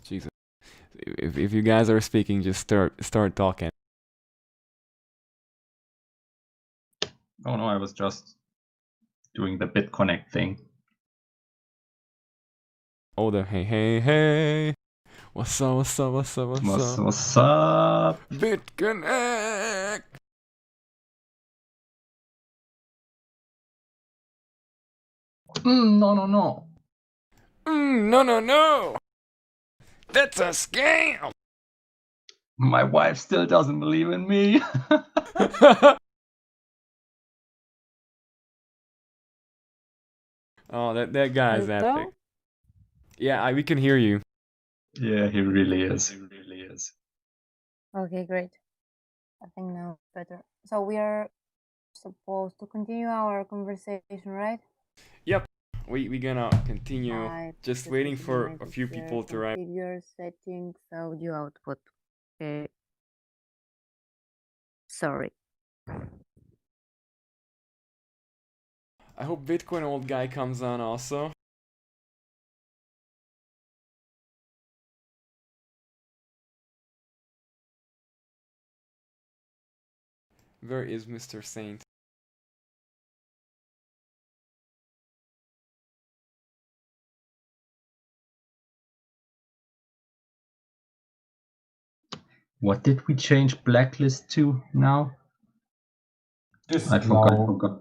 Jesus. If you guys are speaking, just start talking. Oh no, I was just doing the BitConnect thing. Oh, the hey, hey, hey. What's up, what's up, what's up, what's up? What's up? BitConnect! No, no, no. No, no, no! That's a scam! My wife still doesn't believe in me. Oh, that guy is epic. Hello? Yeah, we can hear you. Yeah, he really is. He really is. Okay, great. I think now it's better. So we are supposed to continue our conversation, right? Yep, we gonna continue. I Just just waiting received for my a few computer, people to arrive. configure settings, audio output. Okay. Sorry. I hope Bitcoin old guy comes on also. Where is Mr. Saint? What did we change blacklist to now? I forgot.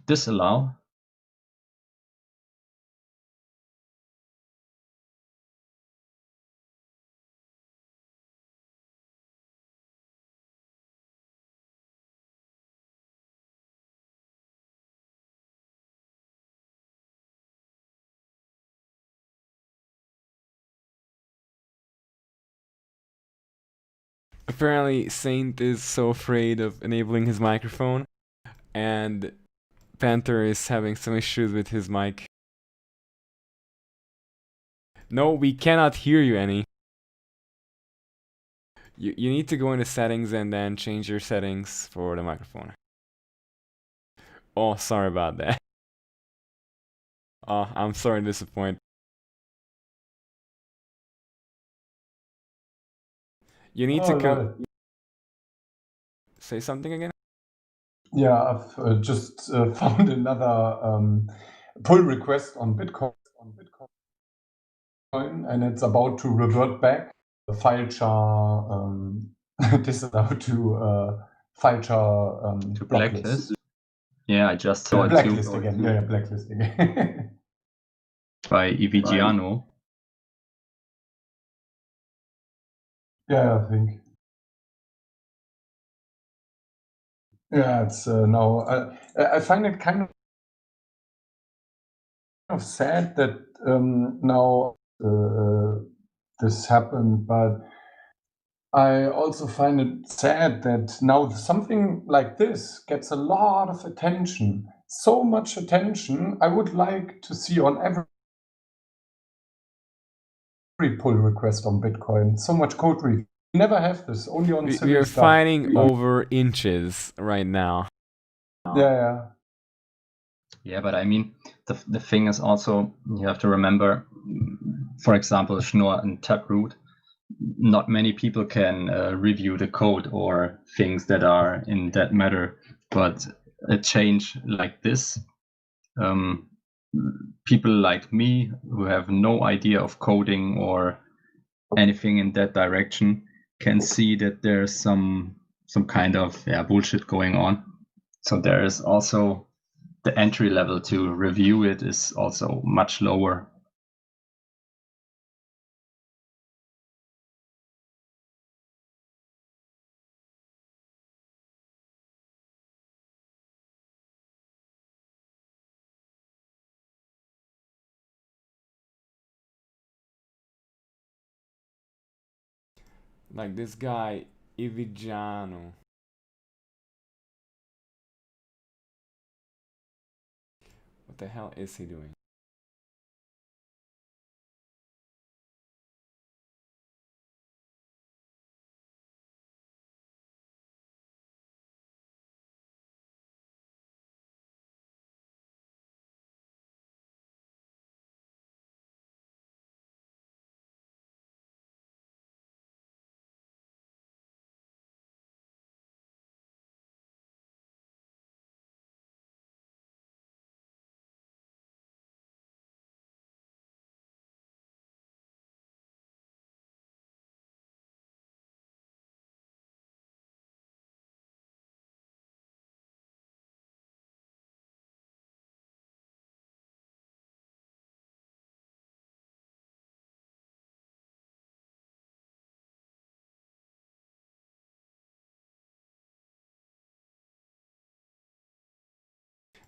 Disallow. Apparently, Saint is so afraid of enabling his microphone, and Panther is having some issues with his mic. No, we cannot hear you, Annie. You need to go into settings and then change your settings for the microphone. Oh, sorry about that. Oh, I'm sorry to disappoint. You need to say something again? Yeah, I've just found another pull request on Bitcoin, and it's about to revert back. The file char disallowed to file char To blacklist. Yeah, I just saw it Blacklist too. again. Yeah, blacklist again. By Evigiano. Yeah, I think. Yeah, it's now. I find it kind of sad that now this happened, but I also find it sad that now something like this gets a lot of attention. So much attention. I would like to see on every pull request on Bitcoin. So much code review. We never have this. Only on silly We are stuff. fighting over inches right now. Yeah. Yeah, but I mean, the thing is also, you have to remember, for example, Schnorr and Taproot, not many people can review the code or things that are in that matter, but a change like this, people like me who have no idea of coding or anything in that direction can see that there's some kind of bullshit going on. So there is also the entry level to review it is also much lower. Like this guy, Evigiano. What the hell is he doing?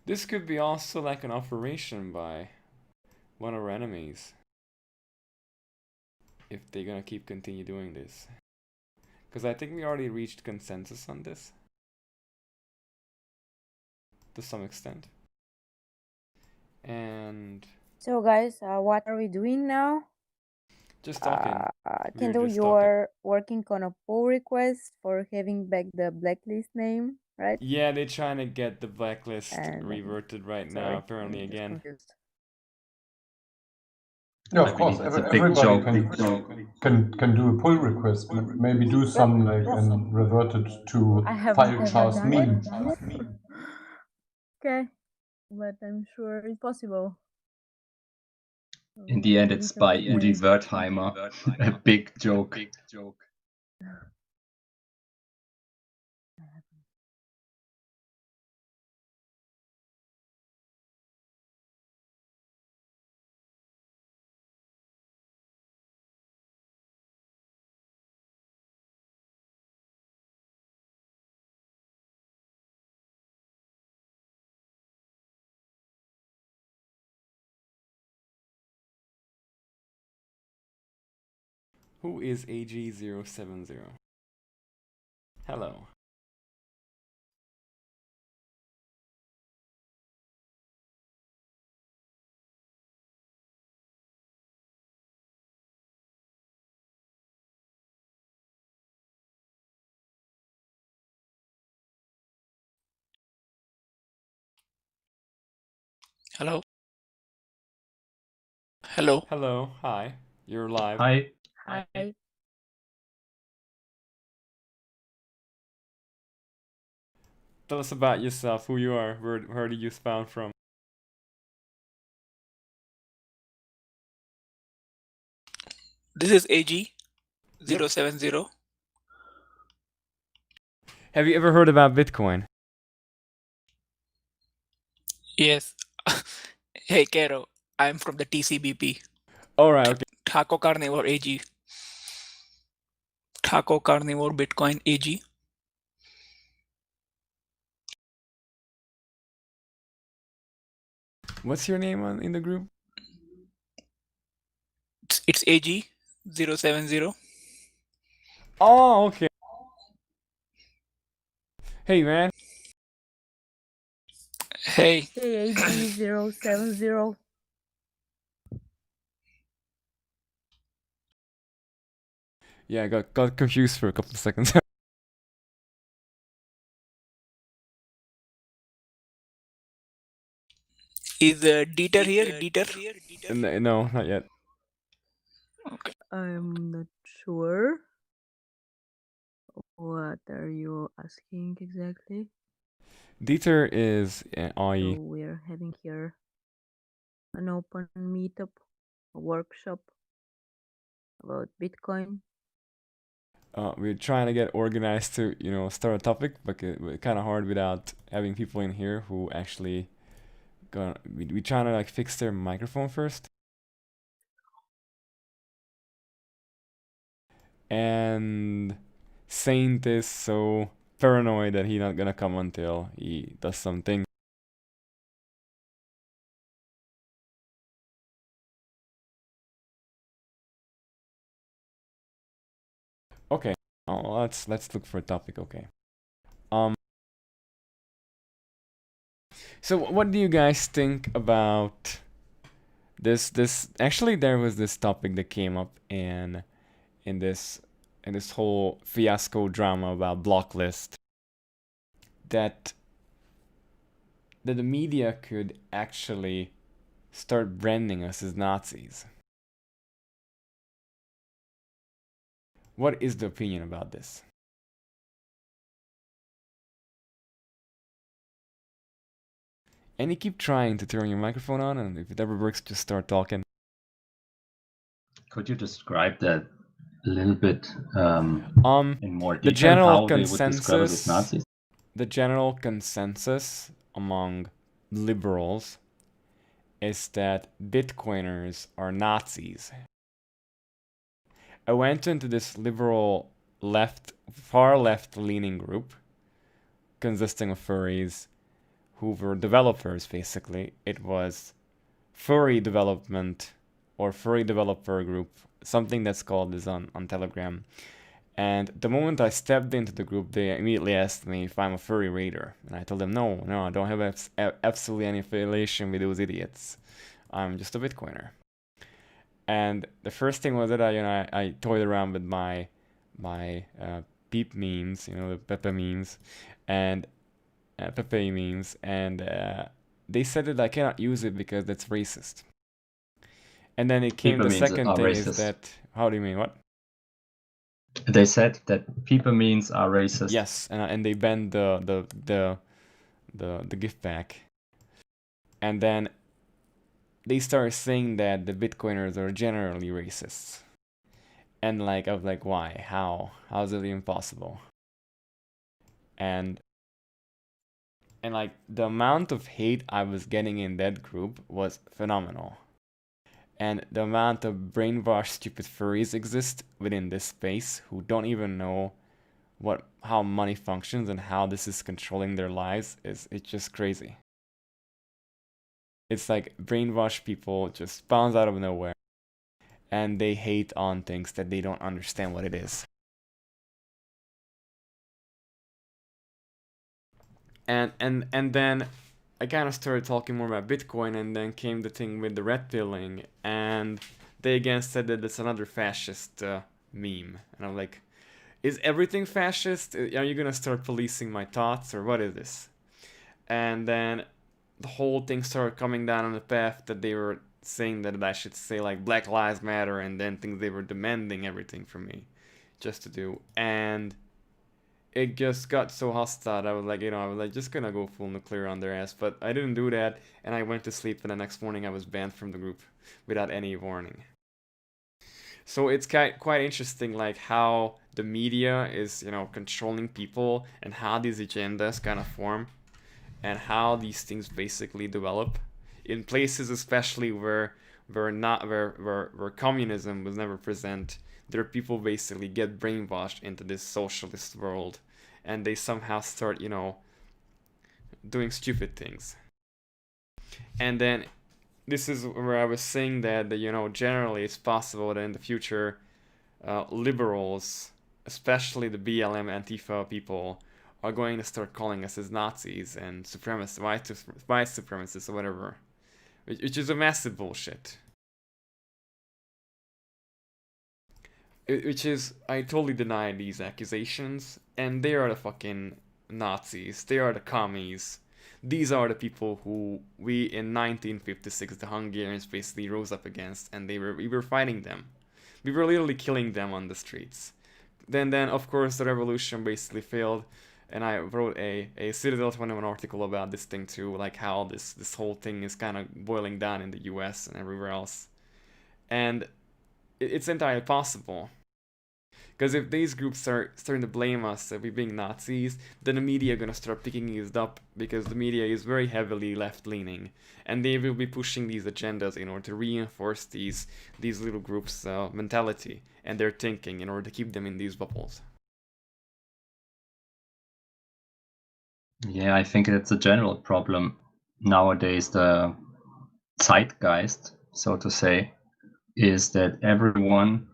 This could be also like an operation by one of our enemies. If they're gonna continue doing this. Because I think we already reached consensus on this. To some extent. And... So guys, what are we doing now? Just talking. Kendall, you're working on a pull request for having back the blacklist name, right? Yeah, they're trying to get the blacklist reverted right now, apparently again. Yeah, of course. Everybody can do a pull request. Maybe do some and revert it to file char's mean. Okay, but I'm sure it's possible. In the end, it's by Udi Wertheimer. A big joke. Who is AG070? Hello. Hello. Hello. Hello. Hi. You're live. Hi. Hi. Tell us about yourself, who you are, where did you spawn from? This is AG070. Have you ever heard about Bitcoin? Yes. Hey, Kero. I'm from the TCBP. Alright, okay. Taco Carnivore AG. Taco Carnivore Bitcoin AG. What's your name in the group? It's AG070. Oh, okay. Hey, man. Hey. Hey, AG070. Yeah, I got confused for a couple of seconds. Is Dieter here? Dieter? No, not yet. Okay. I'm not sure. What are you asking exactly? Dieter is So IE. we're having here an open meetup, a workshop about Bitcoin. We're trying to get organized to, start a topic, but it's kind of hard without having people in here who actually we trying to like fix their microphone first. And Saint is so paranoid that he's not gonna come until he does something. Okay, let's look for a topic. Okay. So what do you guys think about this? Actually, there was this topic that came up in this whole fiasco drama about blocklist, that the media could actually start branding us as Nazis. What is the opinion about this? And you keep trying to turn your microphone on, and if it ever works, just start talking. Could you describe that a little bit in more detail? The general how they would describe us as Nazis? The general consensus among liberals is that Bitcoiners are Nazis. I went into this liberal far left leaning group consisting of furries who were developers, basically. It was furry development or furry developer group, something that's called this on Telegram. And the moment I stepped into the group, they immediately asked me if I'm a furry raider. And I told them, no, I don't have absolutely any affiliation with those idiots. I'm just a Bitcoiner. And the first thing was that I toyed around with my peep memes, the Pepe memes, and Pepe memes, and they said that I cannot use it because that's racist. And then it came People the second thing racist. Is that, how do you mean, what? They said that people means are racist. Yes, and they banned the gift back. And then they started saying that the Bitcoiners are generally racists. And like, I was like, why? How is it even possible? And like, the amount of hate I was getting in that group was phenomenal. And the amount of brainwashed stupid furries exist within this space who don't even know how money functions and how this is controlling their lives it's just crazy. It's like brainwashed people just spawns out of nowhere, and they hate on things that they don't understand what it is. And then I kind of started talking more about Bitcoin, and then came the thing with the red pilling, and they again said that it's another fascist meme, and I'm like, is everything fascist? Are you gonna start policing my thoughts, or what is this? And then the whole thing started coming down on the path that they were saying that I should say like Black Lives Matter, and then things they were demanding everything from me just to do. And it just got so hostile. I was like, just gonna go full nuclear on their ass. But I didn't do that, and I went to sleep, and the next morning I was banned from the group without any warning. So it's quite interesting, like how the media is, controlling people, and how these agendas kind of form, and how these things basically develop in places, especially where communism was never present. There people basically get brainwashed into this socialist world, and they somehow start, doing stupid things. And then this is where I was saying that generally it's possible that in the future, liberals, especially the BLM Antifa people, are going to start calling us as Nazis and supremacists, white supremacists or whatever, which is a massive bullshit. Which is, I totally deny these accusations, and they are the fucking Nazis, they are the commies. These are the people who we in 1956, the Hungarians basically rose up against, and we were fighting them. We were literally killing them on the streets. Then of course the revolution basically failed, and I wrote a Citadel 21 article about this thing too, like how this whole thing is kind of boiling down in the US and everywhere else. And it's entirely possible. Because if these groups are starting to blame us that we're being Nazis, then the media are going to start picking it up, because the media is very heavily left-leaning, and they will be pushing these agendas in order to reinforce these little groups' mentality and their thinking in order to keep them in these bubbles. Yeah, I think it's a general problem nowadays. The zeitgeist, so to say, is that everyone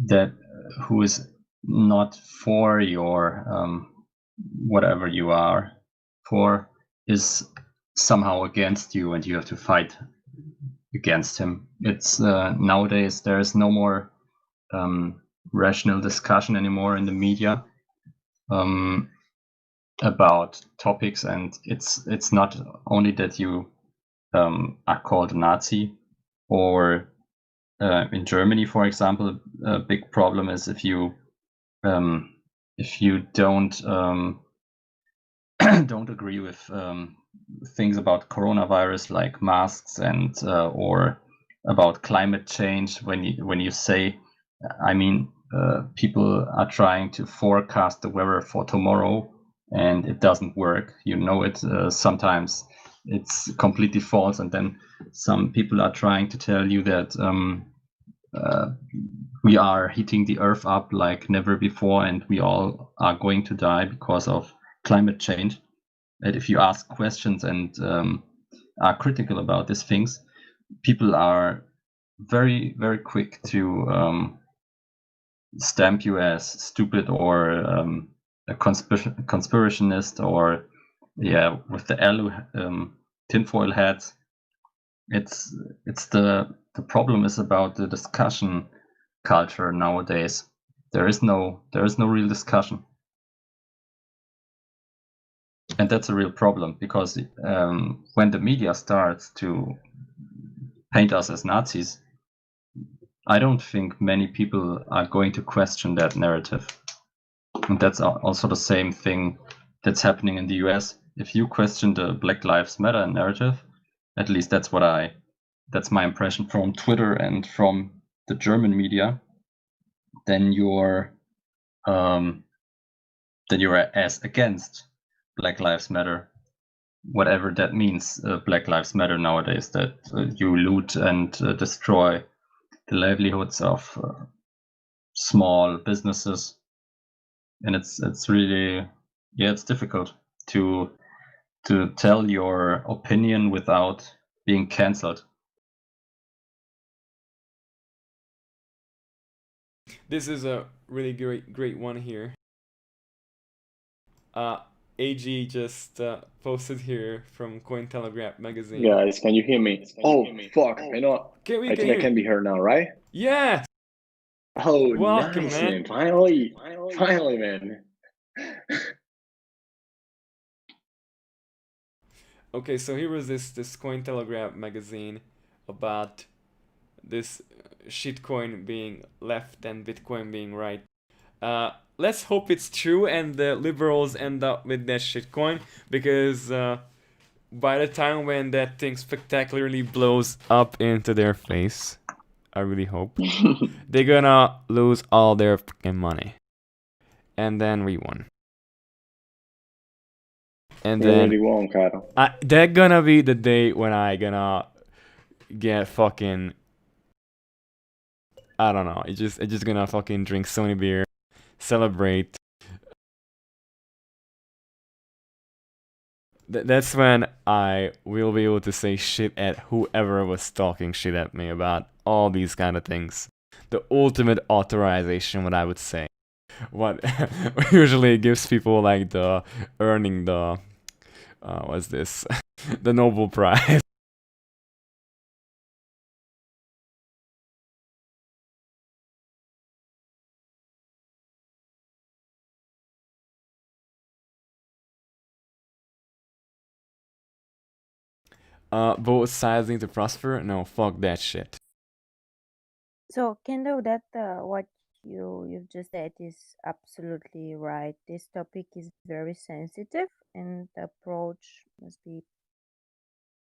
that who is not for your whatever you are for is somehow against you, and you have to fight against him. It's nowadays there is no more rational discussion anymore in the media about topics, and it's not only that you are called a Nazi, or in Germany, for example, a big problem is if you don't don't agree with things about coronavirus, like masks and or about climate change. When you say, people are trying to forecast the weather for tomorrow, and it doesn't work. Sometimes it's completely false, and then some people are trying to tell you that we are heating the earth up like never before, and we all are going to die because of climate change. And if you ask questions and are critical about these things, people are very, very quick to stamp you as stupid, or a conspirationist, or with the tinfoil hats. It's the problem is about the discussion culture nowadays. There is no real discussion, and that's a real problem, because when the media starts to paint us as Nazis, I don't think many people are going to question that narrative. And that's also the same thing that's happening in the US. If you question the Black Lives Matter narrative, At least that's my impression from Twitter and from the German media. Then you're as against Black Lives Matter, whatever that means. Black Lives Matter nowadays, that you loot and destroy the livelihoods of small businesses, and it's really, it's difficult to tell your opinion without being cancelled. This is a really great one here. AG just posted here from Cointelegraph magazine. Guys, can you hear me? Fuck! I know. I think I can be heard now, right? Yeah. Oh, welcome, nice, man. man! Finally, man. Okay, so here was this Cointelegraph magazine about this shitcoin being left and Bitcoin being right. Let's hope it's true and the liberals end up with that shitcoin, because by the time when that thing spectacularly blows up into their face, I really hope they're gonna lose all their fucking money, and then we won. And then really won, Caro. that gonna be the day when I gonna get fucking, I don't know. I just gonna fucking drink so many beer, celebrate. That's when I will be able to say shit at whoever was talking shit at me about all these kind of things. The ultimate authorization, what I would say. What usually gives people like the earning the what's this? The Nobel Prize. Both sides need to prosper? No, fuck that shit. So, Kendo, that what you've just said is absolutely right. This topic is very sensitive, and the approach must be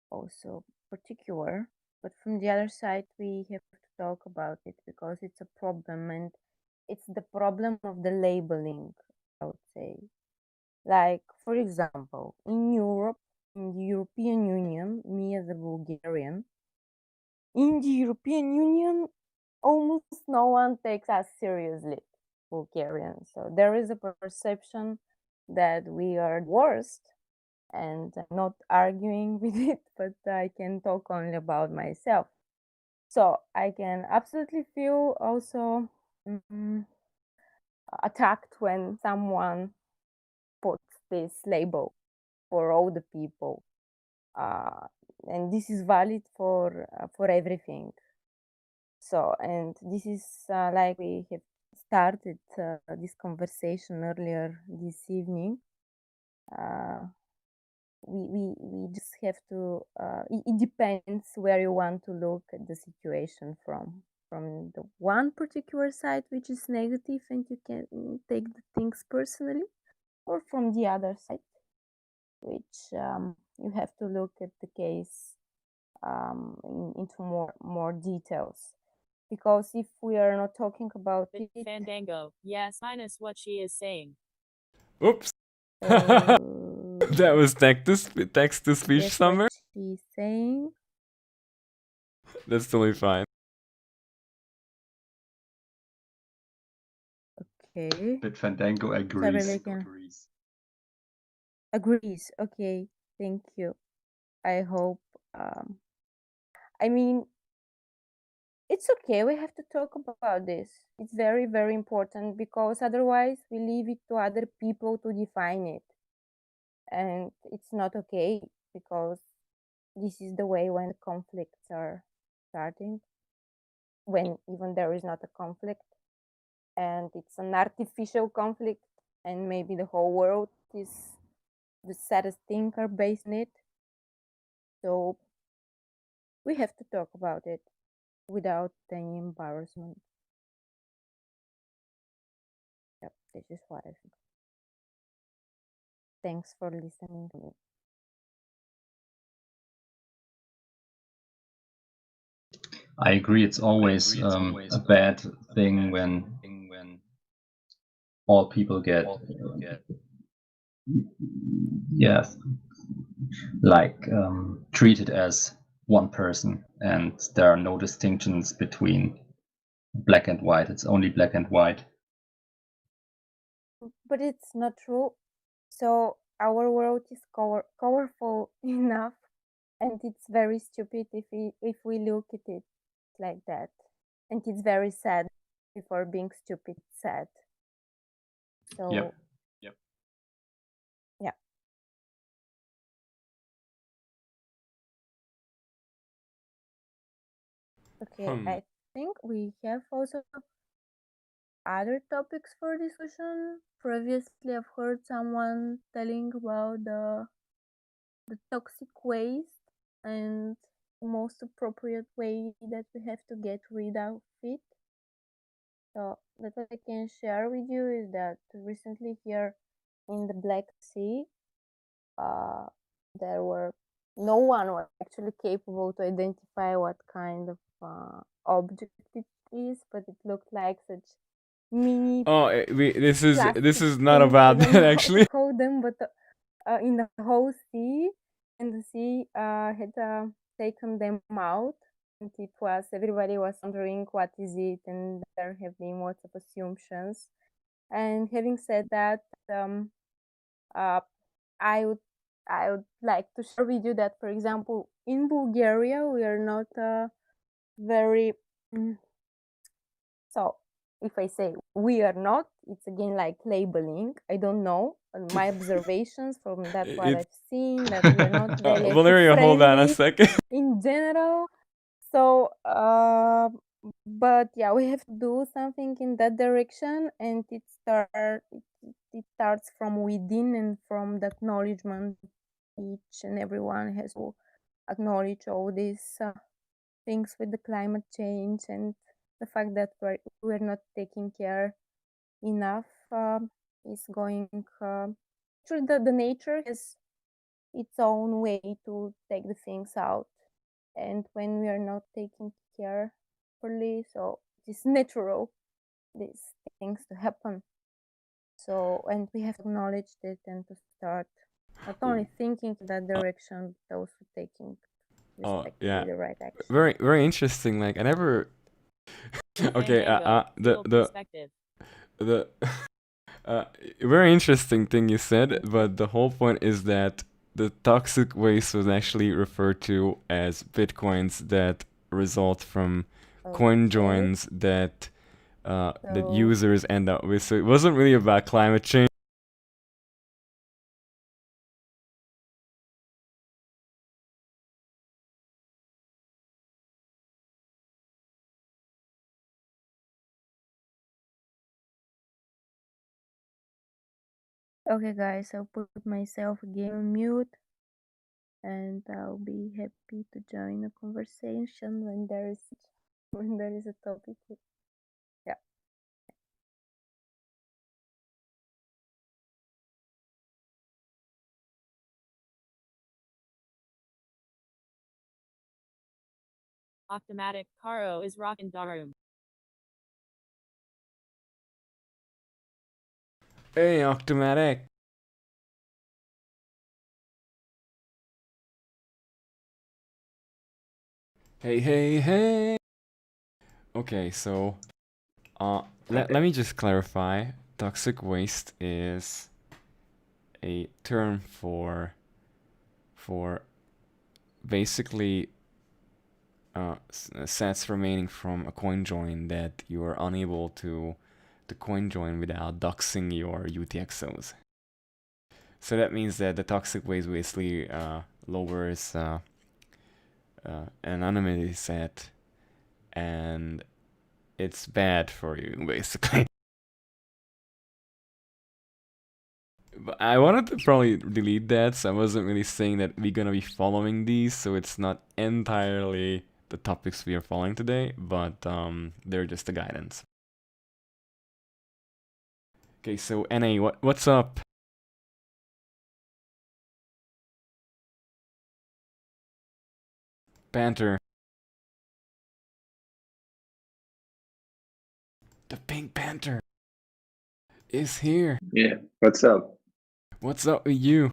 also particular. But from the other side, we have to talk about it because it's a problem, and it's the problem of the labeling, I would say. Like, for example, in Europe, in the European Union, me as a Bulgarian, in the European Union, almost no one takes us seriously, Bulgarians. So there is a perception that we are worst, and I'm not arguing with it, but I can talk only about myself. So I can absolutely feel also attacked when someone puts this label for all the people, and this is valid for everything. So, and this is like we have started this conversation earlier this evening. We just have to. It depends where you want to look at the situation from. From the one particular side, which is negative, and you can take the things personally, or from the other side, which you have to look at the case into more details. Because if we are not talking about it, Fandango, yes, minus what she is saying. Oops. That was text to speech guess somewhere. what she's saying. That's totally fine. Okay. But Fandango agrees. Agrees. Okay. Thank you. I hope. I mean, it's okay. We have to talk about this. It's very, very important because otherwise we leave it to other people to define it. And it's not okay because this is the way when conflicts are starting, when even there is not a conflict and it's an artificial conflict, and maybe the whole world is the saddest thing are based on it. So we have to talk about it without any embarrassment. Yep, this is what I think. Thanks for listening to me. I agree. It's always a bad thing when all people get yes, like treated as one person, and there are no distinctions between black and white. It's only black and white. But it's not true. So our world is colorful enough, and it's very stupid if we look at it like that. And it's very sad before being stupid, sad. So Yep. yeah. Okay, I think we have also other topics for discussion. Previously, I've heard someone telling about the toxic waste and the most appropriate way that we have to get rid of it. So what I can share with you is that recently here in the Black Sea, there were no one was actually capable to identify what kind of object it is, but it looked like such mini. Oh, this is plastic not things. about I don't that know how actually. to call them, but in the whole sea, and the sea had taken them out, and everybody was wondering what is it, and there have been lots of assumptions. And having said that, I would like to share with you that, for example, in Bulgaria, we are not very so if I say we are not, it's again like labeling. I don't know. My observations from that what I've seen, that we are not very Valeria, hold on a second. in general. So but yeah, we have to do something in that direction, and it starts from within and from the acknowledgement. Each and everyone has to acknowledge all these things with the climate change and the fact that we're not taking care enough is going actually the nature has its own way to take the things out, and when we are not taking care properly, so it is natural these things to happen. So, and we have to acknowledge it and to start not only thinking in that direction, but also taking respectively the right action. Very, very interesting. Like I never. Okay. The very interesting thing you said, but the whole point is that the toxic waste was actually referred to as bitcoins that result from coin joins that that users end up with. So it wasn't really about climate change. Okay, guys, I'll put myself again on mute, and I'll be happy to join a conversation when there is a topic. Yeah. Automatic Caro is rockin' Darum. Hey, Automatic. Hey. Okay, so let me just clarify. Toxic waste is a term for basically sets remaining from a coin join that you are unable to coin join without doxing your UTXOs. So that means that the toxic waste basically lowers anonymity set, and it's bad for you basically. But I wanted to probably delete that, so I wasn't really saying that we're gonna be following these, so it's not entirely the topics we are following today, but they're just a guidance. Okay, so NA, what's up? Panther. The Pink Panther is here. Yeah, what's up? What's up with you?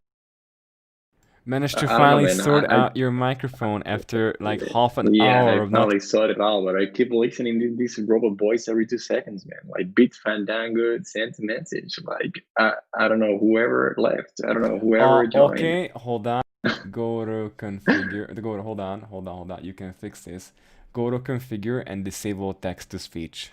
Managed to I don't know, finally man. sort out your microphone after like half an Yeah, hour I of not. finally sorted it out, but I keep listening to this robot voice every 2 seconds, man. Like Beat Fandango sent a message. Like I don't know whoever left. I don't know whoever joined. Okay, hold on. Go to configure. Hold on. You can fix this. Go to configure and disable text to speech.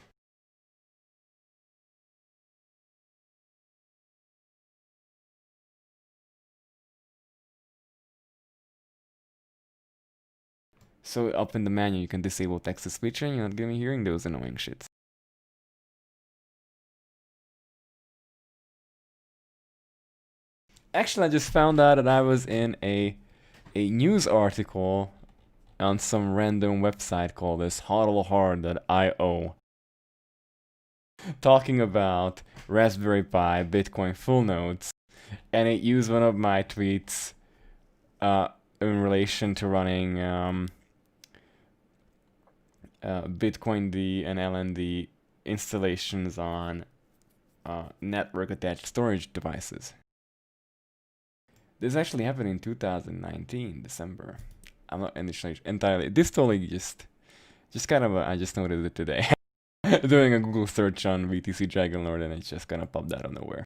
So up in the menu, you can disable text to speech, and you're not gonna be hearing those annoying shits. Actually, I just found out that I was in a news article on some random website called this hodlhard.io, talking about Raspberry Pi Bitcoin full nodes, and it used one of my tweets in relation to running Bitcoin and LND installations on network attached storage devices. This actually happened in 2019, December. I'm not entirely. This totally just kind of. I just noticed it today. Doing a Google search on BTC Dragonlord, and it's just gonna pop out of nowhere.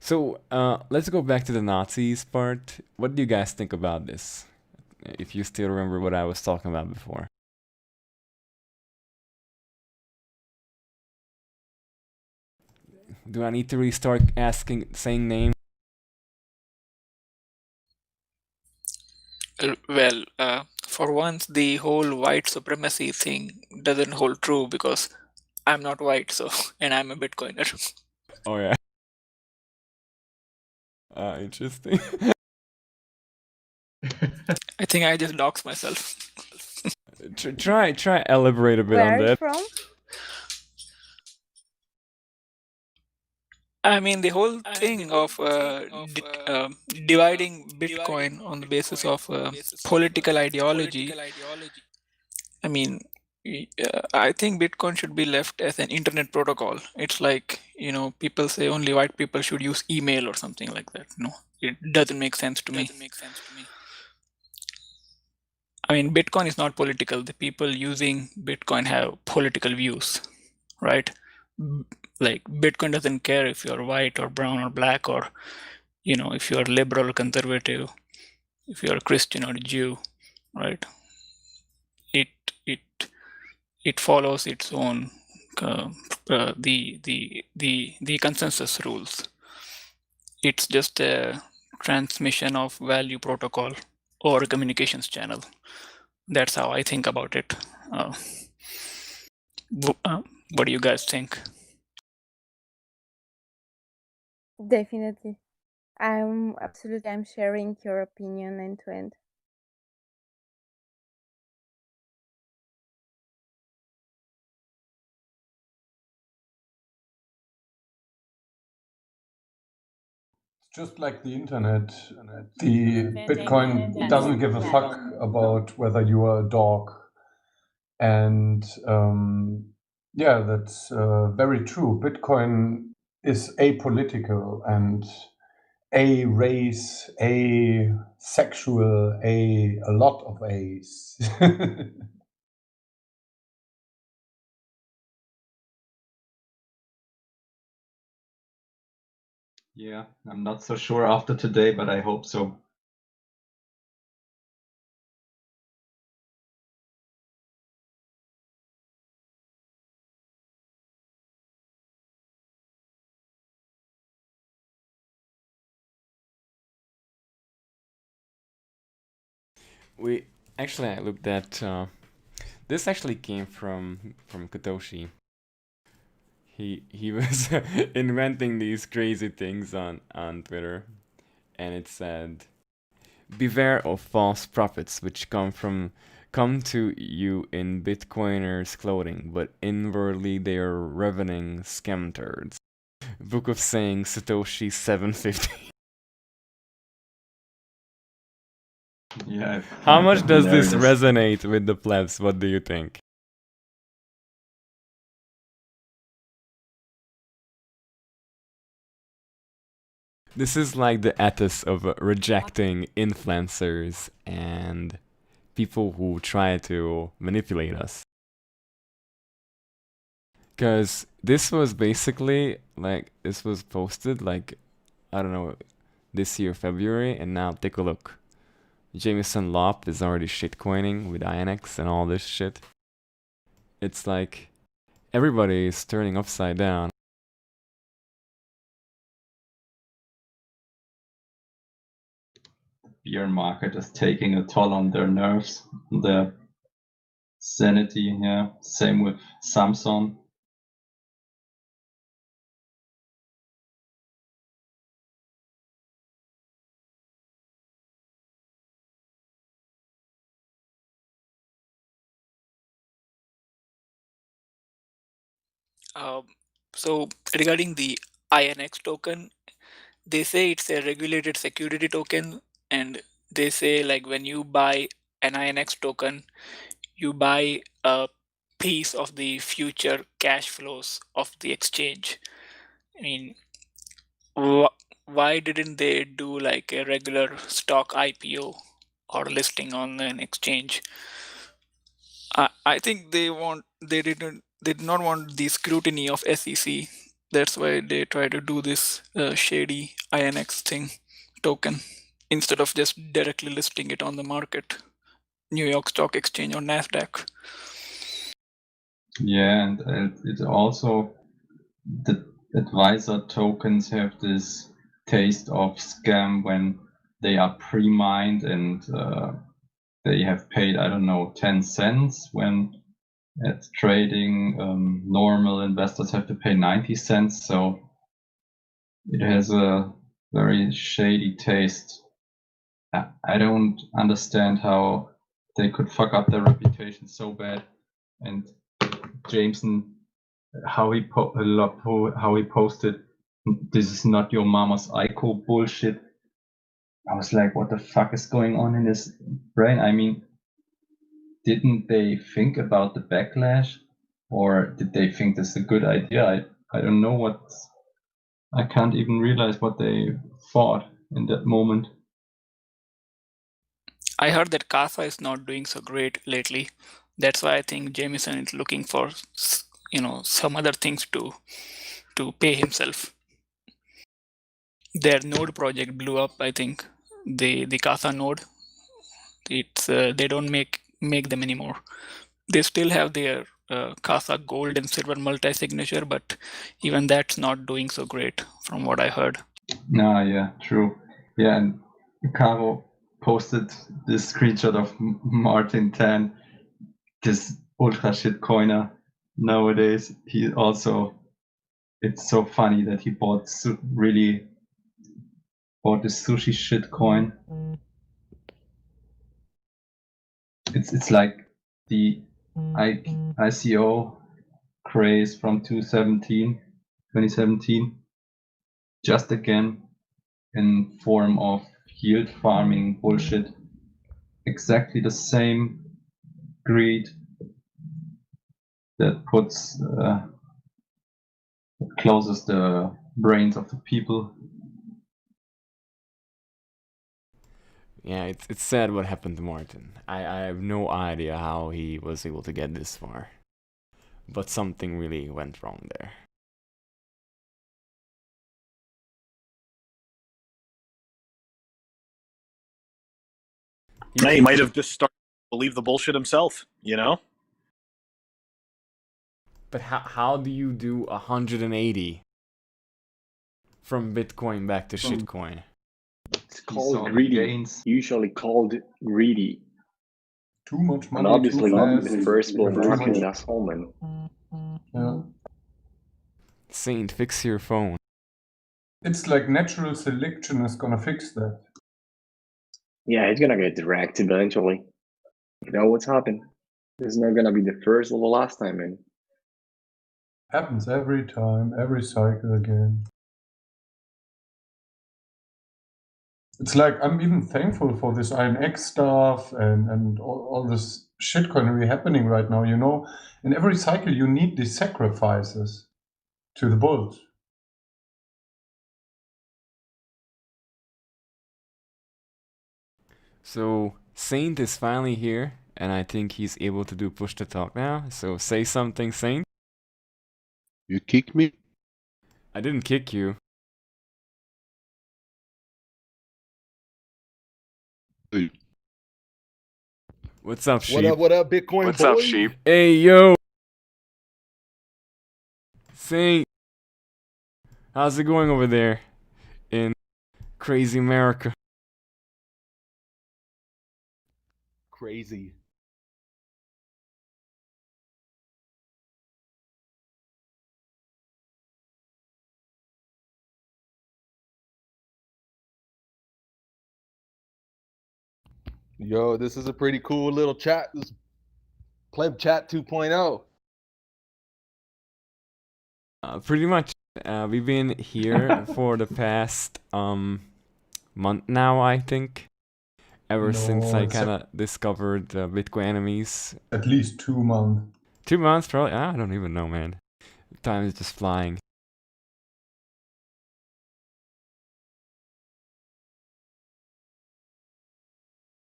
So let's go back to the Nazis part. What do you guys think about this? If you still remember what I was talking about before. Do I need to restart saying names? Well, for once, the whole white supremacy thing doesn't hold true because I'm not white, so and I'm a Bitcoiner. Oh yeah. Interesting. I think I just doxed myself. Try elaborate a bit on Where that. from? I mean, the whole thing of dividing Bitcoin on the basis of political ideology. I mean, I think Bitcoin should be left as an internet protocol. It's like, people say only white people should use email or something like that. No, it doesn't make sense to me. I mean, Bitcoin is not political. The people using Bitcoin have political views, right? Like Bitcoin doesn't care if you're white or brown or black or, if you're liberal or conservative, if you're Christian or Jew, right? It follows its own the consensus rules. It's just a transmission of value protocol or a communications channel. That's how I think about it. What do you guys think? Definitely. I'm sharing your opinion end to end. Just like the internet, the Bitcoin doesn't give a fuck about whether you are a dog. And yeah, that's very true. Bitcoin is apolitical and a race, a sexual, a lot of A's. Yeah, I'm not so sure after today, but I hope so. I looked at this. Actually came from Katoshi. He was inventing these crazy things on Twitter, and it said, "Beware of false prophets, which come from come to you in Bitcoiners' clothing, but inwardly they are revening scam turds. Book of Saying Satoshi 750. Yeah. How much does this hilarious. resonate with the plebs? What do you think? This is like the ethos of rejecting influencers and people who try to manipulate us. Because this was basically like, this was posted like, I don't know, this year, February, and now take a look. Jameson Lopp is already shitcoining with INX and all this shit. It's like everybody is turning upside down. Beer market is taking a toll on their nerves, their sanity. Yeah, same with Samsung. So regarding the INX token, they say it's a regulated security token, and they say like when you buy an INX token, you buy a piece of the future cash flows of the exchange. I mean, why didn't they do like a regular stock IPO or listing on an exchange? I think they did not want the scrutiny of SEC. That's why they try to do this shady INX thing token instead of just directly listing it on the market, New York Stock Exchange or Nasdaq. Yeah, and it also, the advisor tokens have this taste of scam when they are pre-mined and they have paid, I don't know, 10 cents, when at trading normal investors have to pay 90 cents. So it has a very shady taste. I don't understand how they could fuck up their reputation so bad. And Jameson, how he posted, "This is not your mama's ICO bullshit." I was like, what the fuck is going on in his brain? I mean, didn't they think about the backlash, or did they think this is a good idea? I don't know what. I can't even realize what they thought in that moment. I heard that Casa is not doing so great lately. That's why I think Jameson is looking for, some other things to pay himself. Their node project blew up. I think the Casa node. It's they don't make them anymore. They still have their Casa gold and silver multi-signature, but even that's not doing so great from what I heard. No, yeah, true. Yeah, and Caro posted this screenshot of Martin Tan, this ultra shit coiner nowadays. He also, it's so funny that he really bought this sushi shit coin. It's like the ICO craze from 2017, just again in form of yield farming bullshit. Exactly the same greed that closes the brains of the people. Yeah, it's sad what happened to Martin. I have no idea how he was able to get this far. But something really went wrong there. He might have just started to believe the bullshit himself, you know? But how do you do 180 from Bitcoin back to shitcoin? It's called greedy. Usually called greedy. Too much money. And obviously, too fast. the first bull market in Asholman. Yeah. Saint, fix your phone. It's like natural selection is gonna fix that. Yeah, it's gonna get wrecked eventually. You know what's happened? This is not gonna be the first or the last time, man. Happens every time, every cycle again. It's like I'm even thankful for this INX stuff and all this shitcoinery happening right now. You know, in every cycle you need these sacrifices to the bulls. So Saint is finally here, and I think he's able to do push to talk now. So say something, Saint. You kicked me? I didn't kick you. Dude. What's up, Sheep? What up, Bitcoin What's boy? up, Sheep? Hey, yo! Saint! How's it going over there in crazy America? Crazy. Yo, this is a pretty cool little chat. This Pleb Chat 2.0. Pretty much. We've been here for the past month now, I think. Ever since I it's kind of discovered Bitcoin enemies. at least 2 months. 2 months, probably? I don't even know, man. Time is just flying.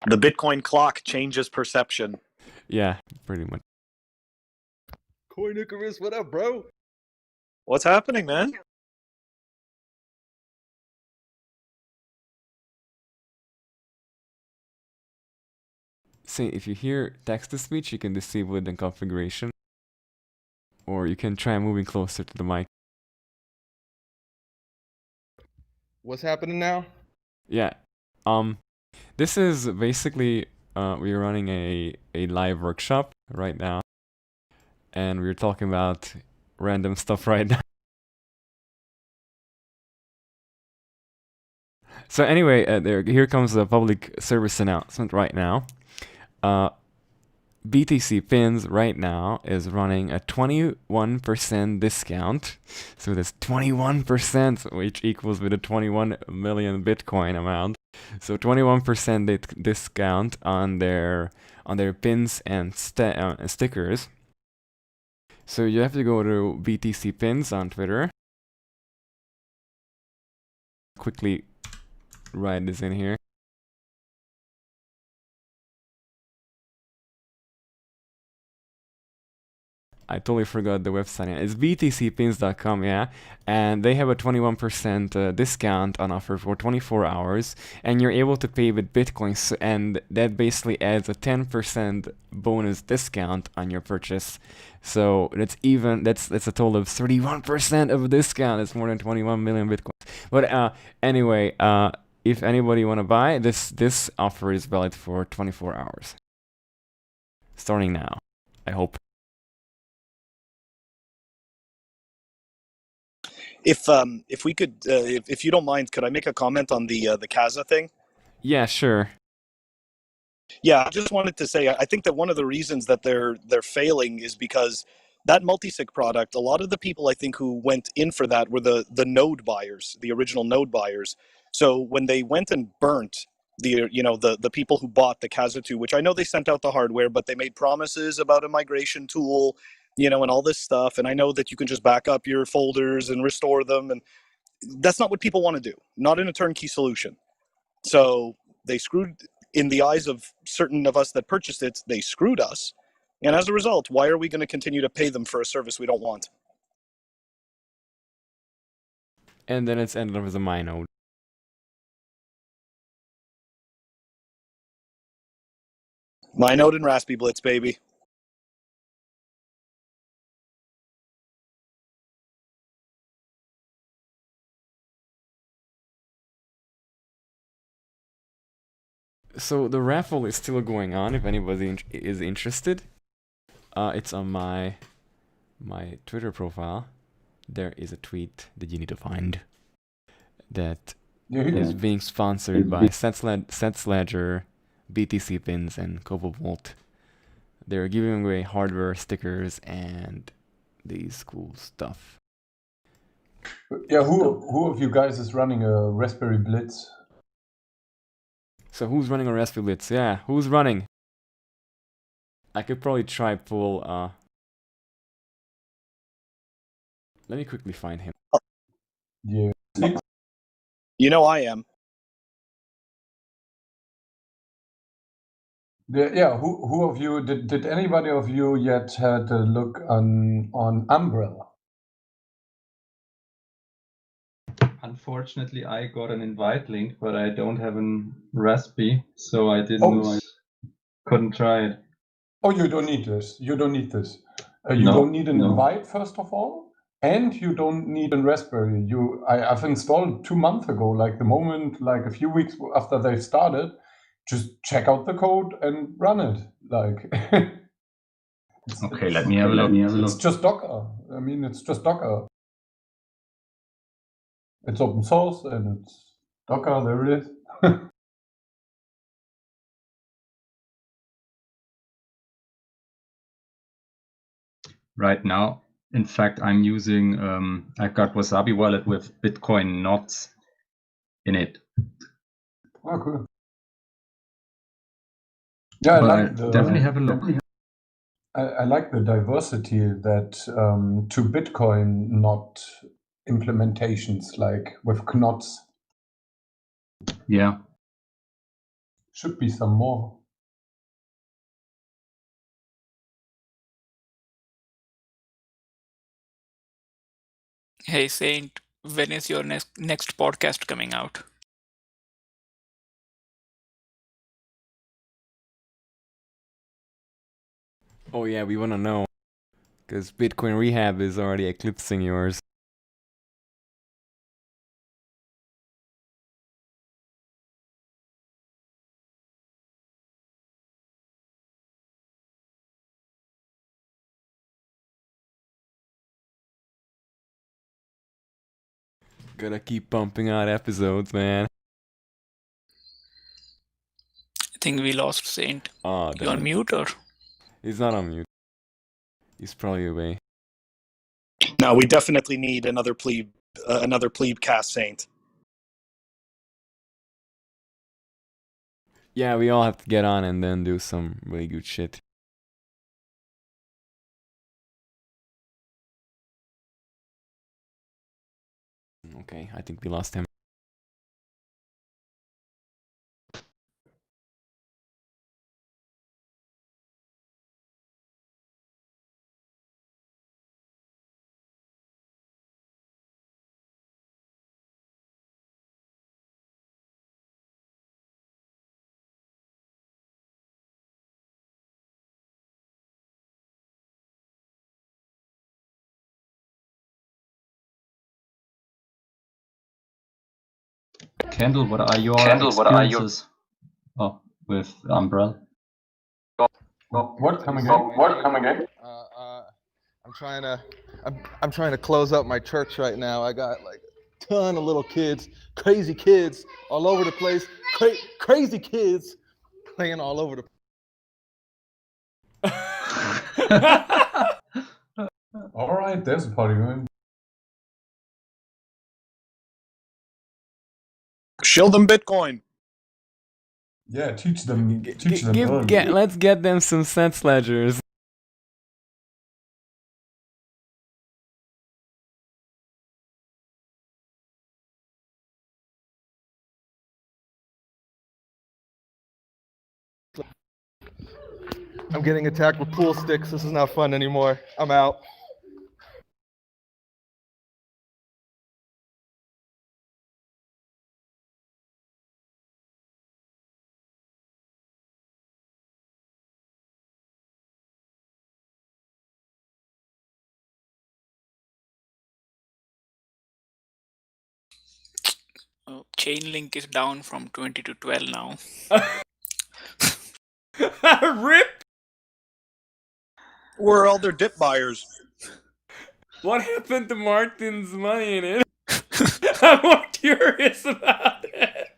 The Bitcoin clock changes perception. Yeah, pretty much. Coin Icarus, what up, bro? What's happening, man? Say, if you hear text-to-speech, you can disable it in configuration. Or you can try moving closer to the mic. What's happening now? Yeah. This is basically, we're running a live workshop right now. And we're talking about random stuff right now. So anyway, here comes the public service announcement right now. BTC Pins right now is running a 21% discount. So that's 21%, which equals with a 21 million Bitcoin amount. So 21% discount on their pins and stickers. So you have to go to BTC Pins on Twitter. Quickly write this in here. I totally forgot the website. It's btcpins.com, yeah. And they have a 21% discount on offer for 24 hours. And you're able to pay with Bitcoins. And that basically adds a 10% bonus discount on your purchase. So that's a total of 31% of a discount. It's more than 21 million Bitcoins. But anyway, if anybody want to buy, this offer is valid for 24 hours. Starting now, I hope. If we could, if you don't mind, could I make a comment on the Kaza thing? Yeah, sure. Yeah, I just wanted to say I think that one of the reasons that they're failing is because that multisig product, a lot of the people I think who went in for that were the node buyers, the original node buyers. So when they went and burnt the people who bought the Kaza 2, which I know they sent out the hardware, but they made promises about a migration tool, and all this stuff. And I know that you can just back up your folders and restore them, and that's not what people want to do. Not in a turnkey solution. So they screwed, in the eyes of certain of us that purchased it, they screwed us. And as a result, why are we going to continue to pay them for a service we don't want? And then it's ended up as a MyNode. MyNode and Raspberry Blitz, baby. So the raffle is still going on if anybody is interested. It's on my Twitter profile. There is a tweet that you need to find that is being sponsored by Sets Ledger, BTC pins and CovoVolt. They're giving away hardware, stickers, and these cool stuff. Yeah, who of you guys is running a Raspberry Blitz? So who's running a Raspberry Blitz? Yeah, who's running? I could probably try pull. Let me quickly find him. Yeah. You know I am. Yeah, who of you did anybody of you yet had a look on Umbrella? Unfortunately, I got an invite link, but I don't have an Raspberry, so I didn't. Couldn't try it. Oh, you don't need this. You don't need this. You No, don't need an no. invite, first of all, and you don't need a Raspberry. I've installed 2 months ago. Like the moment, like a few weeks after they started, just check out the code and run it. Like. Okay, let me have a look. It's just Docker. I mean, it's just Docker. It's open source and it's Docker. There it is. Right now, in fact, I'm using. I've got Wasabi Wallet with Bitcoin knots in it. Oh, cool. Yeah, definitely have a look. I like the diversity that to Bitcoin not implementations like with knots. Yeah. Should be some more. Hey Saint, when is your next podcast coming out? Oh yeah, we wanna know. Because Bitcoin Rehab is already eclipsing yours. Gotta keep pumping out episodes, man. I think we lost Saint. Oh, You on mute or? He's not on mute. He's probably away. No, we definitely need another plebe cast saint. Yeah, we all have to get on and then do some really good shit. Okay, I think we lost him. Kendall, what are your experiences with Umbrella? What coming again? I'm trying to close up my church right now. I got like a ton of little kids, crazy kids all over the place, crazy kids playing all over the. All right, there's a party going. Shill them Bitcoin. Yeah, teach them. Early. Let's get them some sense ledgers. I'm getting attacked with pool sticks. This is not fun anymore. I'm out. Oh, chain link is down from 20 to 12 now. RIP! Where are all their dip buyers? What happened to Martin's money in it? I'm more curious about it.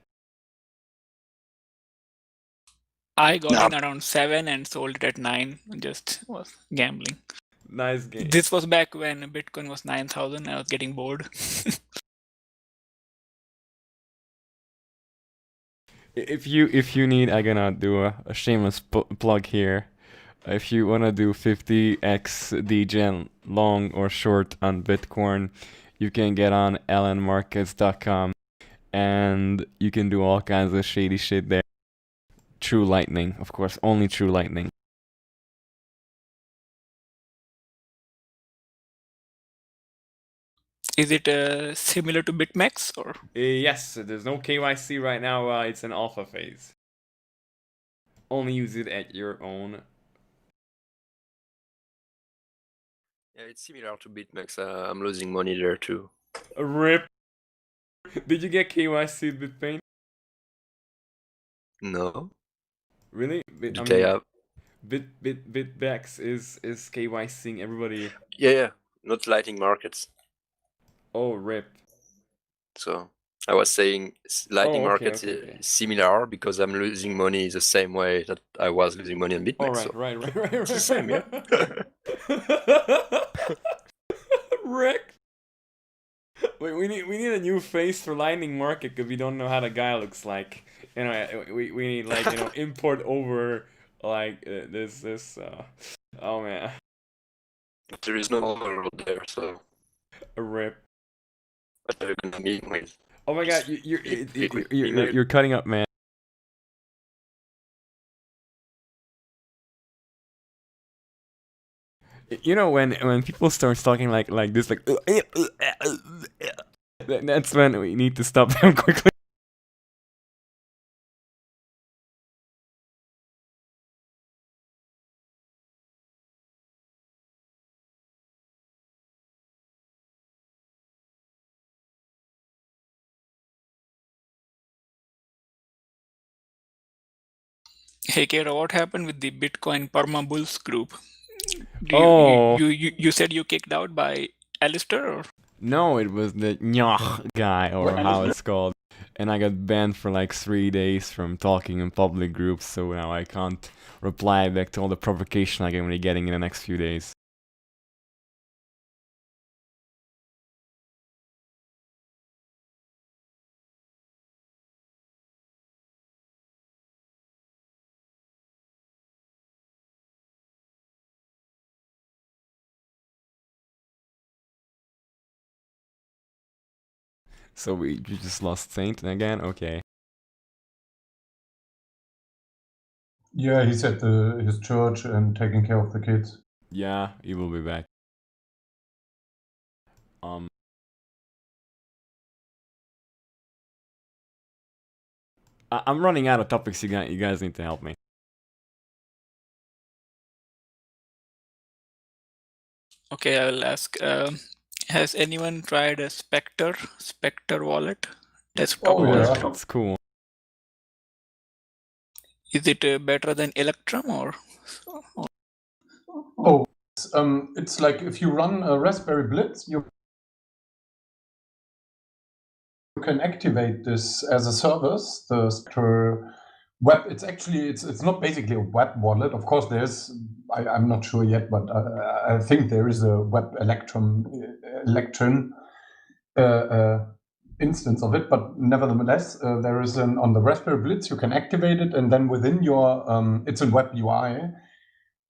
I got No. in around 7 and sold it at 9. Just was gambling. Nice game. This was back when Bitcoin was 9,000. I was getting bored. If you need, I'm gonna do a shameless plug here. If you wanna do 50x degen long or short on Bitcoin, you can get on lnmarkets.com and you can do all kinds of shady shit there. True Lightning, of course, only True Lightning. Is it similar to BitMEX or? Yes, there's no KYC right now. It's an alpha phase. Only use it at your own. Yeah, it's similar to BitMEX. I'm losing money there too. RIP. Did you get KYC with Bitpain? No. Really? Do they have? Bitbex is KYCing everybody. Yeah. Not Lightning Markets. Oh, RIP. So I was saying Lightning Oh, okay, Markets okay. is similar because I'm losing money the same way that I was losing money on BitMEX. Oh, right, so right. it's the same, yeah. Rick. Wait, we need a new face for Lightning Market because we don't know how the guy looks like. You know, we need like import over like this. Oh man. But there is no overload there, so A RIP. what are you gonna meet with? Oh my god, you're cutting up, man. You know when people start talking like this, like that's when we need to stop them quickly. Hey Kara, what happened with the Bitcoin Perma Bulls group? You said you kicked out by Alistair or? No, it was the Nyach guy, or how it's called. And I got banned for like 3 days from talking in public groups, so now I can't reply back to all the provocation I'm going to be getting in the next few days. So you just lost Saint again? Okay. Yeah, he's at his church and taking care of the kids. Yeah, he will be back. I'm running out of topics. You guys need to help me. Okay, I will ask. Has anyone tried a Spectre wallet? Desktop wallet? It's cool. Is it better than Electrum or? Oh, it's like if you run a Raspberry Blitz, you can activate this as a service. The Spectre web. It's actually it's not basically a web wallet. Of course, I'm not sure yet, but I think there is a web Electron instance of it. But nevertheless, there is on the Raspberry Blitz. You can activate it, and then within your it's a web UI.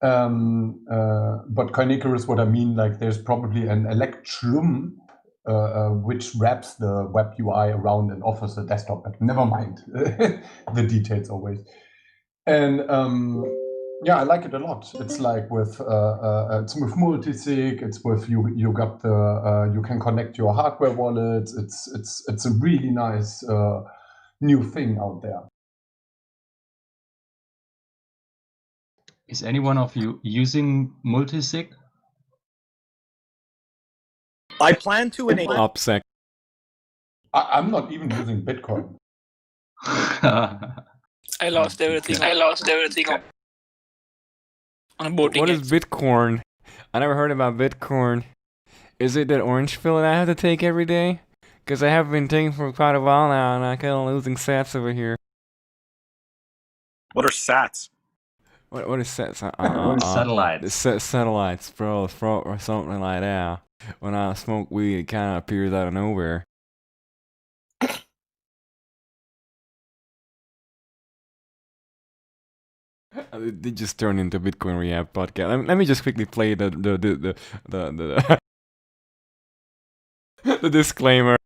But Coinicarus, what I mean, like there's probably an Electrum which wraps the web UI around and offers a desktop app. Never mind the details always. And yeah, I like it a lot. It's like with it's with multisig. It's with you got the you can connect your hardware wallets. It's a really nice new thing out there. Is anyone of you using multisig? I plan to enable PLEBSEC. I'm not even using Bitcoin. I lost everything. On boating. What is Bitcoin? I never heard about Bitcoin. Is it that orange pill that I have to take every day? Because I have been taking for quite a while now, and I'm kind of losing sats over here. What are sats? What is sats? What is satellites? Satellites, bro, or something like that. When I smoke weed, it kind of appears out of nowhere. They just turned into Bitcoin Rehab podcast. Let me just quickly play the the disclaimer.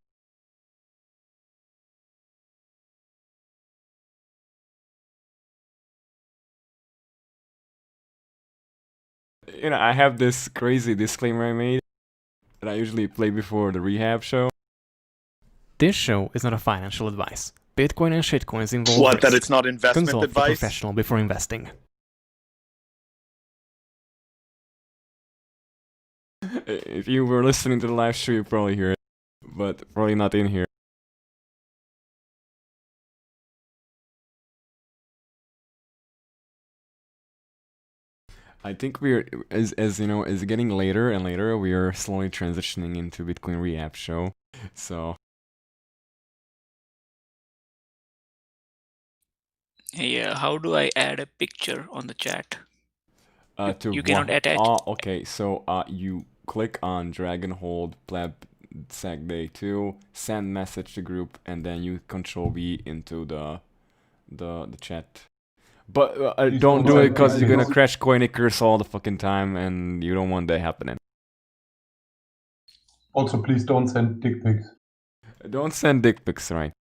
You know, I have this crazy disclaimer I made that I usually play before the rehab show. This show is not a financial advice. Bitcoin and shitcoins involve What? risk. That it's not investment Consult advice? a professional before investing. If you were listening to the live stream, you probably hear it, but probably not in here. I think we're, as you know, as getting later and later, we are slowly transitioning into Bitcoin Rehab show. So. Yeah, how do I add a picture on the chat? To you cannot attach. Oh, okay. So you click on drag and hold PLEBSEC Day 2, send message to group, and then you Control V into the chat. But don't do it because you're gonna crash Coinikers all the fucking time, and you don't want that happening. Also, please don't send dick pics. Don't send dick pics, right?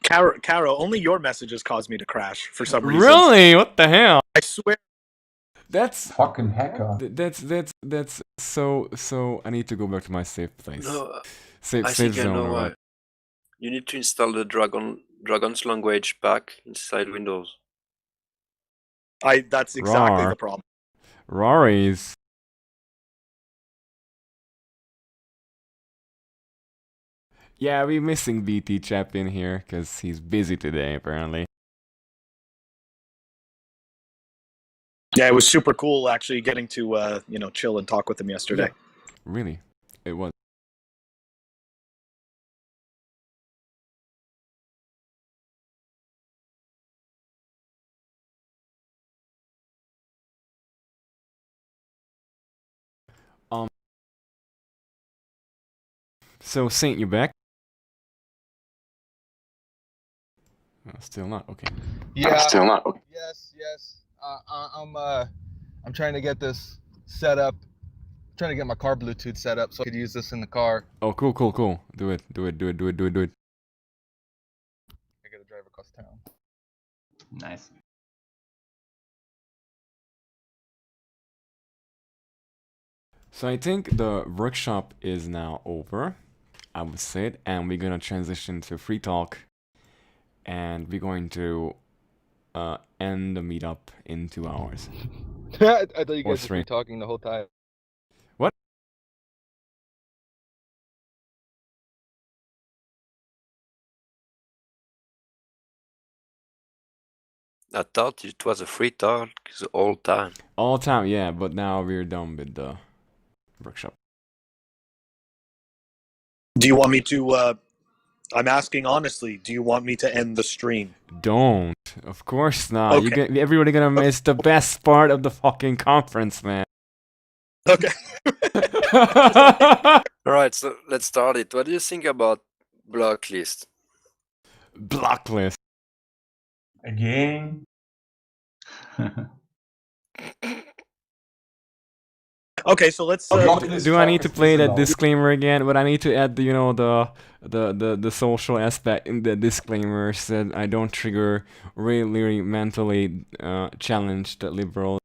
Caro, only your messages caused me to crash for some reason. Really? What the hell? I swear. That's fucking hacker. That's so. I need to go back to my safe place. No, Safe I think I zone. know Or why. what? You need to install the Dragon's language pack inside Windows. That's exactly Rar. the problem. Rory's. Yeah, we're missing BT Chap in here because he's busy today, apparently. Yeah, it was super cool actually getting to chill and talk with him yesterday. Yeah, really, it was. So Saint, you back? Still not. Okay. Yeah. Still not. Okay. Yes. I'm trying to get this set up. I'm trying to get my car Bluetooth set up so I could use this in the car. Oh, cool. Do it. I gotta drive across town. Nice. So I think the workshop is now over, I would say it, and we're gonna transition to free talk, and we're going to end the meetup in 2 hours. I thought you Or guys were three. talking the whole time. What? I thought it was a free talk the whole time. All time, yeah, but now we're done with the workshop. Do you want me to? I'm asking honestly. Do you want me to end the stream? Don't. Of course not. Okay. Everybody gonna miss the best part of the fucking conference, man. Okay. Alright, so let's start it. What do you think about blocklist? Blocklist. Again. Okay, so let's. Do I need to play that disclaimer again? But I need to add, the social aspect in the disclaimer. Said I don't trigger really mentally challenged liberals.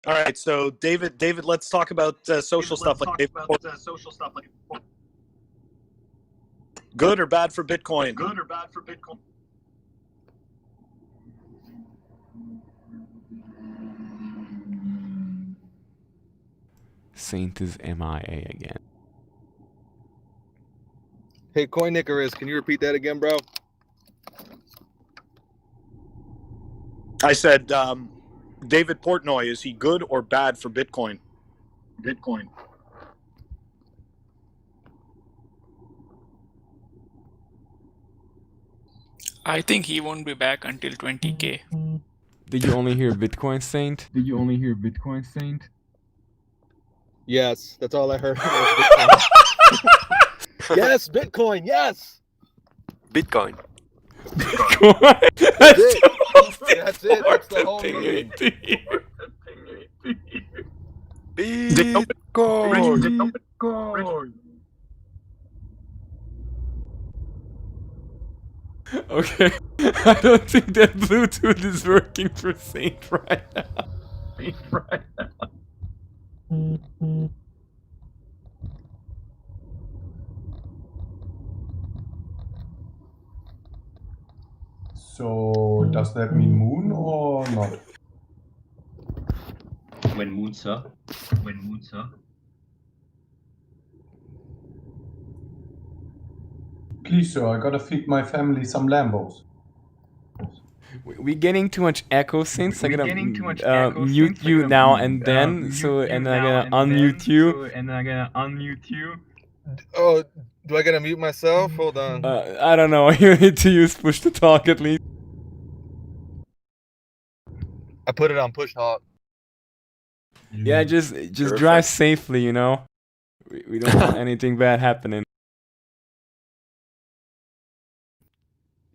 All right, so David, let's talk about social stuff. Good or bad for Bitcoin? Saint is MIA again. Hey, Coin Icarus, can you repeat that again, bro? I said, David Portnoy, is he good or bad for Bitcoin? I think he won't be back until 20K. Did you only hear Bitcoin, Saint? Did you only hear Bitcoin, Saint? Yes, that's all I heard. Bitcoin. Yes, Bitcoin. Yes. Bitcoin. Bitcoin. That's it. That's it. That's the whole meaning. Bitcoin. Okay, I don't think that Bluetooth is working for Saint right now. So does that mean moon or not? When moon, sir. When moon, sir. Please, sir, I gotta feed my family some Lambos. We're getting too much echo, Saint. I'm gonna mute you now and then. So, and I'm gonna unmute you. Oh, do I gotta mute myself? Hold on. I don't know. You need to use push to talk at least. I put it on push talk. Yeah, just drive safely. You know, we don't want anything bad happening.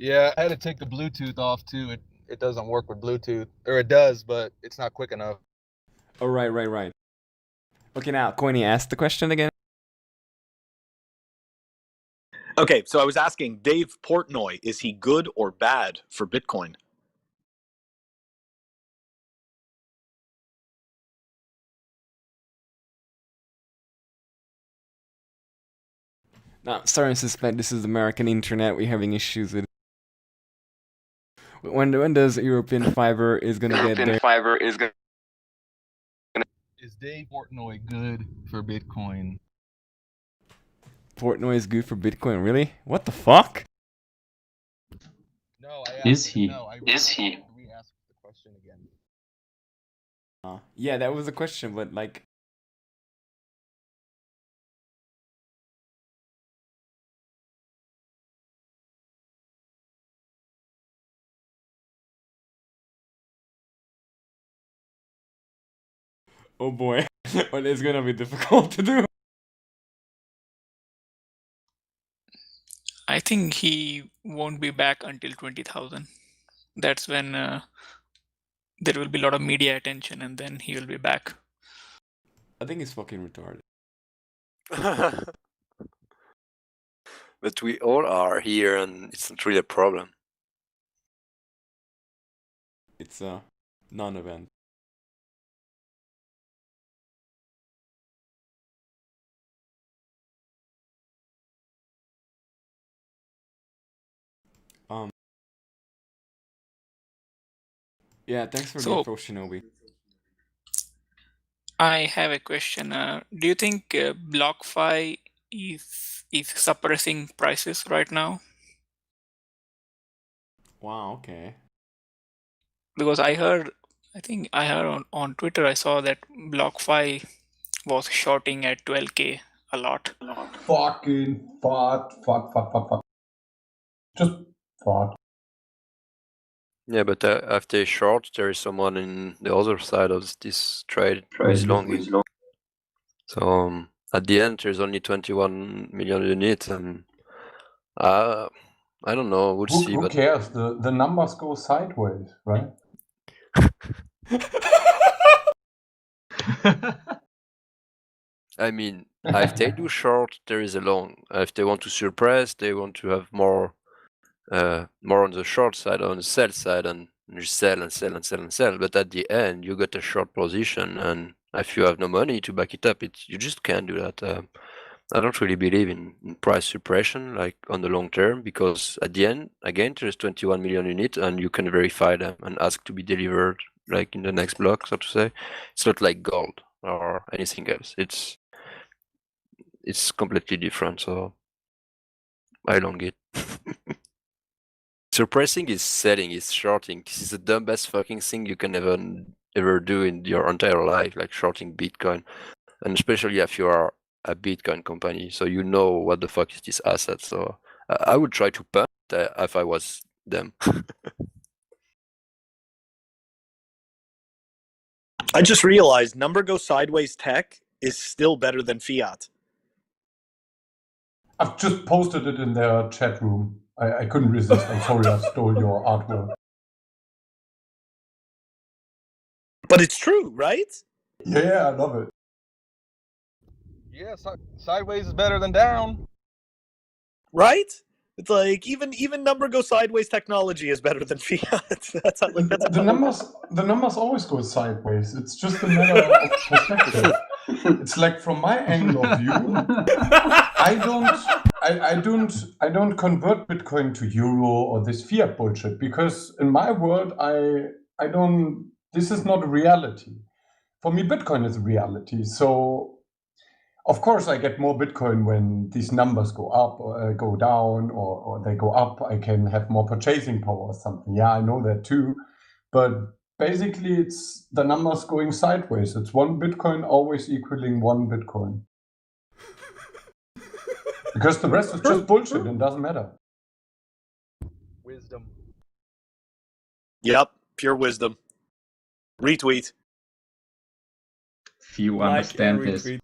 Yeah, I had to take the Bluetooth off too. It doesn't work with Bluetooth, or it does, but it's not quick enough. Oh, right. Okay, now, Coiny, ask the question again. Okay, so I was asking Dave Portnoy, is he good or bad for Bitcoin? Now, starting to suspect this is American internet. We're having issues with. When does European fiber is gonna get there? Is Dave Portnoy good for Bitcoin? Portnoy is good for Bitcoin, really? What the fuck? No, Is he? Is he? Re-ask the question again. Yeah, that was the question, but like. Oh boy, well, it's gonna be difficult to do. I think he won't be back until 20,000. That's when there will be a lot of media attention, and then he will be back. I think he's fucking retarded. But we all are here, and it's not really a problem. It's a non-event. Yeah, thanks for the info, Shinobi. I have a question. Do you think BlockFi is suppressing prices right now? Wow, okay. Because I heard on Twitter, I saw that BlockFi was shorting at 12K a lot. Fucking fuck. Just fuck. Yeah, but after a short, there is someone in the other side of this trade who is longing. So at the end, there's only 21 million units, and I don't know. We'll see. Who But cares? The numbers go sideways, right? I mean, if they do short, there is a long. If they want to suppress, they want to have more on the short side, on the sell side, and you sell and sell and sell and sell. But at the end, you got a short position, and if you have no money to back it up, you just can't do that. I don't really believe in price suppression, like on the long term, because at the end, again, there's 21 million units, and you can verify them and ask to be delivered, like in the next block, so to say. It's not like gold or anything else. It's completely different. So I long it. Suppressing is selling, is shorting. This is the dumbest fucking thing you can ever do in your entire life, like shorting Bitcoin. And especially if you are a Bitcoin company, so you know what the fuck is this asset. So I would try to punt if I was them. I just realized number go sideways tech is still better than fiat. I've just posted it in their chat room. I couldn't resist. I'm sorry I stole your artwork. But it's true, right? Yeah, I love it. Yeah, sideways is better than down. Right? It's like even number go sideways technology is better than fiat. That's how, like that's The numbers always go sideways. It's just a matter of perspective. It's like from my angle of view, I don't convert Bitcoin to euro or this fiat bullshit because in my world I don't. This is not a reality. For me, Bitcoin is a reality. So of course I get more Bitcoin when these numbers go up or go down or they go up. I can have more purchasing power or something. Yeah, I know that too. But basically, it's the numbers going sideways. It's one Bitcoin always equaling one Bitcoin. Because the rest is just bullshit and doesn't matter. Wisdom. Yep, pure wisdom. Retweet. Few Like understand and this. retweet.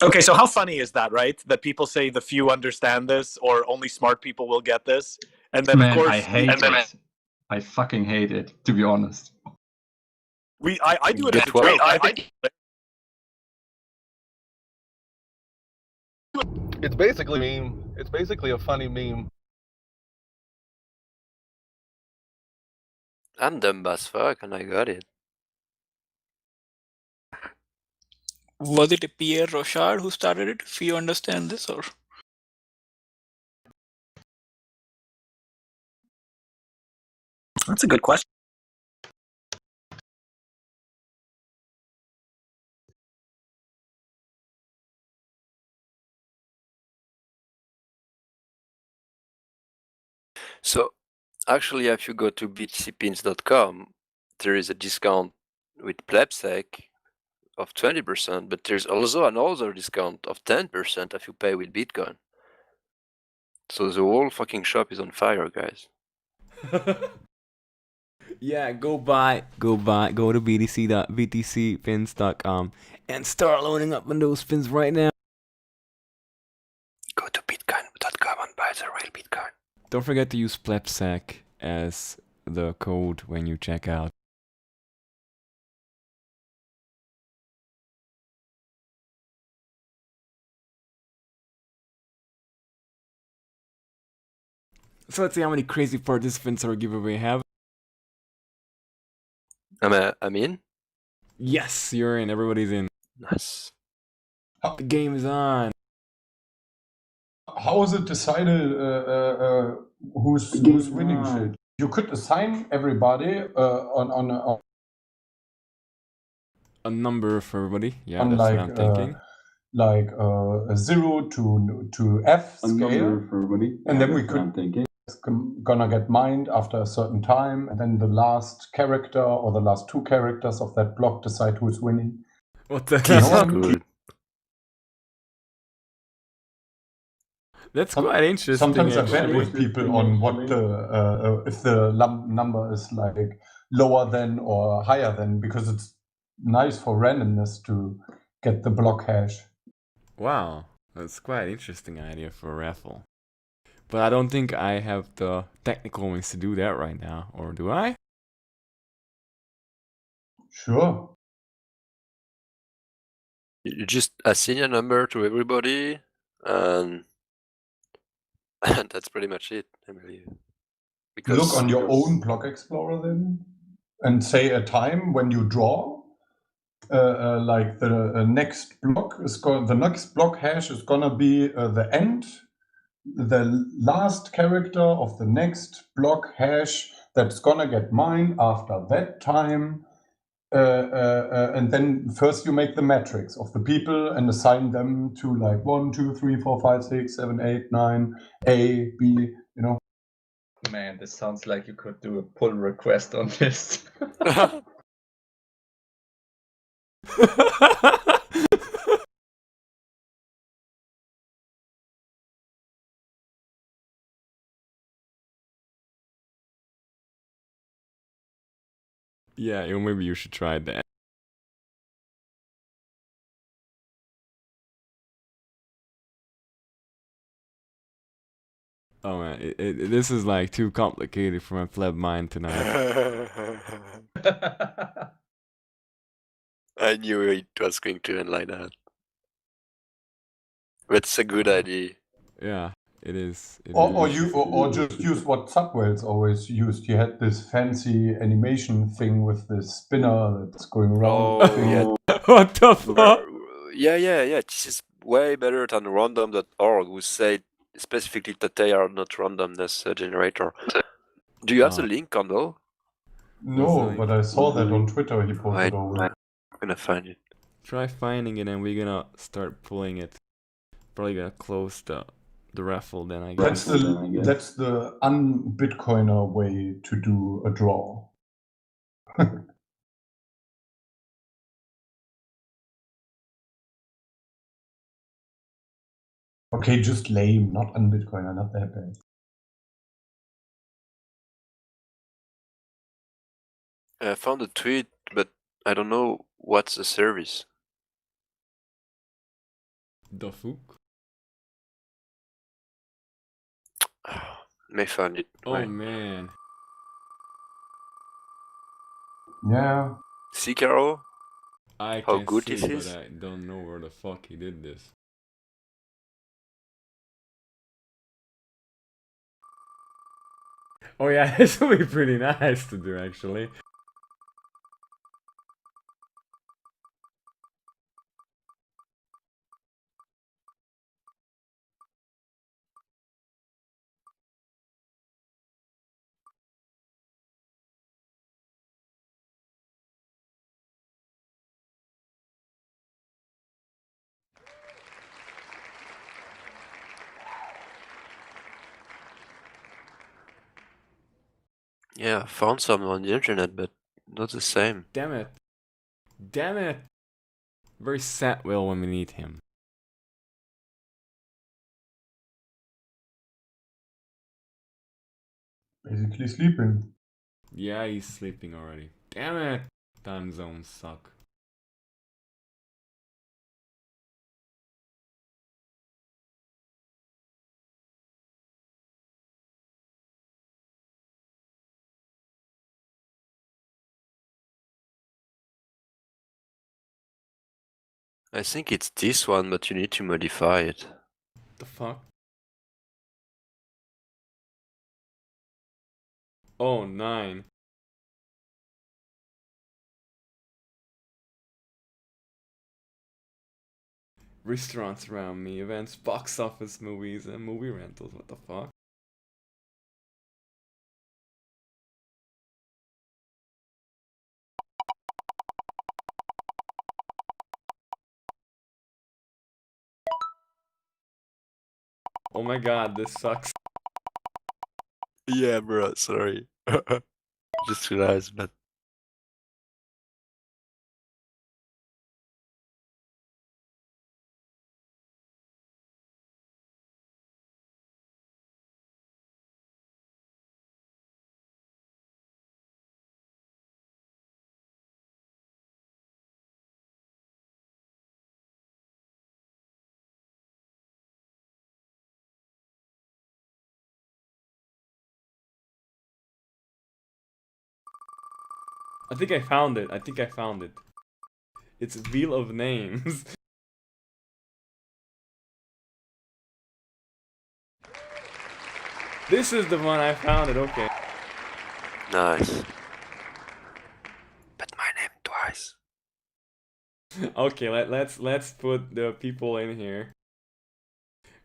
Okay, so how funny is that, right? That people say the few understand this, or only smart people will get this, and then Man, of course I hate it. I fucking hate it, to be honest. I do it as Get a what? joke. I think It's basically a meme. It's basically a funny meme. I'm dumb as fuck and I got it. Was it Pierre Rochard who started it? If you understand this, or that's a good question. So actually, if you go to btcpins.com, there is a discount with PLEBSEC of 20%, but there's also another discount of 10% if you pay with Bitcoin. So the whole fucking shop is on fire, guys. Yeah, go to btc.btcpins.com and start loading up on those pins right now. Go to bitcoin.com and buy the real Bitcoin. Don't forget to use PLEBSEC as the code when you check out. So let's see how many crazy participants our giveaway have. I'm in? Yes, you're in. Everybody's in. Nice. The game is on. How is it decided who's winning shit? You could assign everybody on A number for everybody. Yeah, on that's like what I'm thinking. a 0 to F scale, and then we could gonna get mined after a certain time, and then the last character or the last two characters of that block decide who's winning. What the You know what I hell? mean? Good. That's quite interesting. Sometimes I bet actually. with people on what the if the number is like lower than or higher than, because it's nice for randomness to get the block hash. Wow, that's quite an interesting idea for a raffle. But I don't think I have the technical means to do that right now, or do I? Sure. You just assign a number to everybody, and that's pretty much it, I believe. Look on your own block explorer then, and say a time when you draw. Like the next block is the next block hash is gonna be the end, the last character of the next block hash that's gonna get mined after that time. And then first you make the matrix of the people and assign them to like 1, 2, 3, 4, 5, 6, 7, 8, 9, A, B, you know. Man, this sounds like you could do a pull request on this. Yeah, maybe you should try that. Oh man, this is like too complicated for my pleb mind tonight. I knew it was going to end like that. It's a good idea. Yeah, it is. Or just use what Subwhales always used. You had this fancy animation thing with this spinner that's going around. Oh, yeah. What the fuck? Yeah. This is way better than random.org, who said specifically that they are not randomness generator. Do you have the link on though? No, but I saw that on Twitter. He posted over. I'm gonna find it. Try finding it and we're gonna start pulling it. Probably gonna close the raffle then, I guess. That's the un-Bitcoiner way to do a draw. Okay, just lame, not un-Bitcoiner, not that bad. I found a tweet, but I don't know what's the service. The fuck? May find it. Oh Wait. man. Yeah. See, Carol? I How can good see, this but is? I don't know where the fuck he did this. Oh yeah, this would be pretty nice to do actually. Yeah, I found some on the internet, but not the same. Damn it. Damn it. Very sad Will when we need him. Basically sleeping. Yeah, he's sleeping already. Damn it. Time zones suck. I think it's this one, but you need to modify it. The fuck? Oh, 9. Restaurants around me, events, box office movies, and movie rentals. What the fuck? Oh my god, this sucks. Yeah, bro, sorry. Just realized, but... I think I found it. It's Wheel of Names. This is the one I found it, okay. Nice. But my name twice. Okay, let's put the people in here.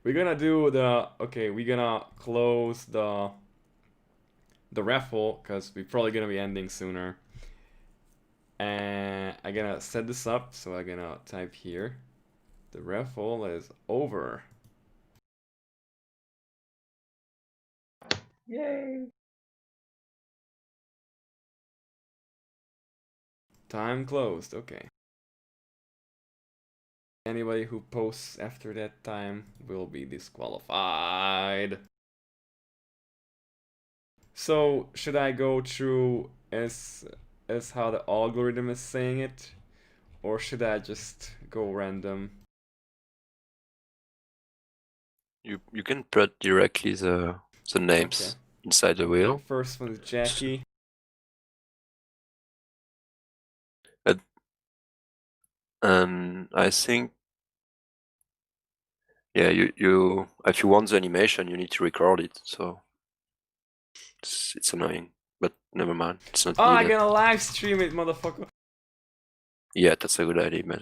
We're gonna do the we're gonna close the raffle because we're probably gonna be ending sooner. And I'm gonna set this up, so I'm gonna type here. The raffle is over. Yay! Time closed, okay. Anybody who posts after that time will be disqualified. So, should I go through as as how the algorithm is saying it, or should I just go random? You can put directly the names inside the wheel. First one is Jackie. And I think, yeah, you if you want the animation, you need to record it. So it's annoying, but never mind. It's not Oh, I'm needed. gonna live stream it, motherfucker. Yeah, that's a good idea, but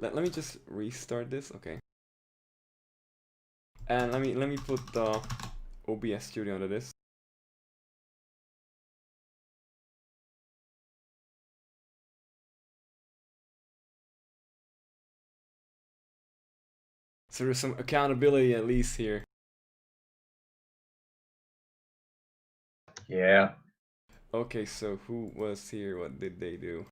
Let me just restart this. Okay. And let me put the OBS Studio under this. So there's some accountability at least here. Yeah. Okay, so who was here? What did they do?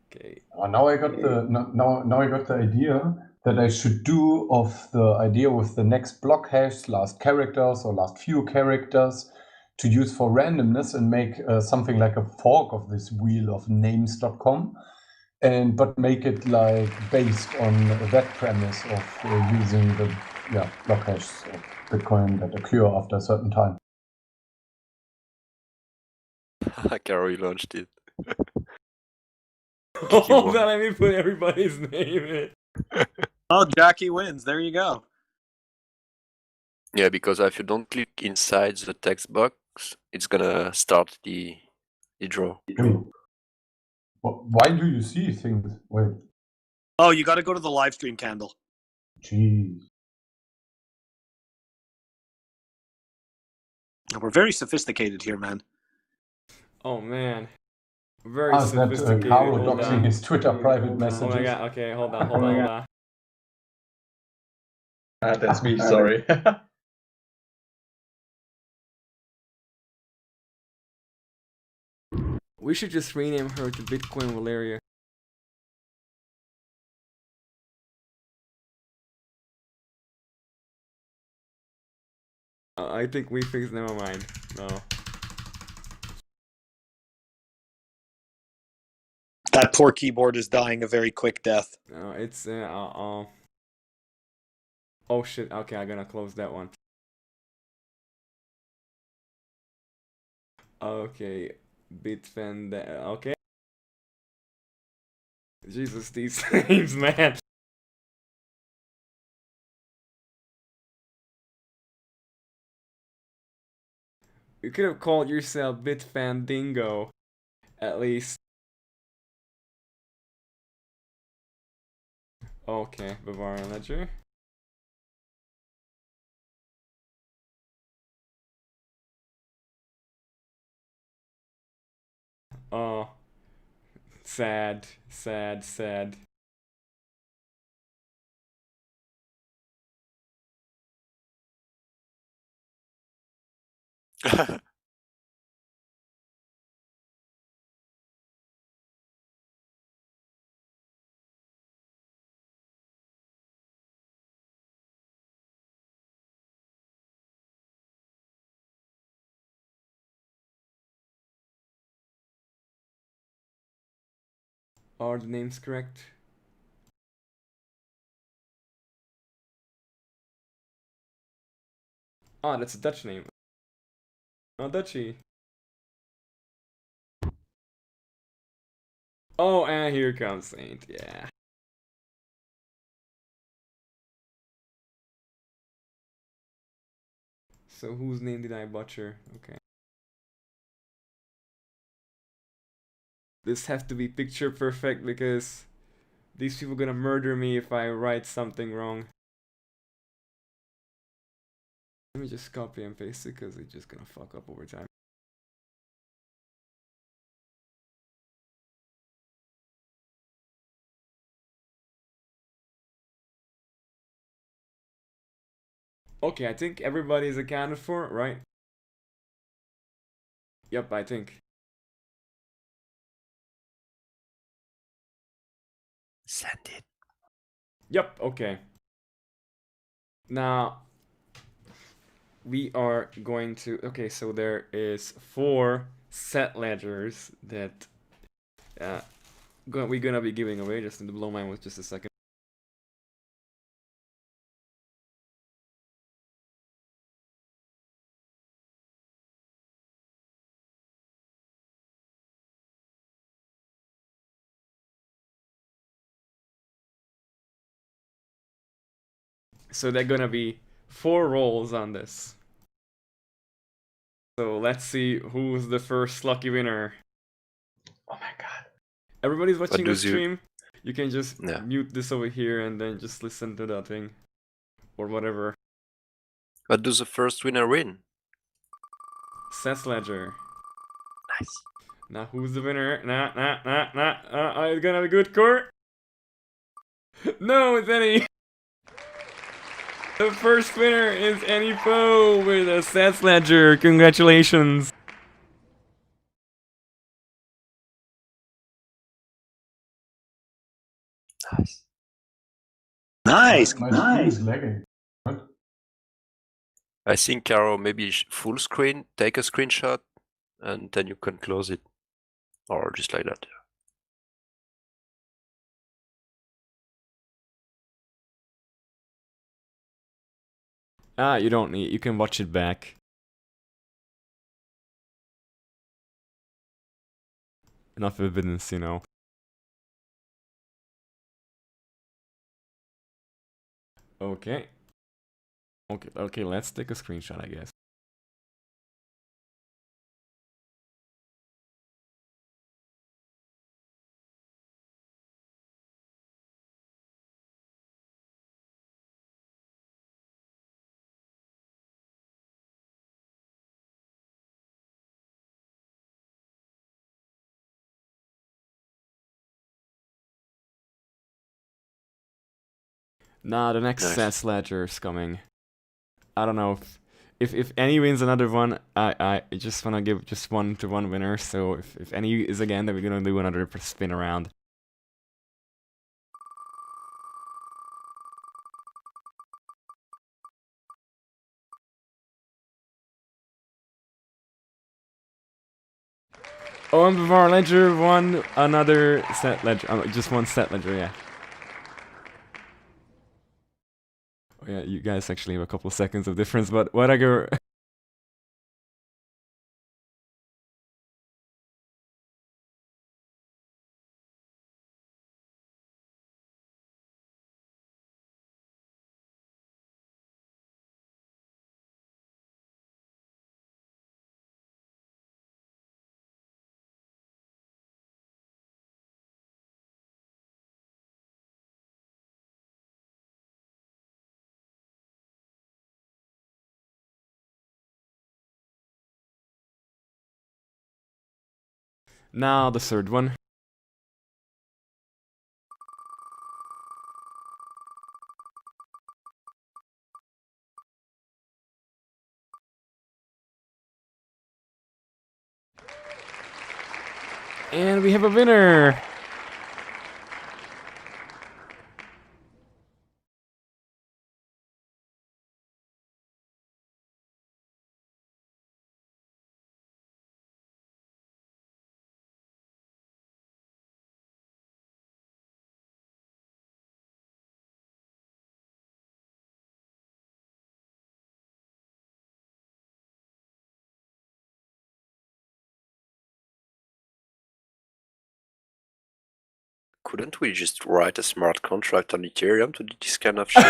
Okay. Now I got the idea that I should do of the idea with the next block hash, last characters or last few characters to use for randomness and make something like a fork of this wheel of names.com, but make it like based on that premise of using the block hashes of Bitcoin that occur after a certain time. Carol launched it. Hold on, let me put everybody's name in it. Oh, Jackie wins. There you go. Yeah, because if you don't click inside the text box, it's gonna start the draw. Why do you see things? Wait. Oh, you got to go to the live stream candle. Jeez. We're very sophisticated here, man. Oh man. Very Is that sophisticated. Caro Hold doxing on. his Twitter private messages? Oh my god, okay, hold on. That's me, sorry. We should just rename her to Bitcoin Valeria. I think we fixed. Never mind. No. That poor keyboard is dying a very quick death. No, it's oh shit. Okay, I'm gonna close that one. Okay, Bitfan. Okay. Jesus, these names, man. You could have called yourself Bitfan Dingo, at least. Okay, Bavarian Ledger. Oh, sad. Are the names correct? Ah, that's a Dutch name. Oh, Dutchy. Oh, and here comes Saint, yeah. So whose name did I butcher? Okay. This has to be picture perfect because these people are gonna murder me if I write something wrong. Let me just copy and paste it because it's just gonna fuck up over time. Okay, I think everybody's accounted for, right? Yep, I think. Send it. Yep, okay. Now, we are going to... Okay, so there is 4 set ledgers that we're gonna be giving away. Just need to blow mine with just a second. So they're gonna be 4 rolls on this. So let's see who's the first lucky winner. Oh my god. Everybody's watching the does you- stream. You can just Yeah. mute this over here and then just listen to that thing. Or whatever. What does the first winner win? Seth Ledger. Nice. Now who's the winner? It's gonna be good, Court. No, it's Any. The first winner is Any Poe with a Seth Ledger. Congratulations. Nice. Nice, My screen is lagging. I think, Caro, maybe full screen, take a screenshot, and then you can close it. Or just like that. You don't need, you can watch it back. Enough evidence, you know. Okay. Okay, let's take a screenshot, I guess. Nah, the next Seth Ledger is coming. I don't know if Any wins another one, I just wanna give just 1-1 winner. So if Any is again, then we're gonna do another spin around. Oh, and Bavar Ledger won another Set Ledger. Just one Set Ledger, yeah. Oh yeah, you guys actually have a couple seconds of difference, but whatever. Now the third one. And we have a winner! Couldn't we just write a smart contract on Ethereum to do this kind of shit?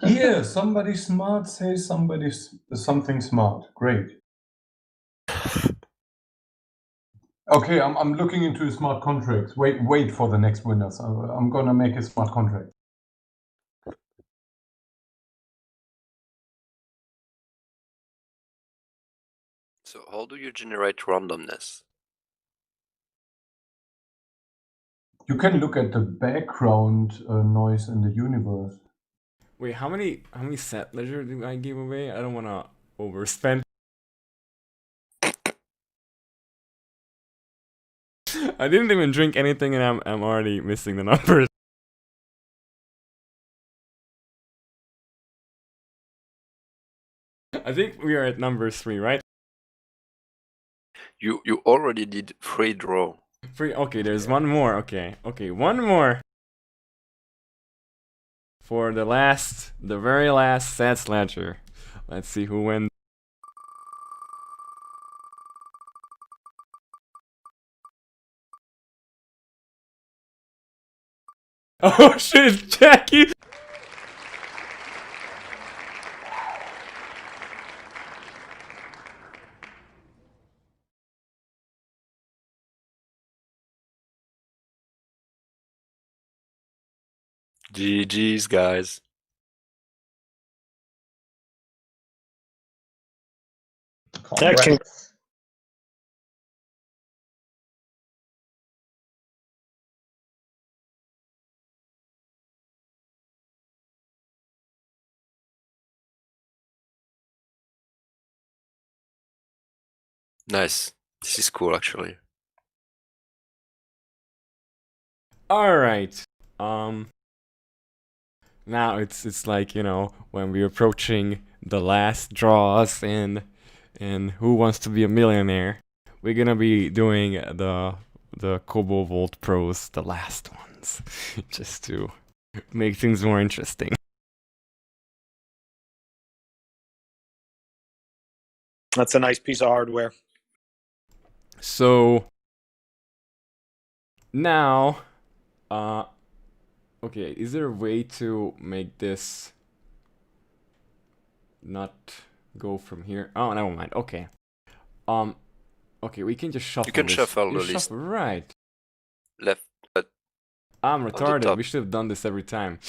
Here, somebody smart says something smart. Great. Okay, I'm looking into smart contracts. Wait for the next winners. I'm gonna make a smart contract. So how do you generate randomness? You can look at the background noise in the universe. Wait, how many Set Ledger do I give away? I don't wanna overspend. I didn't even drink anything and I'm already missing the numbers. I think we are at number 3, right? You already did 3 draw. 3. Okay, there's one more. Okay, one more. For the very last sad slasher. Let's see who wins. Oh shit, it's Jackie! GG's, guys. Congrats. Nice. This is cool, actually. Alright. Now it's like, you know, when we're approaching the last draws in Who Wants to Be a Millionaire, we're gonna be doing the Kobo Volt Pros, the last ones, just to make things more interesting. That's a nice piece of hardware. So now, okay, is there a way to make this not go from here? Oh, never mind. Okay. Okay, we can just shuffle. You can this. shuffle the list. Right. Left, but I'm the retarded. top. We should have done this every time.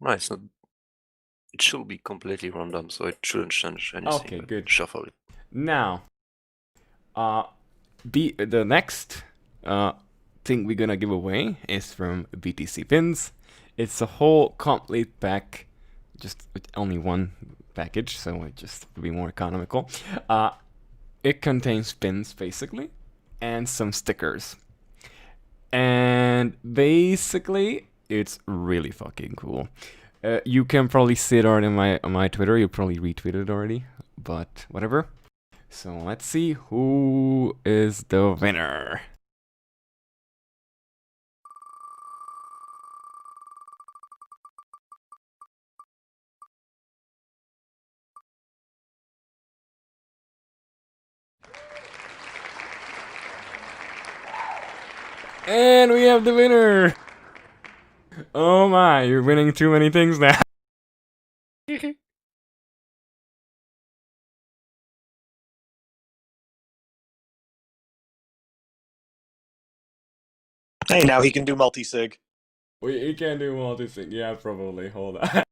Nice. It should be completely random, so it shouldn't change anything. Okay, good. Shuffle it. Now, the next thing we're gonna give away is from BTC Pins. It's a whole complete pack, just with only one package, so it just will be more economical. It contains pins basically, and some stickers. And basically, it's really fucking cool. You can probably see it already on my Twitter. You probably retweeted it already, but whatever. So let's see who is the winner. And we have the winner! Oh my, you're winning too many things now. Hey, now he can do multi-sig. He can do multi-sig, yeah, probably. Hold on.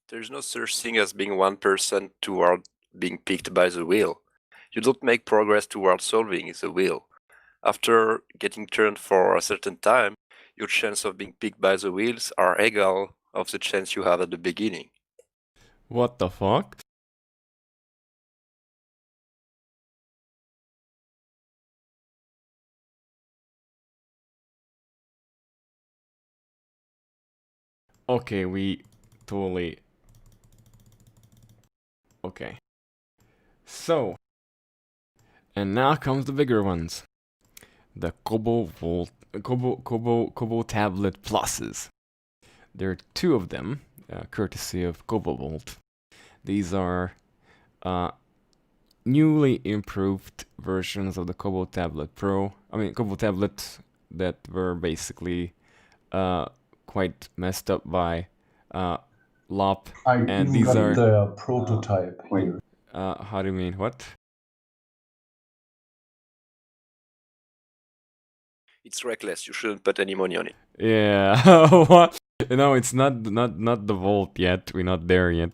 There's no such thing as being 1% toward being picked by the wheel. You don't make progress toward solving the wheel. After getting turned for a certain time, your chance of being picked by the wheels are equal of the chance you had at the beginning. What the fuck? Okay, we totally... Okay. So, and now comes the bigger ones. The Kobo Tablet Pluses. There are 2 of them, courtesy of Kobo Volt. These are newly improved versions of the Kobo Tablet Pro. I mean, Kobo Tablet that were basically quite messed up by LOP. And these are the prototype here. how do you mean? What? It's reckless. You shouldn't put any money on it. Yeah. What? No, it's not the Volt yet. We're not there yet.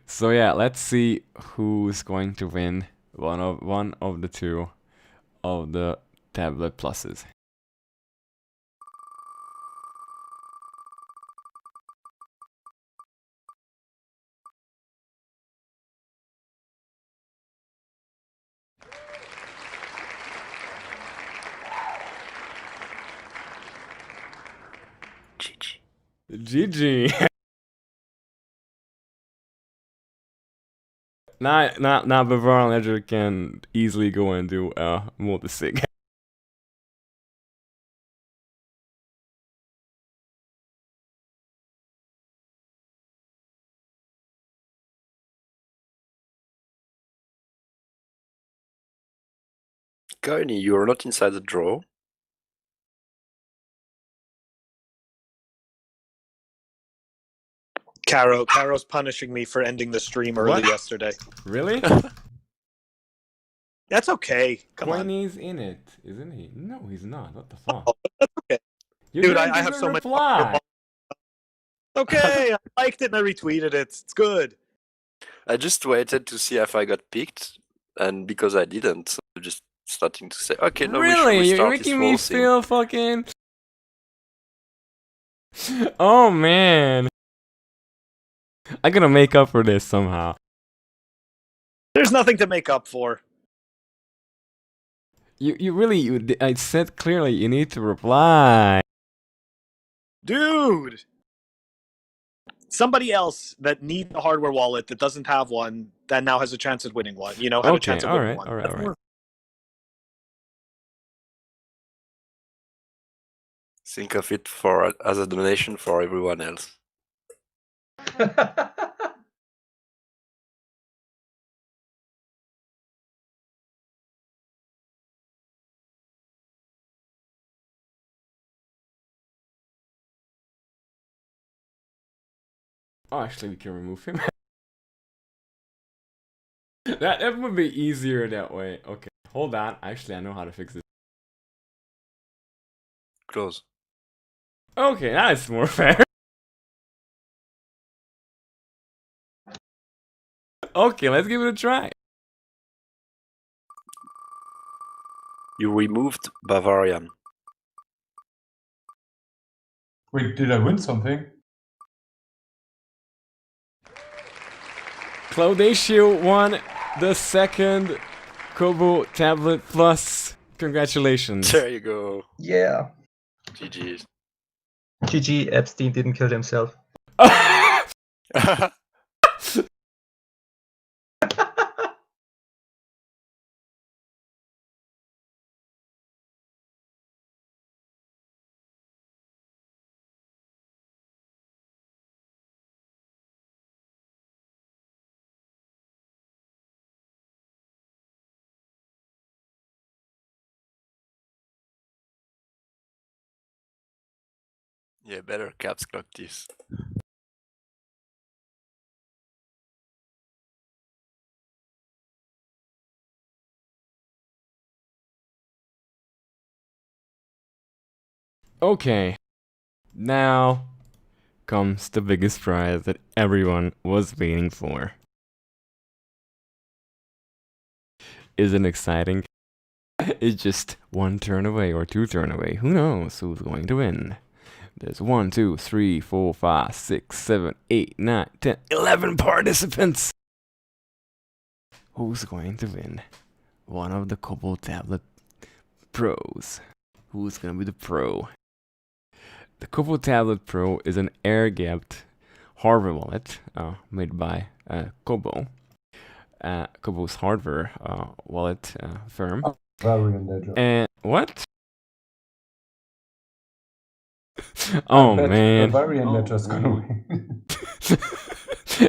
So yeah, let's see who's going to win one of the two of the tablet pluses. GG. Now Bavarian Ledger can easily go and do multi-sig. Coiny, you're not inside the draw. Caro's punishing me for ending the stream early yesterday. Really? That's okay. Come on. Coiny's in it, isn't he? No, he's not. What the fuck? Oh, that's okay. You Dude, didn't I give have a so much. reply. Okay, I liked it and I retweeted it. It's good. I just waited to see if I got picked, and because I didn't, so I'm just starting to say, okay, no, Really? we should You're restart this making me whole thing. feel fucking... Oh man. I'm gonna make up for this somehow. There's nothing to make up for. I said clearly you need to reply. Dude! Somebody else that needs a hardware wallet that doesn't have one, that now has a chance at winning one. You know, had a chance at winning one. Alright. Think of it as a donation for everyone else. Oh, actually, we can remove him. That would be easier that way. Okay, hold on. Actually, I know how to fix it. Close. Okay, now it's more fair. Okay, let's give it a try. You removed Bavarian. Wait, did I win something? Claudatio won the second Kobo Tablet Plus. Congratulations. There you go. Yeah. GG. GG, Epstein didn't kill himself. Yeah, better caps lock this. Okay, now comes the biggest prize that everyone was waiting for. Isn't exciting? It's just one turn away or two turn away. Who knows who's going to win? There's 1, 2, 3, 4, 5, 6, 7, 8, 9, 10, 11 participants! Who's going to win? One of the Kobo Tablet Pros. Who's gonna be the pro? The Kobo Tablet Pro is an air-gapped hardware wallet made by Kobo. Kobo's hardware wallet firm. Bavarian Ledger. And what? Oh man. Bavarian Ledger's gonna win.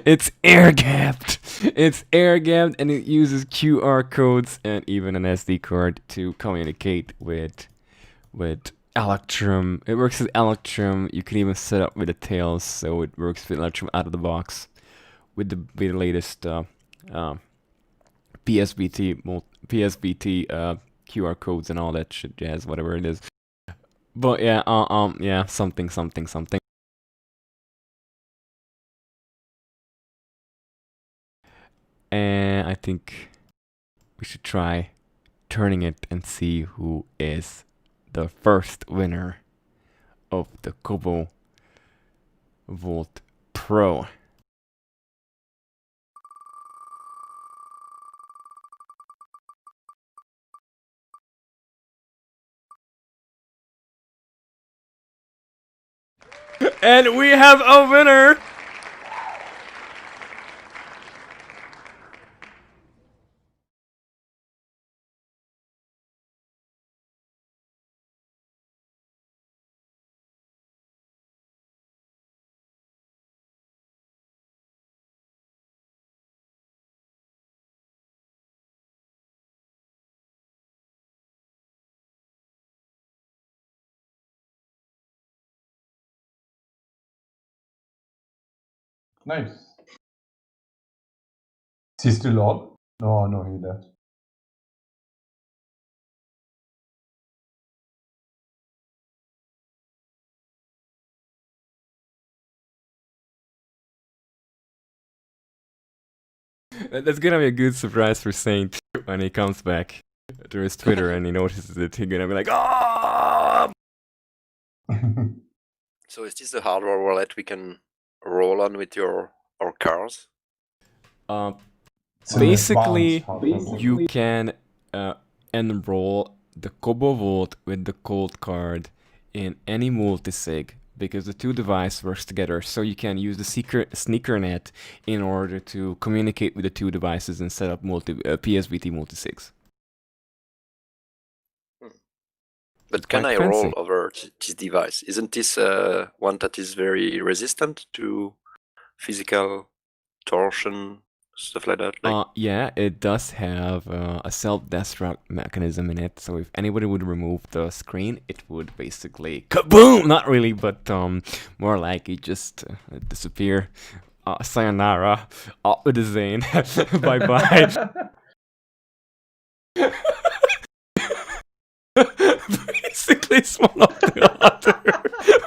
It's air-gapped. It's air-gapped and it uses QR codes and even an SD card to communicate with Electrum. It works with Electrum. You can even set up with the tails, so it works with Electrum out of the box with the latest PSBT QR codes and all that shit jazz, whatever it is. But yeah, yeah, something. And I think we should try turning it and see who is the first winner of the Kobo Volt Pro. And we have a winner! Nice. Is he still on? No, no, he left. That's gonna be a good surprise for Saint when he comes back to his Twitter and he notices it. He's gonna be like, "Oh!" So is this the hardware wallet we can roll on with our cars? Basically, you can enroll the Kobo Vault with the cold card in any multisig because the two devices works together. So you can use the sneaker net in order to communicate with the two devices and set up PSVT multisigs. But can I roll over this device? Isn't this one that is very resistant to physical torsion, stuff like that? Yeah, it does have a self-destruct mechanism in it. So if anybody would remove the screen, it would basically kaboom! Not really, but more like it just disappear. Sayonara. With the Zane. Bye bye. Basically, swallow the other.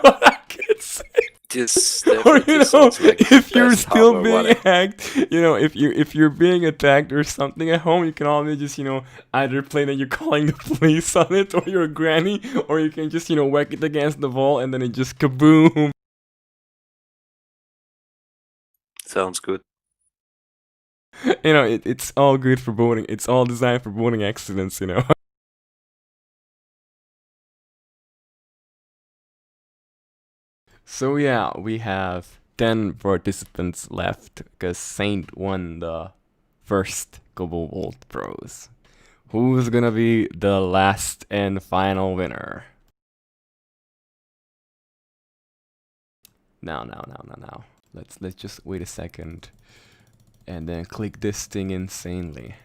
What I can say. This Or like if you're still being wallet. hacked, if you're being attacked or something at home, you can always just either play that you're calling the police on it, or you're a granny, or you can just whack it against the wall and then it just kaboom. Sounds good. It's all good for boating. It's all designed for boating accidents. So yeah, we have 10 participants left because Saint won the first Kobo Vault Pros. Who's gonna be the last and final winner? Now. Let's just wait a second and then click this thing insanely.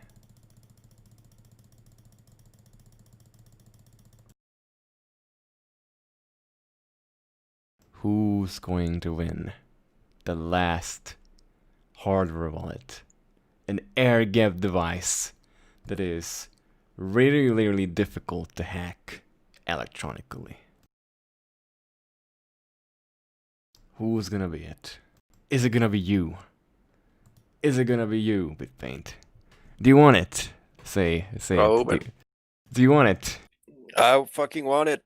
Who's going to win the last hardware wallet? An air-gapped device that is really difficult to hack electronically. Who's gonna be it? Is it gonna be you? Is it gonna be you, Bitpaint? Do you want it? Say Oh, it. Do you want it? I fucking want it.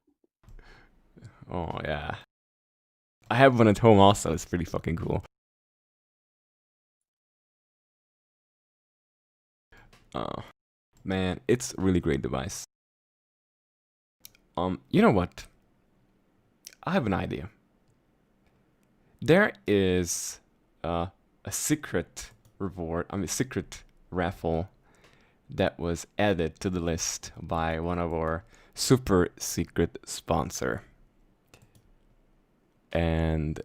Oh yeah. I have one at home also, it's pretty fucking cool. Oh man, it's a really great device. You know what? I have an idea. There is a secret reward, secret raffle that was added to the list by one of our super secret sponsor. And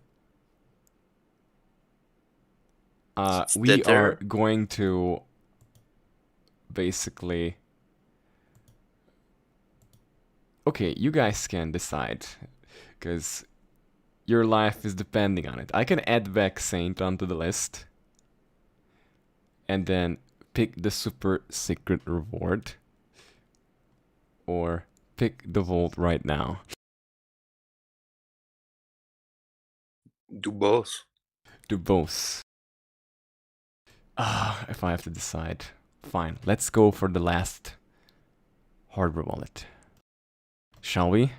we are going to basically... Okay, you guys can decide, because your life is depending on it. I can add back Saint onto the list, and then pick the super secret reward, or pick the vault right now. Do both. Do both. If I have to decide, fine. Let's go for the last hardware wallet. Shall we?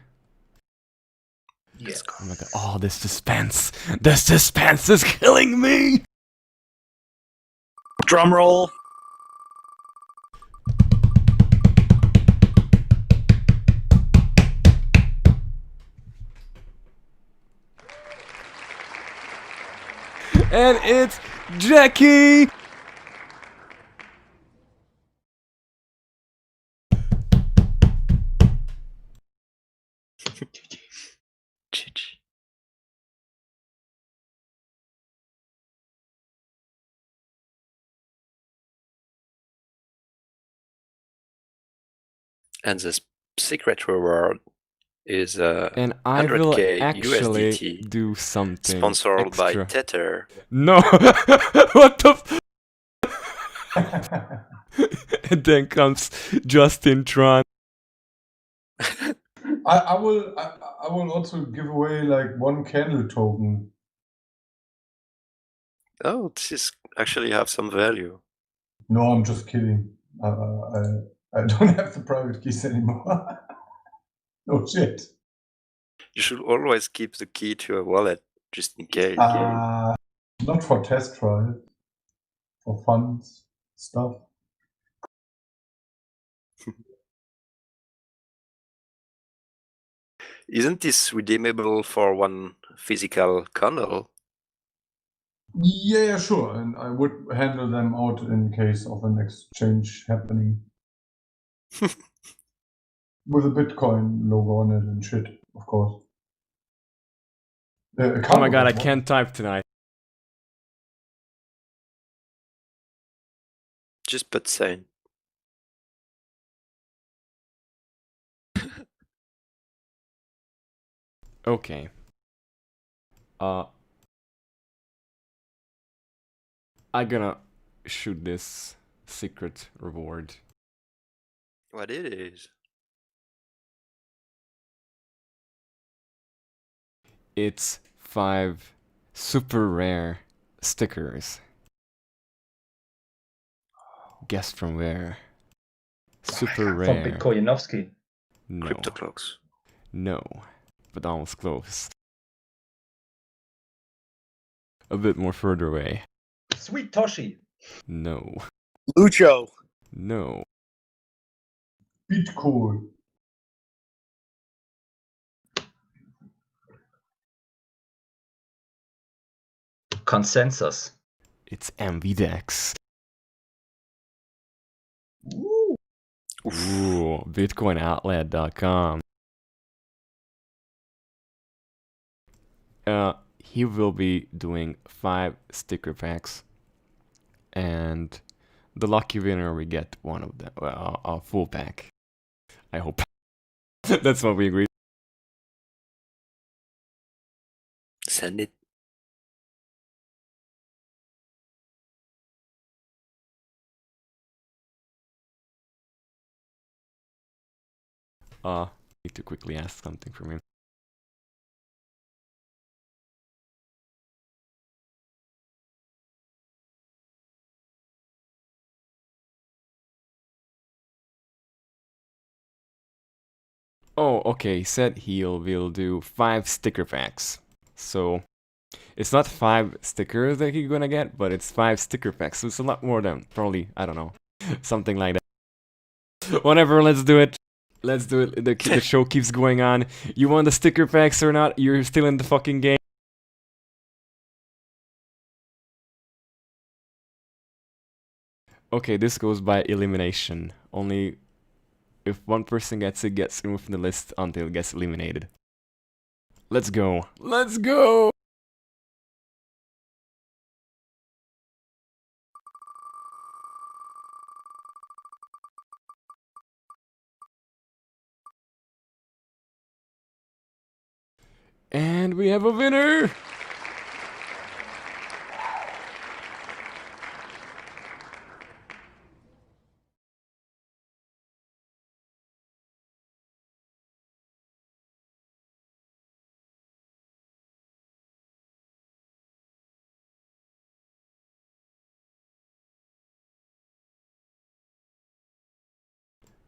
Yes. Oh my god! Oh, this suspense! The suspense is killing me. Drum roll. And it's Jackie! And the secret reward is And I will 100k actually USDT, do something sponsored by extra. Tether. No! What the And then comes Justin Tron. I will also give away like 1 candle token. Oh, this is actually have some value. No, I'm just kidding. I don't have the private keys anymore. No shit. You should always keep the key to your wallet, just in case. Not for test trial. For fun stuff. Isn't this redeemable for 1 physical candle? Yeah, sure. And I would handle them out in case of an exchange happening. With a Bitcoin logo on it and shit, of course. Oh my god, I can't type tonight. Just put sane. Okay. I'm gonna shoot this secret reward. What it is? It's 5 super rare stickers. Guess from where? Super rare. From Bitcoinowski. No. Crypto clocks. No, but almost close. A bit more further away. Sweet Toshi. No. Lucho. No. Bitcoin. Consensus. It's MVDEX. Ooh. Ooh, bitcoinoutlet.com. He will be doing 5 sticker packs, and the lucky winner will get one of them, a full pack. I hope. That's what we agreed. Send it. Need to quickly ask something from him. Oh, okay, he said he will do 5 sticker packs. So, it's not 5 stickers that he's gonna get, but it's 5 sticker packs. So it's a lot more than, probably, I don't know, something like that. Whatever, let's do it. Let's do it. The show keeps going on. You want the sticker packs or not? You're still in the fucking game. Okay, this goes by elimination. Only if one person gets it, gets removed from the list until it gets eliminated. Let's go. Let's go! And we have a winner!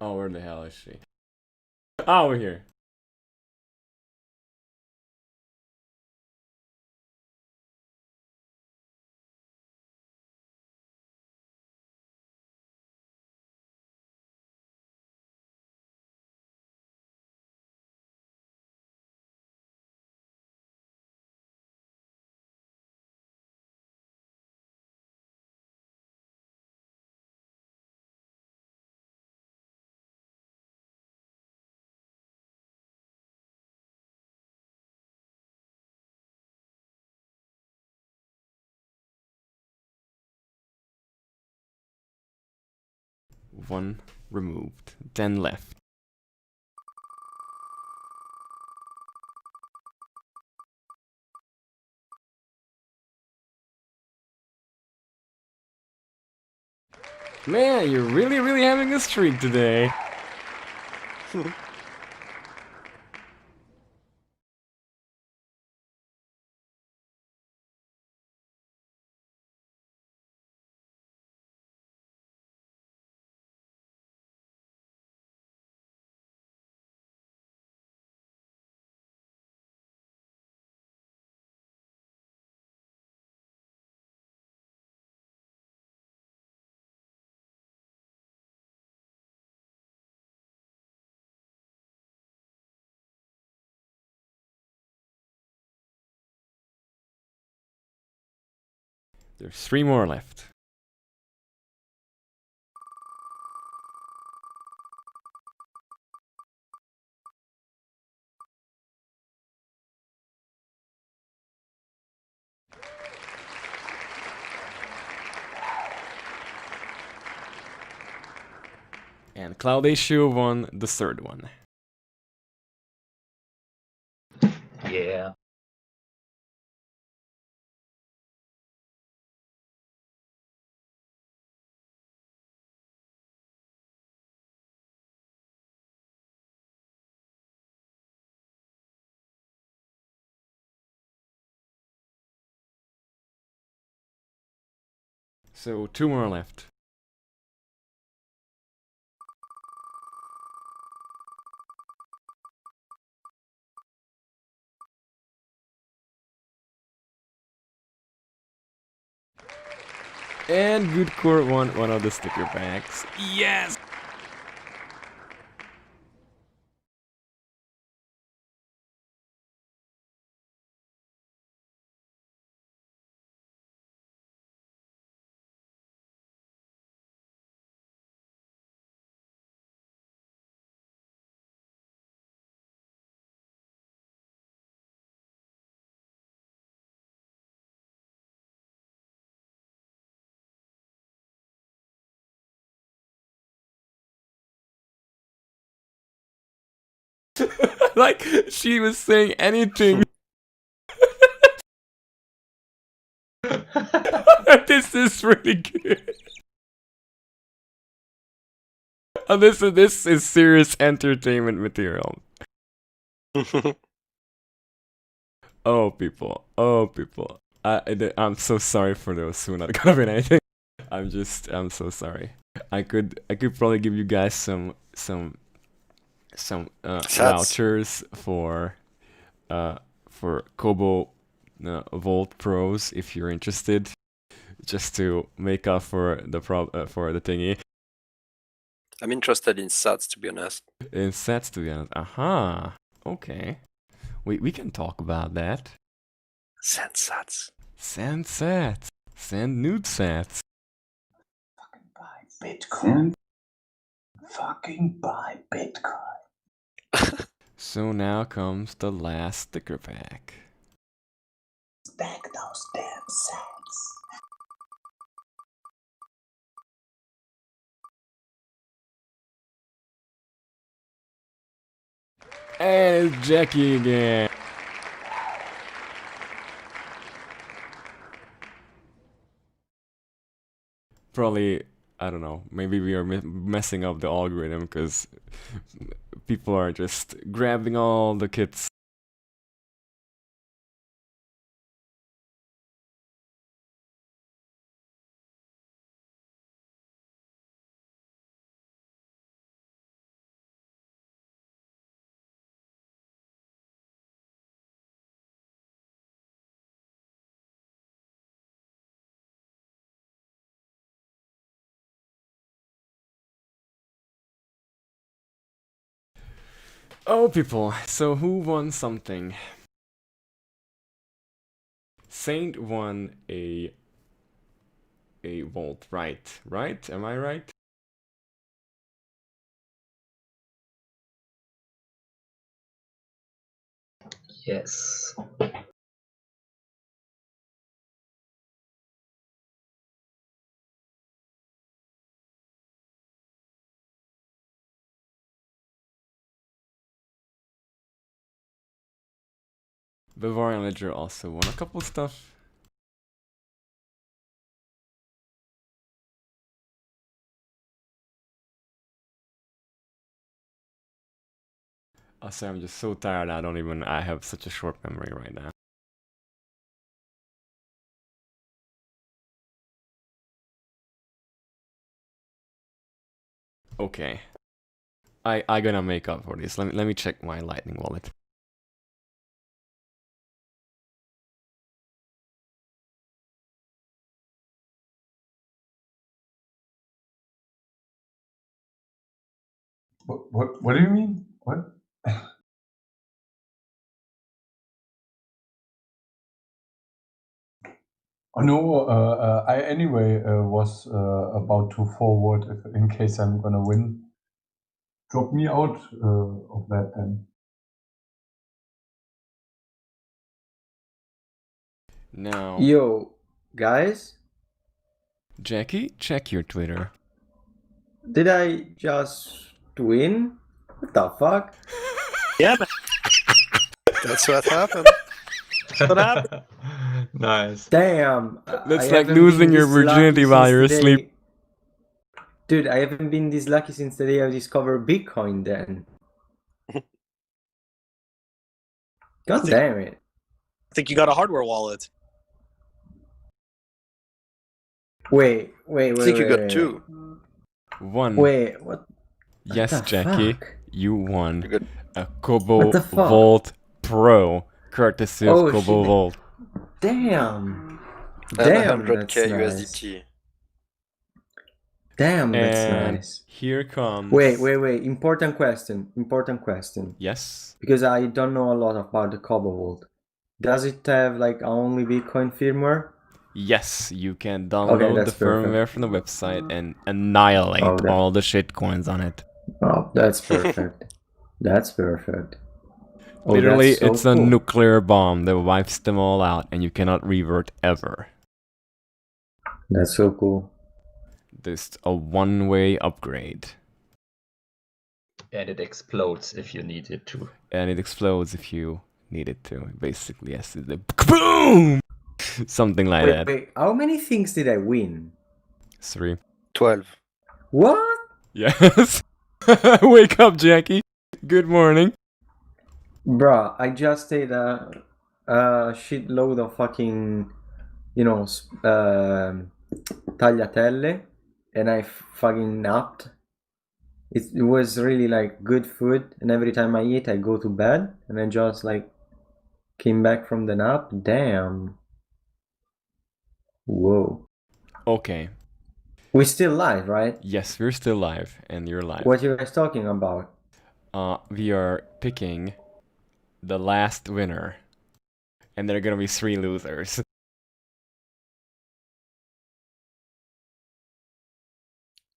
Oh, where the hell is she? Oh, we're here. One removed, 10 left. Man, you're really having a streak today. There's 3 more left. And Cloud Issue won the 3rd one. Yeah. So 2 more left. And Good Core won one of the sticker packs. Yes! Like, she was saying anything. This is really good. This is serious entertainment material. Oh people, I'm so sorry for those who are not gonna win anything. I'm so sorry. I could probably give you guys some vouchers for Kobo Volt Pros if you're interested, just to make up for the thingy. I'm interested in sats, to be honest. In sets, to be honest. Aha. Okay. We can talk about that. Send sats. Send sats. Send nude sats. Fucking buy Bitcoin. Fucking buy Bitcoin. So now comes the last sticker pack. Stack those damn sats. And it's Jackie again. Probably, I don't know, maybe we are messing up the algorithm because people are just grabbing all the kits. Oh, people. So who won something? Saint won a vault, right? Right? Am I right? Yes. Bavarian Ledger also won a couple stuff. Oh, sorry, I'm just so tired. I have such a short memory right now. Okay. I gonna make up for this. Let me check my Lightning wallet. What do you mean? What? Oh no, I anyway was about to forward if, in case I'm gonna win. Drop me out of that then. Now, Yo, guys, Jackie, check your Twitter. did I just win? What the fuck? Yeah, man. That's what happened. What happened? Nice. Damn. That's I like haven't losing been your this virginity lucky while since you're the asleep. day- Dude, I haven't been this lucky since the day I discovered Bitcoin then. God damn it. I think you got a hardware wallet. Wait. I think you got two. One. Wait, what? Yes, the Jackie, fuck? you won You got a Kobo What the fuck? Vault Pro, courtesy of Oh, Kobo shit. Vault. Damn. and Damn, 100k that's nice. USDT. Damn, that's And nice. here comes. Wait. Important question. Yes. Because I don't know a lot about the Kobo Vault. Does it have like only Bitcoin firmware? Yes, you can Okay, download the that's perfect. firmware from the website and annihilate Oh, that- all the shitcoins on it. Oh, that's perfect. That's perfect. Oh, Literally, that's so it's a cool. nuclear bomb that wipes them all out, and you cannot revert ever. That's so cool. Just a one-way upgrade. And it explodes if you need it to. And it explodes if you need it to. Basically, yes, it's like boom, something like that. Wait, how many things did I win? 3. 12. What? Yes. Wake up, Jackie. Good morning. Bruh, I just ate a shitload of fucking, tagliatelle, and I fucking napped. It was really like good food, and every time I eat, I go to bed, and I just like came back from the nap. Damn. Whoa. Okay. We're still live, right? Yes, we're still live, and you're live. What you guys talking about? We are picking the last winner, and there are gonna be 3 losers.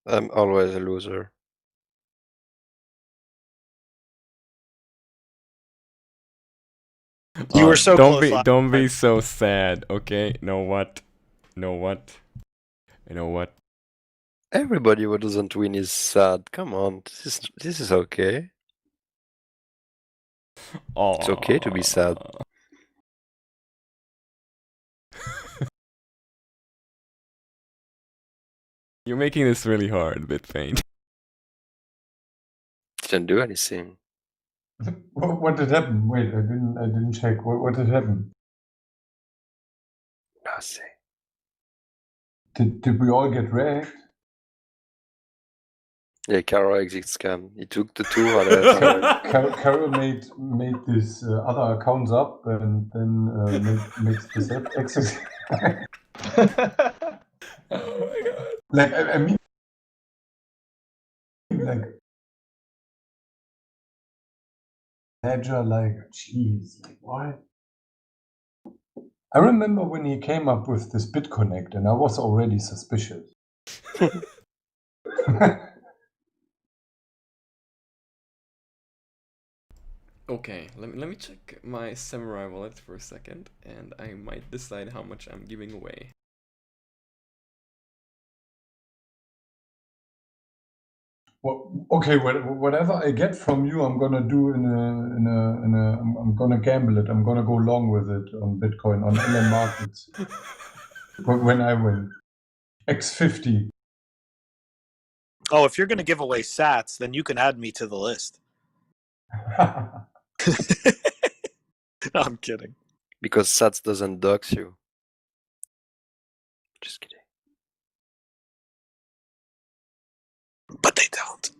I'm always a loser. You were so don't close. Don't be so sad, okay? Know what? Everybody who doesn't win is sad. Come on, this is okay. Oh. It's okay to be sad. You're making this really hard, Bitfaint. Didn't do anything. What did happen? Wait, I didn't check. What did happen? Nothing. Did we all get wrecked? Yeah, Caro exit scam. He took the 200. Carol made these other accounts up and then makes this exit. Oh my god. Like I mean, like ledger, like, jeez, like what? I remember when he came up with this BitConnect, and I was already suspicious. Okay, let me check my Samurai wallet for a second, and I might decide how much I'm giving away. Well, okay, whatever I get from you, I'm gonna do I'm gonna gamble it. I'm gonna go long with it on Bitcoin, on LM markets. when I win. X50. Oh, if you're going to give away sats, then you can add me to the list. I'm kidding. Because Sats doesn't dox you. Just kidding. But they don't.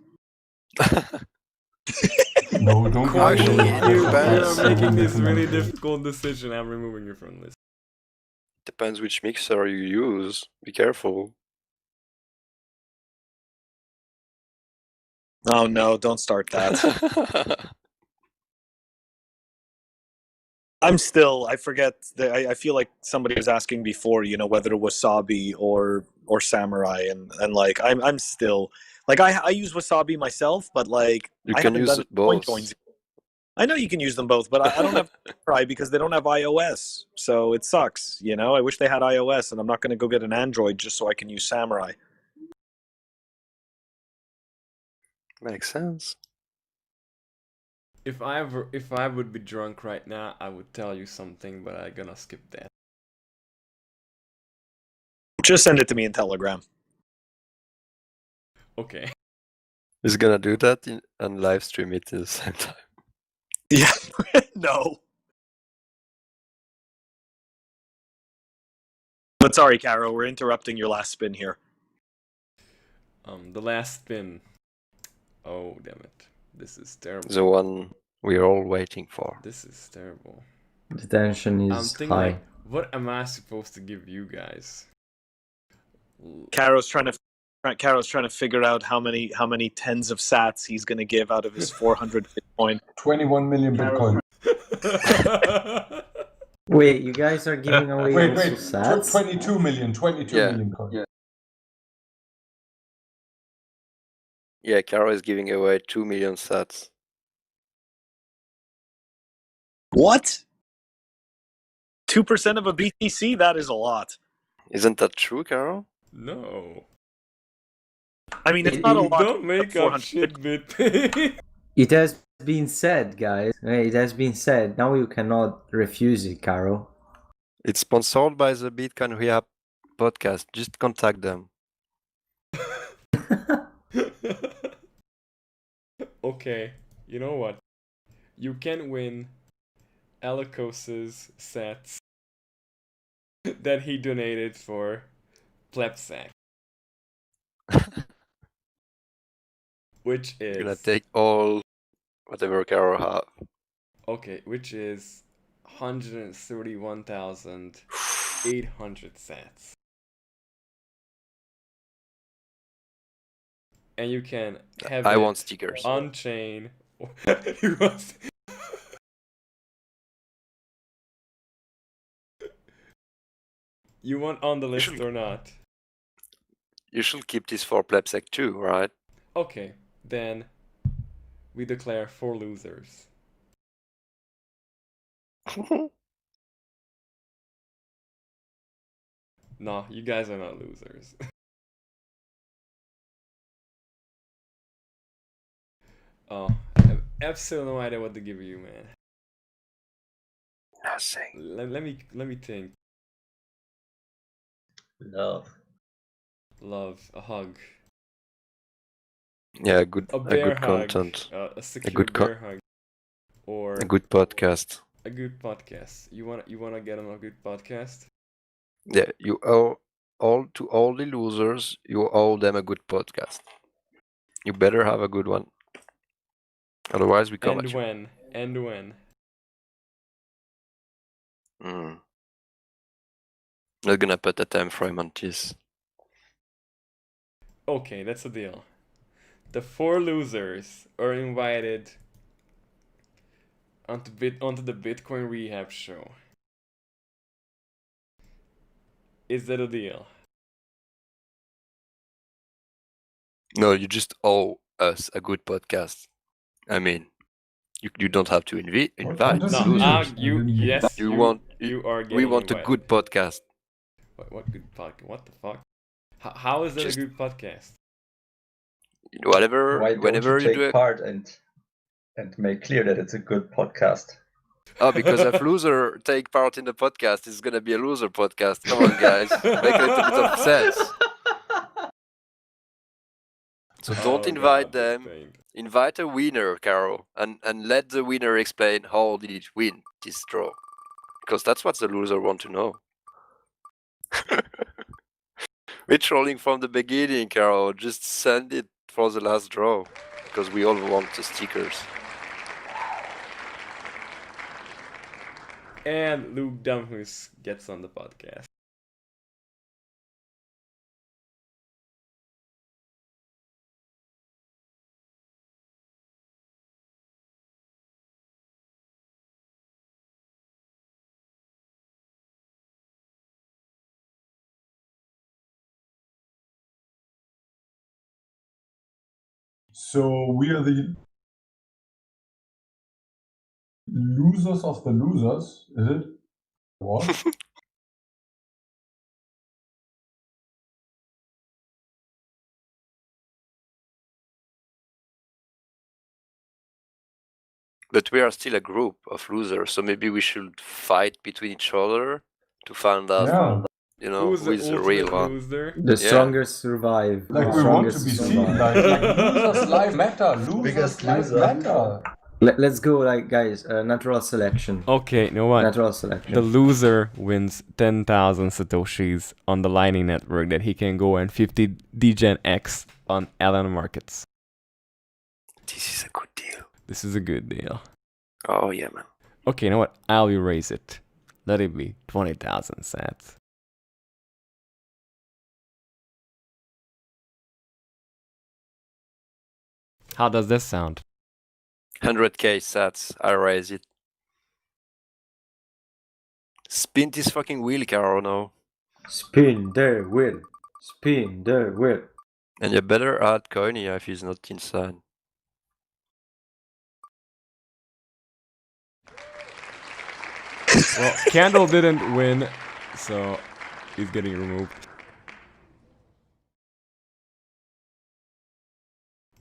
No, don't Quite Actually, you depends. are making this really difficult decision. I'm removing you from the list. Depends which mixer you use. Be careful. Oh no, don't start that. I forget, I feel like somebody was asking before, whether Wasabi or Samurai, and like, I'm still, like, I use Wasabi myself, but like, You I can haven't use done both. point coins. I know you can use them both, but I don't have Samurai because they don't have iOS, so it sucks, I wish they had iOS, and I'm not going to go get an Android just so I can use Samurai. Makes sense. If I would be drunk right now, I would tell you something, but I'm gonna skip that. Just send it to me in Telegram. Okay. He's gonna do that and live stream it at the same time. Yeah, no. But sorry, Caro, we're interrupting your last spin here. The last spin. Oh, damn it. This is terrible. The one we're all waiting for. This is terrible. The tension I'm is thinking, high. like, what am I supposed to give you guys? Caro's trying to figure out how many tens of sats he's going to give out of his 400 Bitcoin. 21 million Bitcoin. Wait, you guys are giving away Wait, also sats? 22 million Yeah. coin. Yeah, Caro is giving away 2 million sats. What? 2% of a BTC? That is a lot. Isn't that true, Caro? No. I mean, it's not a lot. Don't make up shit, bit. It has been said, guys. It has been said. Now you cannot refuse it, Caro. It's sponsored by the Bitcoin Rehab podcast. Just contact them. Okay, you know what? You can win Alikos's sets that he donated for PLEBSEC. Which is... You're gonna take all whatever Caro have. Okay, which is 131,800 sats. And you can have I it want stickers. on chain. You want- You want on the list or not? You should keep this for PLEBSEC too, right? Okay, then we declare 4 losers. No, you guys are not losers. Oh, I have absolutely no idea what to give you, man. Nothing. Let me think. Love. Love, a hug. Yeah, good hug, content. a secure good bear hug, or a good podcast. A good podcast. You wanna get on a good podcast? Yeah, you owe all the losers. You owe them a good podcast. You better have a good one. Otherwise, we come at you. And when? Not gonna put a time frame on this. Okay, that's a deal. The 4 losers are invited onto the Bitcoin rehab show. Is that a deal? No, you just owe us a good podcast. I mean, you don't have to invite does No, he losers. mean? you are We getting want a invited. good podcast. What good podcast? What the fuck? How is that Just- a good podcast? Whatever, Why don't whenever you you take do it. part and make clear that it's a good podcast? Oh, because if loser take part in the podcast, it's gonna be a loser podcast. Come on, guys, make a little bit of sense. So don't invite them. Invite a winner, Caro, and let the winner explain how did it win this draw, because that's what the loser want to know. We're trolling from the beginning, Caro. Just send it for the last draw, because we all want the stickers. And Luke Dumhus gets on the podcast. So we are the losers of the losers, is it? What? But we are still a group of losers, so maybe we should fight between each other to find out, Yeah. Who's who is the real ultimate one. loser? The strongest survive. Like The we want to strongest be seen, survive. like losers life matter. Losers Biggest life loser. matter. Let's go, like guys. Natural selection. Okay, you know what? Natural selection. The loser wins 10,000 satoshis on the Lightning Network that he can go and 50 DGen X on Allen markets. This is a good deal. This is a good deal. Oh yeah, man. Okay, you know what? I'll erase it. Let it be 20,000 sats. How does this sound? 100k sats. I raise it. Spin this fucking wheel, Caro, now. Spin the wheel. Spin the wheel. And you better add Coiny if he's not inside. Well, Candle didn't win, so he's getting removed.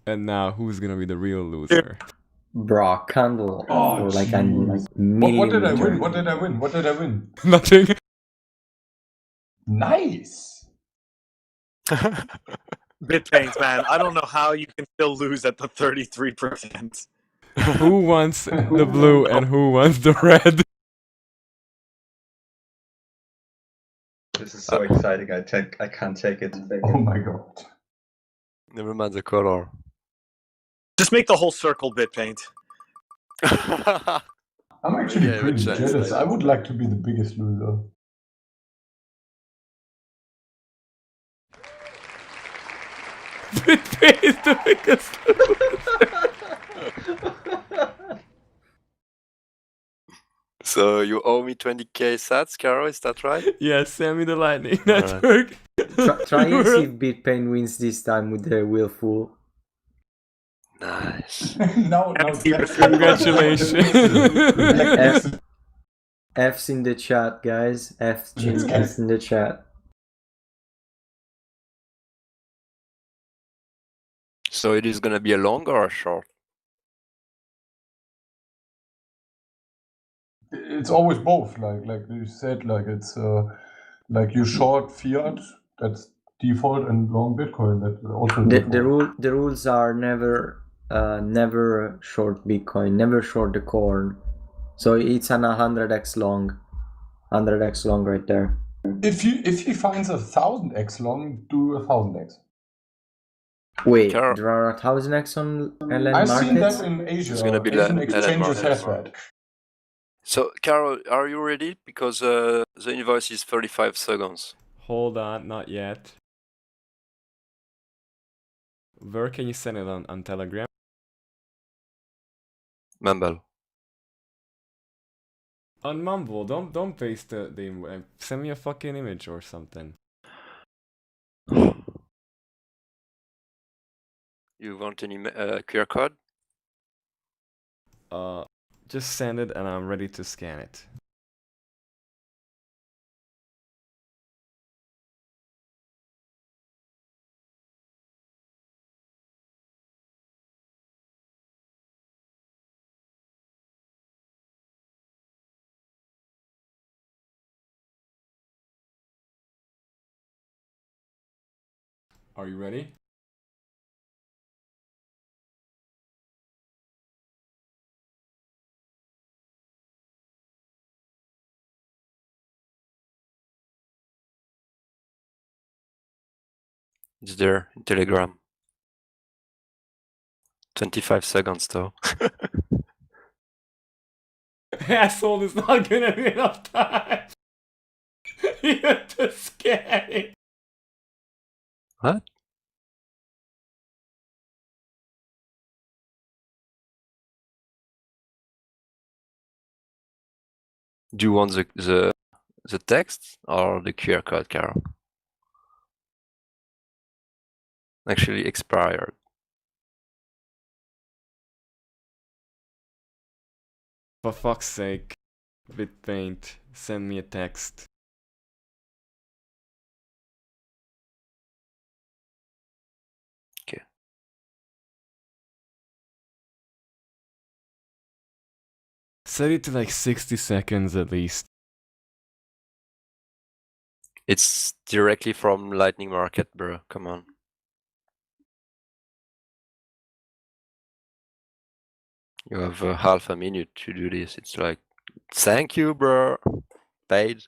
And now, who's gonna be the real loser? Bro, Candle Oh, for like a jeez. millimeter. What did I win? What did I win? What did I win? Nothing. Nice. Bitpains, man. I don't know how you can still lose at the 33%. Who wants the blue and who wants the red? This is so exciting. I can't take it. Oh my god. Never mind the color. Just make the whole circle Bitpaint. I'm actually Yeah, pretty which sense, jealous. like- I would like to be the biggest loser. Bitpaint is the biggest So you owe me 20k sats, Caro, is that right? Yeah, send me the Lightning Alright. Network. Try and see if Bitpain wins this time with the wheel full. Nice. now, Congratulations. F's in the chat, guys. F's in the chat. So it is gonna be a long or a short? It's always both. Like you said, like it's like you short fiat, that's default, and long Bitcoin. That's also default. The rules are never short Bitcoin, never short the corn. So it's an 100x long, 100x long right there. If he finds 1000x long, do 1000x. Wait, Carol. there are 1000x on LN I've markets? seen that in Asia. It's gonna be Asian LN exchanges have markets. that. So, Caro, are you ready? Because the invoice is 35 seconds. Hold on, not yet. Where can you send it on Telegram? Mumble. On Mumble, don't paste the send me a fucking image or something. You want any QR code? Just send it and I'm ready to scan it. Are you ready? It's there in Telegram. 25 seconds though. Asshole, it's not gonna be enough time. You have to scan it. What? Do you want the text or the QR code, Carol? Actually expired. For fuck's sake, BitPaint, send me a text. Okay. Set it to like 60 seconds at least. It's directly from Lightning Market, bro. Come on. You have half a minute to do this. It's like, thank you, bro. Paid.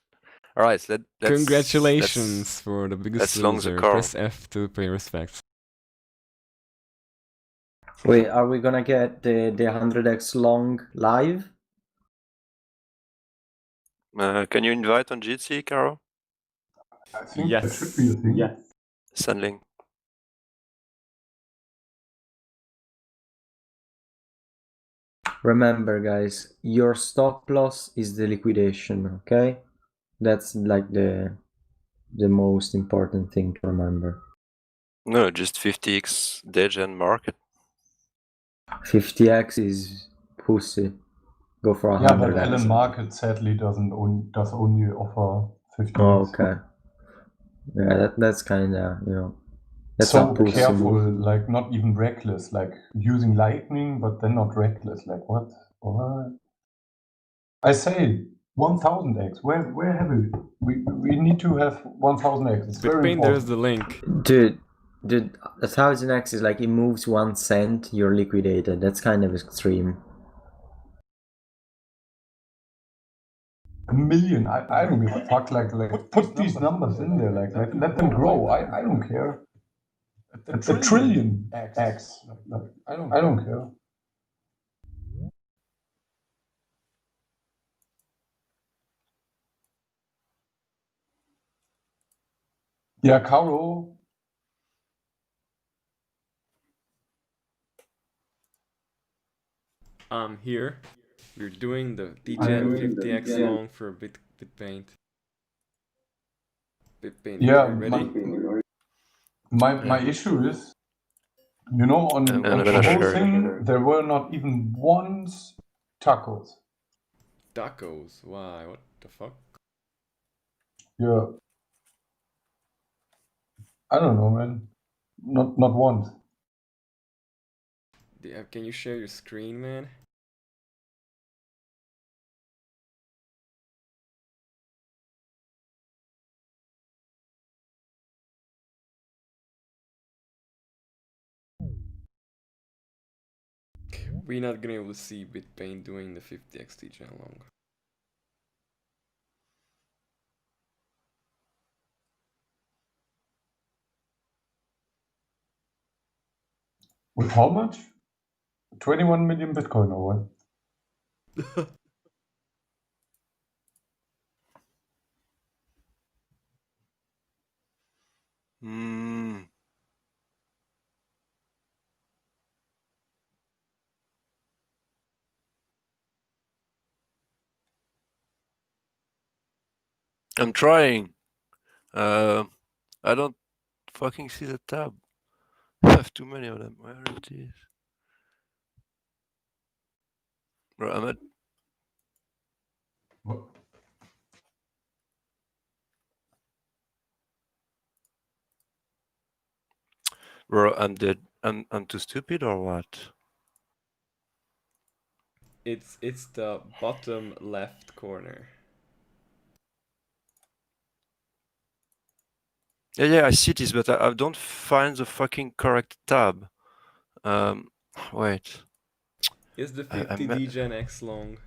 All right, let's Congratulations for the biggest long the loser. call. Press F to pay respects. Wait, are we gonna get the 100x long live? Can you invite on Jitsi, Carol? I think that should be a thing. Yes. Send link. Remember, guys, your stop loss is the liquidation, okay? That's like the most important thing to remember. No, just 50x Degen market. 50x is pussy. Go for 100x. Yeah, but Alan Market sadly does only offer 50x. Oh, okay. Yeah, that's kind of, you know, that's so a pussy careful, move. like not even reckless, like using lightning, but then not reckless. Like what? What? I say 1000x. Where have we need to have 1000x. It's very BitPaint, there's important. the link. Dude, the 1000x is like it moves 1 cent, you're liquidated. That's kind of extreme. A million. I don't give a fuck. Like put these numbers in there. Like let them grow. I don't care. A trillion X. Like, I don't care. Yeah, Caro. I'm here. We're doing the DGen 50x long for BitPaint. BitPaint, Yeah, are you ready? my issue is, you know, on I'm the gonna whole share. thing, there were not even once tacos. Tacos? Why? What the fuck? Yeah. I don't know, man. Not once. Can you share your screen, man? We're not gonna be able to see BitPaint doing the 50x DGen long. With how much? 21 million Bitcoin or what? Mm. I'm trying. I don't fucking see the tab. I have too many of them. Where it is? Bro, I'm at. Bro, I'm dead. I'm too stupid or what? It's the bottom left corner. Yeah, I see this, but I don't find the fucking correct tab. Wait. Is the I 50 DGen X long?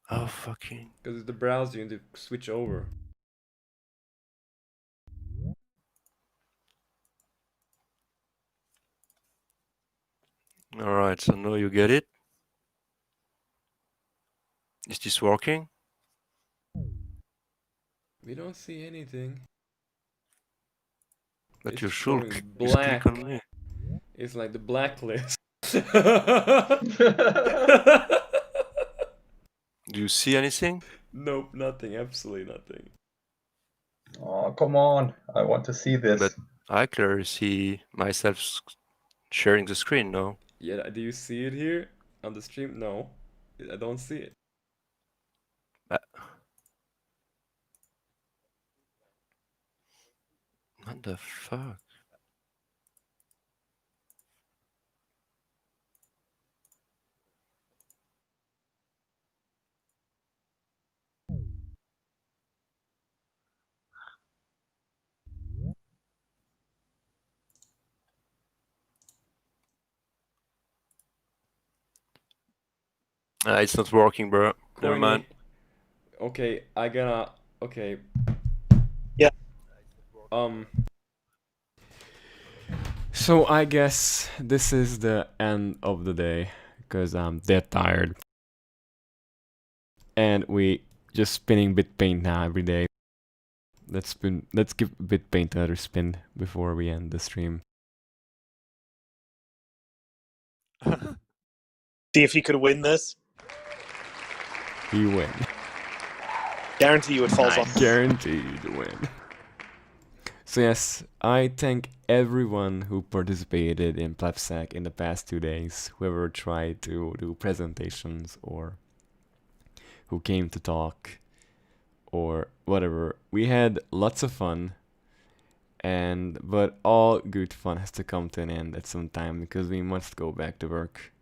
Oh, fucking. Because it's the browser you need to switch over. Alright, so now you get it. Is this working? We don't see anything. But It's you should showing just black. click on me. It's like the blacklist. Do you see anything? Nope, nothing. Absolutely nothing. Oh, come on. I want to see this. But I clearly see myself sharing the screen, no? Yeah, do you see it here on the stream? No, I don't see it. What the fuck? It's not working, bro. Never mind. Okay, I gotta. Okay. Yeah. So I guess this is the end of the day because I'm dead tired. And we just spinning BitPaint now every day. Let's give BitPaint another spin before we end the stream. See if he could win this. You win. Guarantee you it falls off. Guaranteed win. So yes, I thank everyone who participated in PLEBSEC in the past 2 days, whoever tried to do presentations or who came to talk or whatever. We had lots of fun, but all good fun has to come to an end at some time because we must go back to work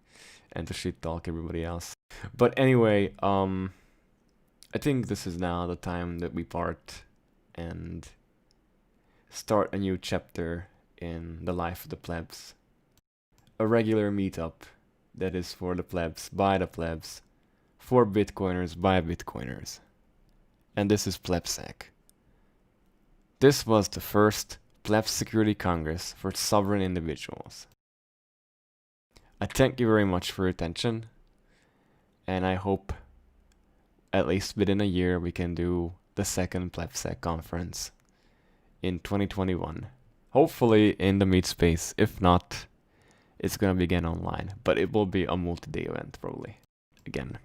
and to shit talk everybody else. But anyway, I think this is now the time that we part and start a new chapter in the life of the plebs. A regular meetup that is for the plebs, by the plebs, for Bitcoiners, by Bitcoiners. And this is PLEBSEC. This was the first Pleb Security Congress for sovereign individuals. I thank you very much for your attention, and I hope at least within a year we can do the second PLEBSEC conference in 2021. Hopefully in the meet space. If not, it's gonna be again online, but it will be a multi-day event probably again.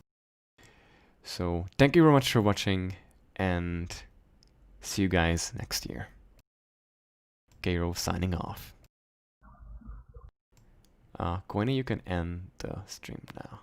So thank you very much for watching, and see you guys next year. Cairo signing off. Coiny, you can end the stream now.